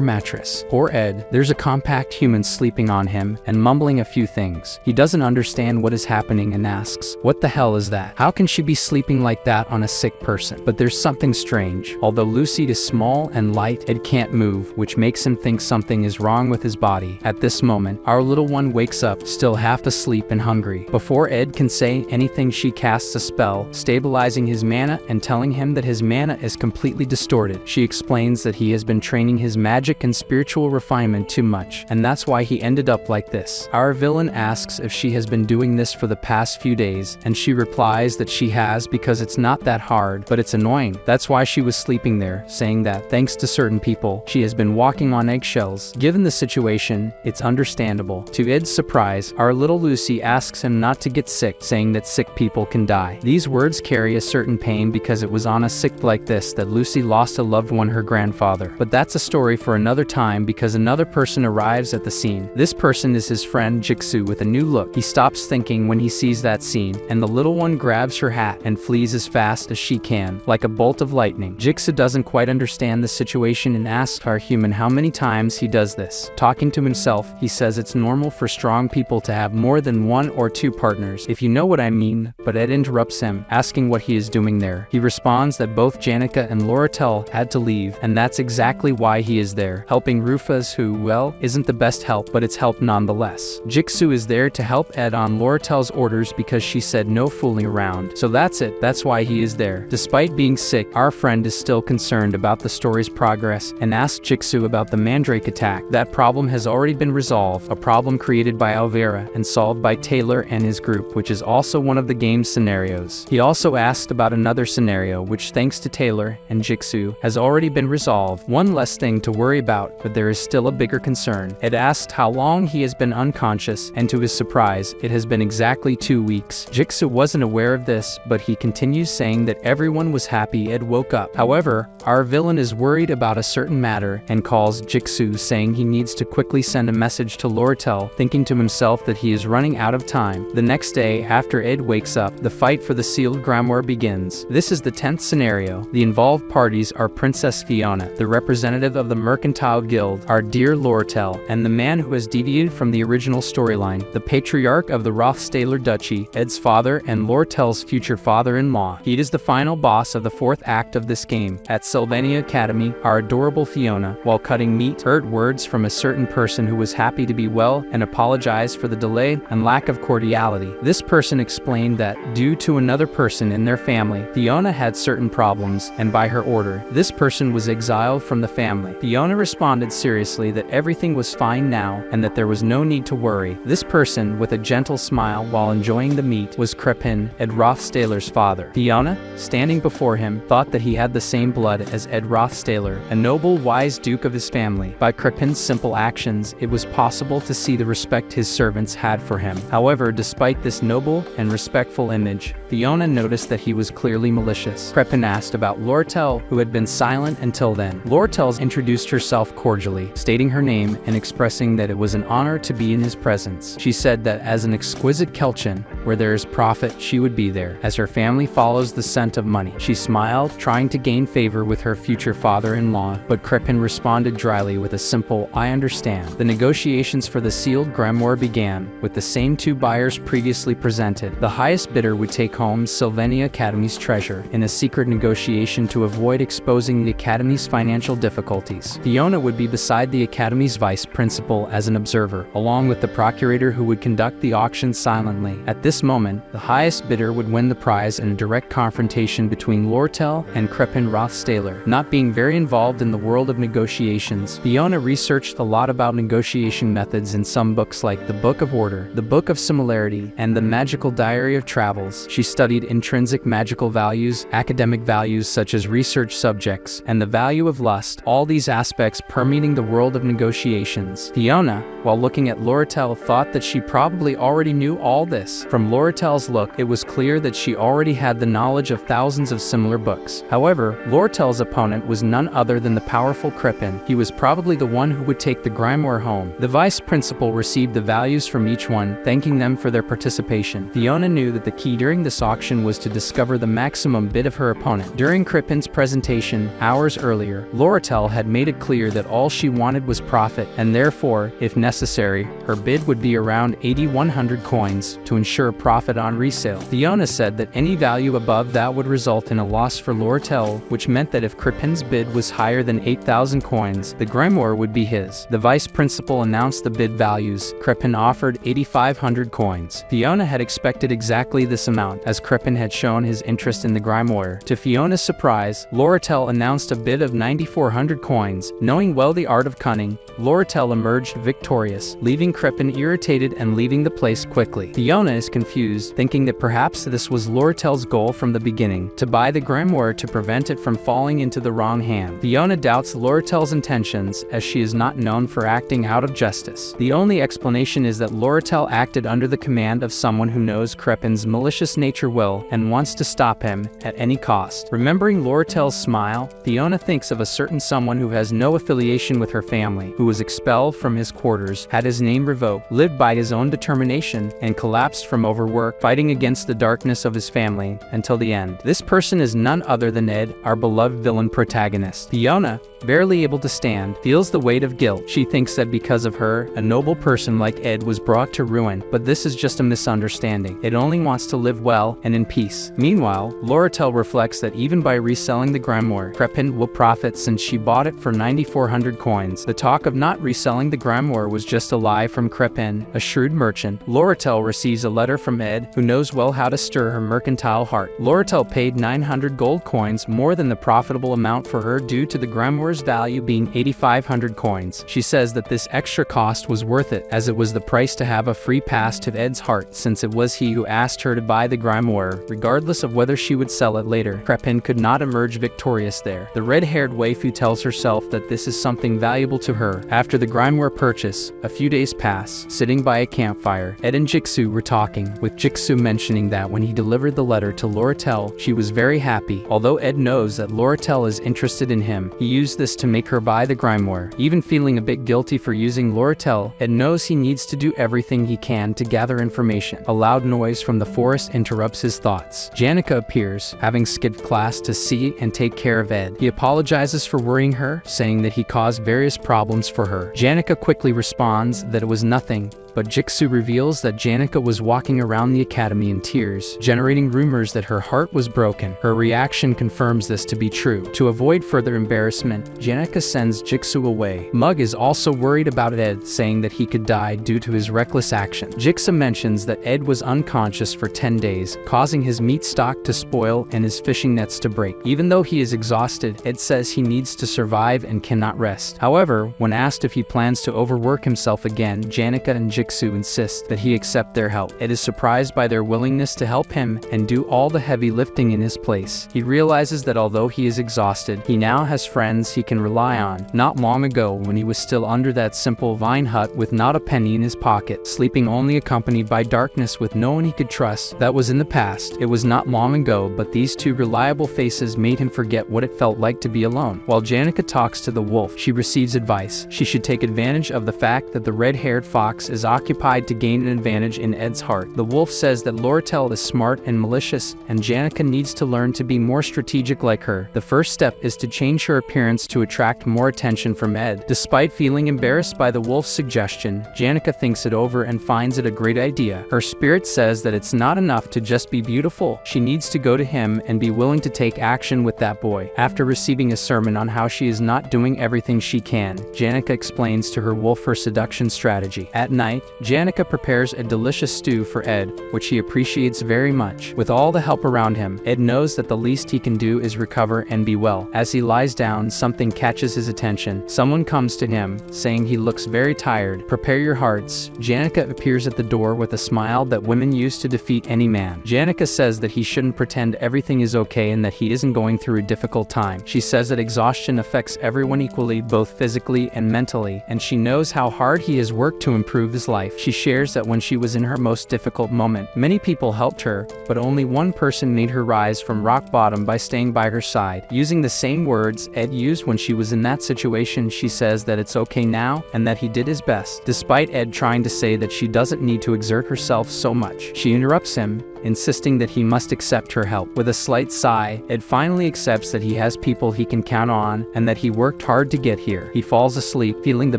Speaker 1: mattress. Poor Ed, there's a compact human sleeping on him and mumbling a few things. He doesn't understand what is happening and asks, "What the hell is that? How can she be sleeping like that on a sick person?" But there's something strange. Although Lucy is small and light, Ed can't move, which makes him think something is wrong with his body. At this moment, our little one wakes up, still half asleep and hungry. Before Ed can say anything, she casts a spell, stabilizing his mana and telling him that his mana is completely distorted. She explains that he has been training his magic and spiritual refinement too much, and that's why he ended up like this. Our villain asks if she has been doing this for the past few days, and she replies that she has because it's not that hard, but it's annoying. That's why she was sleeping there, saying that, thanks to certain people, she has been walking on eggshells. Given the situation, it's understandable. To Ed's surprise, our little Lucy asks him not to get sick, saying that sick people can die. These words carry a certain pain because it was on a sick like this that Lucy lost a loved one, her grandfather. But that's a story for another time because another person arrives at the scene. This person is his friend Jixu with a new look. He stops thinking when he sees that scene, and the little one grabs her hat and flees as fast as she can, like a bolt of lightning. Jixu doesn't quite understand the situation and asks our human how many times he does this. Talking to himself, he says it's normal for strong people to have more than 1 or 2 partners, if you know what I mean, but Ed interrupts him, asking what he is doing there. He responds that both Janica and Loretel had to leave, and that's exactly why he is there, helping Rufus, who, well, isn't the best help, but it's help nonetheless. Jixu is there to help Ed on Loretel's orders because she said no fooling around. So that's it, that's why he is there. Despite being sick, our friend is still concerned about the story's progress and asks Jixu about the Mandrake attack. That problem has already been resolved, a problem created by Alvera and solved by Taylor and his group, which is also one of the game's scenarios. He also asked about another scenario, which thanks to Taylor and Jixu, has already been resolved. One less thing to worry about, but there is still a bigger concern. Ed asked how long he has been unconscious, and to his surprise, it has been exactly 2 weeks. Jixu wasn't aware of this, but he continues saying that everyone was happy Ed woke up. However, our villain is worried about a certain matter and calls Jixu, saying he needs to quickly send a message to Loretel, thinking to himself that he is running out of time. The next day, after Ed wakes up, the fight for the sealed grimoire begins. This is the 10th scenario. The involved parties are Princess Fiona, the representative of the Mercantile Guild, our dear Loretel, and the man who has deviated from the original storyline. The patriarch of the Rothstaler Duchy, Ed's father and Lortel's future father-in-law. He is the final boss of the fourth act of this game. At Sylvania Academy, our adorable Fiona, while cutting meat, heard words from a certain person who was happy to be well and apologized for the delay and lack of cordiality. This person explained that, due to another person in their family, Fiona had certain problems, and by her order, this person was exiled from the family. Fiona responded seriously that everything was fine now and that there was no need to worry. This person, with a gentle smile while enjoying the meat, was Crepin, Ed Rothstaler's father. Fiona, standing before him, thought that he had the same blood as Ed Rothstaler, a noble, wise duke of his family. By Crepin's simple actions, it was possible to see the respect his servants had for him. However, despite this noble and respectful image, Fiona noticed that he was clearly malicious. Crepin asked about Lortel, who had been silent until then. Lortel introduced herself cordially, stating her name and expressing that it was an honor to be in his presence. She said that as an exquisite Kelchin, where there is profit, she would be there, as her family follows the scent of money. She smiled, trying to gain favor with her future father-in-law, but Crepin responded dryly with a simple, "I understand." The negotiations for the sealed grimoire began, with the same two buyers previously presented. The highest bidder would take home Sylvania Academy's treasure, in a secret negotiation to avoid exposing the Academy's financial difficulties. Fiona would be beside the Academy's vice principal as an observer, along with the procurator who would conduct the auction silently. At this moment, the highest bidder would win the prize in a direct confrontation between Lortel and Crepin Rothstaler. Not being very involved in the world of negotiations, Fiona researched a lot about negotiation methods in some books like the Book of Order, the Book of Similarity, and the Magical Diary of Travels. She studied intrinsic magical values, academic values such as research subjects, and the value of lust, all these aspects permeating the world of negotiations. Fiona, while looking at Lortel, thought that she probably already knew all this. From Lortel's look, it was clear that she already had the knowledge of thousands of similar books. However, Lortel's opponent was none other than the powerful Crepin. He was probably the one who would take the grimoire home. The vice principal received the values from each one, thanking them for their participation. Fiona knew that the key during this auction was to discover the maximum bid of her opponent. During Crepin's presentation, hours earlier, Lortel had made it clear that all she wanted was profit, and therefore, if necessary, her bid would be around 8,100 coins to ensure profit on resale. Fiona said that any value above that would result in a loss for Lortel, which meant that if Crepin's bid was higher than 8,000 coins, the grimoire would be his. The vice principal announced the bid values. Crepin offered 8,500 coins. Fiona had expected exactly this amount, as Crepin had shown his interest in the grimoire. To Fiona's surprise, Lortel announced a bid of 9,400 coins. Knowing well the art of cunning, Lortel emerged victorious, leaving Crepin irritated and leaving the place quickly. Fiona is confused, thinking that perhaps this was Lortel's goal from the beginning, to buy the grimoire to prevent it from falling into the wrong hand. Fiona doubts Lortel's intentions, as she is not known for acting out of justice. The only explanation is that Lortel acted under the command of someone who knows Crepin's malicious nature well and wants to stop him at any cost. Remembering Lortel's smile, Fiona thinks of a certain someone who has no affiliation with her family, who was expelled from his quarters, had his name revoked, lived by his own determination, and collapsed from overwork, fighting against the darkness of his family until the end. This person is none other than Ed, our beloved villain protagonist. Fiona, barely able to stand, feels the weight of guilt. She thinks that because of her, a noble person like Ed was brought to ruin, but this is just a misunderstanding. Ed only wants to live well and in peace. Meanwhile, Lortel reflects that even by reselling the grimoire, Crepin will profit since she bought it for 9,400 coins. The talk of not reselling the grimoire was just a lie from Crepin, a shrewd merchant. Lortel receives a letter from Ed, who knows well how to stir her mercantile heart. Lortel paid 900 gold coins, more than the profitable amount for her due to the grimoire's value being 8,500 coins. She says that this extra cost was worth it, as it was the price to have a free pass to Ed's heart, since it was he who asked her to buy the grimoire, regardless of whether she would sell it later. Crepin could not emerge victorious there. The red-haired waifu tells herself that this is something valuable to her. After the grimoire purchase, a few days pass. Sitting by a campfire, Ed and Jixu were talking, with Jixu mentioning that when he delivered the letter to Lortel, she was very happy. Although Ed knows that Lortel is interested in him, he used this to make her buy the grimeware. Even feeling a bit guilty for using Lortel, Ed knows he needs to do everything he can to gather information. A loud noise from the forest interrupts his thoughts. Janica appears, having skipped class to see and take care of Ed. He apologizes for worrying her, saying that he caused various problems for her. Janica quickly responds that it was nothing, but Jigsaw reveals that Janica was walking around the academy in tears, generating rumors that her heart was broken. Her reaction confirms this to be true. To avoid further embarrassment, Janica sends Jigsaw away. Mug is also worried about Ed, saying that he could die due to his reckless action. Jigsaw mentions that Ed was unconscious for 10 days, causing his meat stock to spoil and his fishing nets to break. Even though he is exhausted, Ed says he needs to survive and cannot rest. However, when asked if he plans to overwork himself again, Janica and Jigsaw insist that he accept their help. Ed is surprised by their willingness to help him and do all the heavy lifting in his place. He realizes that although he is exhausted, he now has friends he can rely on. Not long ago, when he was still under that simple vine hut with not a penny in his pocket, sleeping only accompanied by darkness with no one he could trust, that was in the past. It was not long ago, but these two reliable faces made him forget what it felt like to be alone. While Janica talks to the wolf, she receives advice. She should take advantage of the fact that the red-haired fox is occupied to gain an advantage in Ed's heart. The wolf says that Lortel is smart and malicious, and Janica needs to learn to be more strategic like her. The first step is to change her appearance to attract more attention from Ed. Despite feeling embarrassed by the wolf's suggestion, Janica thinks it over and finds it a great idea. Her spirit says that it's not enough to just be beautiful. She needs to go to him and be willing to take action with that boy. After receiving a sermon on how she is not doing everything she can, Janica explains to her wolf her seduction strategy. At night, Janica prepares a delicious stew for Ed, which he appreciates very much. With all the help around him, Ed knows that the least he can do is recover and be well. As he lies down, something catches his attention. Someone comes to him, saying he looks very tired. Prepare your hearts. Janica appears at the door with a smile that women use to defeat any man. Janica says that he shouldn't pretend everything is okay and that he isn't going through a difficult time. She says that exhaustion affects everyone equally, both physically and mentally, and she knows how hard he has worked to improve his life. She shares that when she was in her most difficult moment, many people helped her, but only one person made her rise from rock bottom by staying by her side. Using the same words Ed used when she was in that situation, she says that it's okay now and that he did his best. Despite Ed trying to say that she doesn't need to exert herself so much, she interrupts him, insisting that he must accept her help. With a slight sigh, Ed finally accepts that he has people he can count on and that he worked hard to get here. He falls asleep, feeling the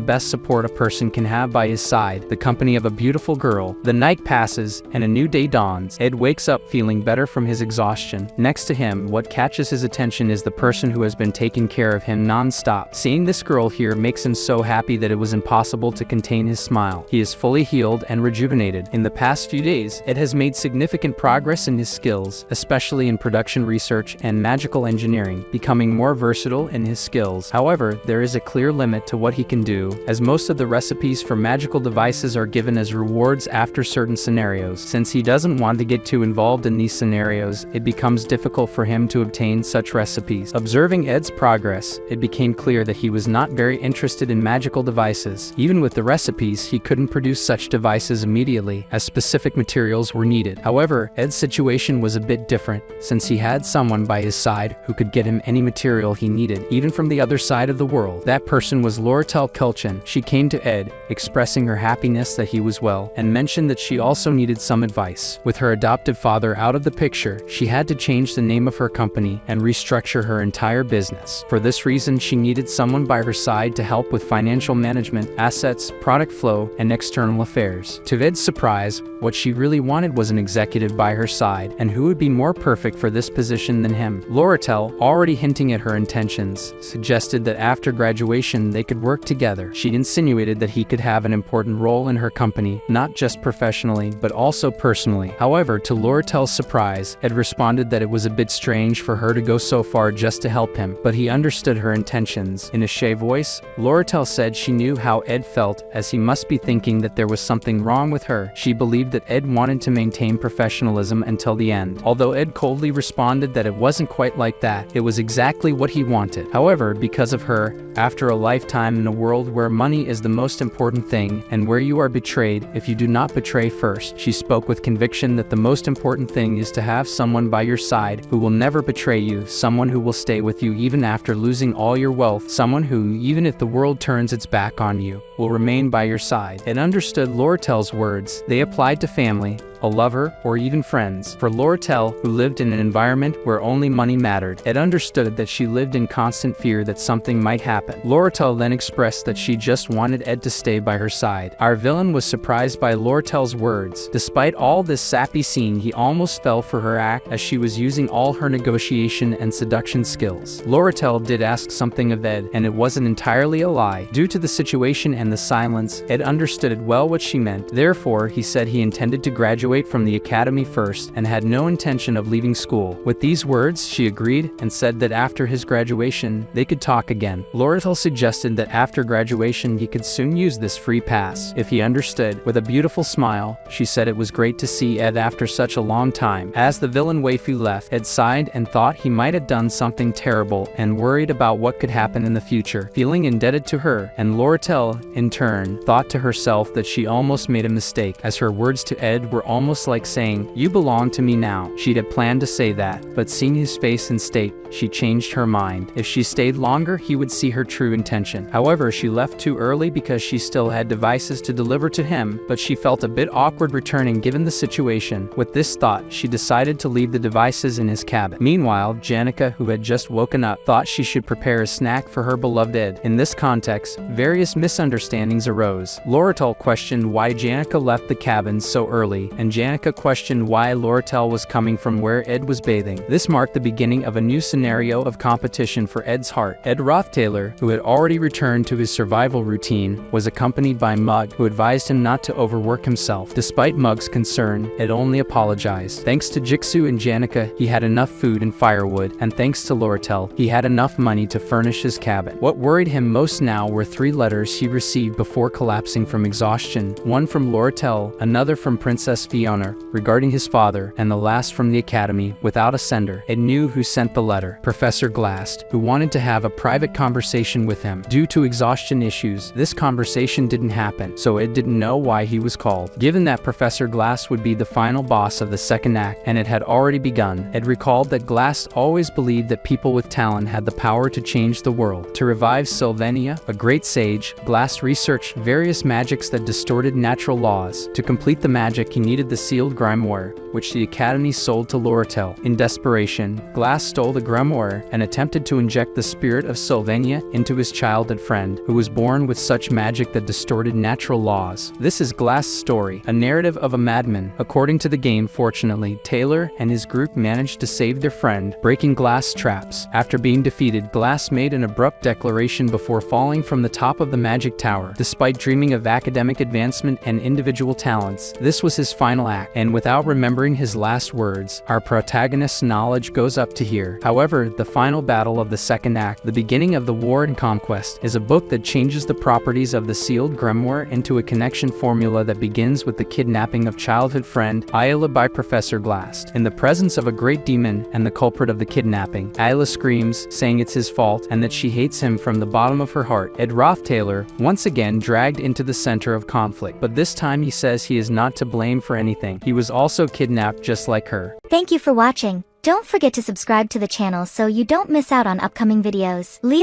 Speaker 1: best support a person can have by his side, the company of a beautiful girl. The night passes and a new day dawns. Ed wakes up feeling better from his exhaustion. Next to him, what catches his attention is the person who has been taking care of him non-stop. Seeing this girl here makes him so happy that it was impossible to contain his smile. He is fully healed and rejuvenated. In the past few days, Ed has made significant progress in his skills, especially in production research and magical engineering, becoming more versatile in his skills. However, there is a clear limit to what he can do, as most of the recipes for magical devices are given as rewards after certain scenarios. Since he doesn't want to get too involved in these scenarios, it becomes difficult for him to obtain such recipes. Observing Ed's progress, it became clear that he was not very interested in magical devices. Even with the recipes, he couldn't produce such devices immediately, as specific materials were needed. However, Ed's situation was a bit different, since he had someone by his side who could get him any material he needed, even from the other side of the world. That person was Lortel Kelchen. She came to Ed, expressing her happiness that he was well, and mentioned that she also needed some advice. With her adoptive father out of the picture, she had to change the name of her company and restructure her entire business. For this reason, she needed someone by her side to help with financial management, assets, product flow, and external affairs. To Ed's surprise, what she really wanted was an executive by her side, and who would be more perfect for this position than him? Lortel, already hinting at her intentions, suggested that after graduation they could work together. She insinuated that he could have an important role in her company, not just professionally, but also personally. However, to Lortel's surprise, Ed responded that it was a bit strange for her to go so far just to help him, but he understood her intentions. In a shy voice, Lortel said she knew how Ed felt, as he must be thinking that there was something wrong with her. She believed that Ed wanted to maintain professional professionalism until the end. Although Ed coldly responded that it wasn't quite like that, it was exactly what he wanted. However, because of her, after a lifetime in a world where money is the most important thing, and where you are betrayed if you do not betray first, she spoke with conviction that the most important thing is to have someone by your side who will never betray you, someone who will stay with you even after losing all your wealth, someone who, even if the world turns its back on you, will remain by your side. Ed understood Loratel's words. They applied to family, a lover, or even friends. For Loratel, who lived in an environment where only money mattered, Ed understood that she lived in constant fear that something might happen. Loratel then expressed that she just wanted Ed to stay by her side. Our villain was surprised by Loratel's words. Despite all this sappy scene, he almost fell for her act as she was using all her negotiation and seduction skills. Loratel did ask something of Ed, and it wasn't entirely a lie. Due to the situation and the silence, Ed understood well what she meant. Therefore, he said he intended to graduate from the academy first and had no intention of leaving school. With these words, she agreed and said that after his graduation, they could talk again. Loratel suggested that after graduation he could soon use this free pass, if he understood. With a beautiful smile, she said it was great to see Ed after such a long time. As the villain waifu left, Ed sighed and thought he might have done something terrible and worried about what could happen in the future. Feeling indebted to her, and Loratel, in turn, thought to herself that she almost made a mistake, as her words to Ed were almost like saying, "You belong to me now." She'd had planned to say that, but seeing his face and state, she changed her mind. If she stayed longer, he would see her true intention. However, she left too early because she still had devices to deliver to him, but she felt a bit awkward returning given the situation. With this thought, she decided to leave the devices in his cabin. Meanwhile, Janica, who had just woken up, thought she should prepare a snack for her beloved Ed. In this context, various misunderstandings arose. Loratel questioned why Janica left the cabin so early, and Janica questioned why Loratel was coming from where Ed was bathing. This marked the beginning of a new scenario of competition for Ed's heart. Ed Rothtaylor, who had already returned to his survival routine, was accompanied by Mug, who advised him not to overwork himself. Despite Mug's concern, Ed only apologized. Thanks to Jixu and Janica, he had enough food and firewood, and thanks to Loratel, he had enough money to furnish his cabin. What worried him most now were 3 letters he received before collapsing from exhaustion, one from Loratel, another from Princess Fiona regarding his father, and the last from the academy without a sender. Ed knew who sent the letter: Professor Glast, who wanted to have a private conversation with him. Due to exhaustion issues, this conversation didn't happen, so Ed didn't know why he was called. Given that Professor Glast would be the final boss of the second act, and it had already begun, Ed recalled that Glast always believed that people with talent had the power to change the world. To revive Sylvania, a great sage, Glast researched various magics that distorted natural laws. To complete the magic, he needed the sealed grimoire, which the Academy sold to Loratel. In desperation, Glast stole the grimoire and attempted to inject the spirit of Sylvania into his childhood friend, who was born with such magic that distorted natural laws. This is Glast's story, a narrative of a madman. According to the game, fortunately, Taylor and his group managed to save their friend, breaking Glast's traps. After being defeated, Glast made an abrupt declaration before falling from the top of the magic tower. Despite dreaming of academic advancement and individual talents, this was his final act, and without remembering his last words, our protagonist's knowledge goes up to here. However, the final battle of the second act, The Beginning of the War and Conquest, is a book that changes the properties of the sealed grimoire into a connection formula that begins with the kidnapping of childhood friend Ayla by Professor Glast. In the presence of a great demon and the culprit of the kidnapping, Ayla screams, saying it's his fault and that she hates him from the bottom of her heart. Ed Rothtaylor, once again dragged into the center of conflict, but this time he says he is not to blame for anything. He was also kidnapped just like her.
Speaker 2: Thank you for watching. Don't forget to subscribe to the channel so you don't miss out on upcoming videos. Leave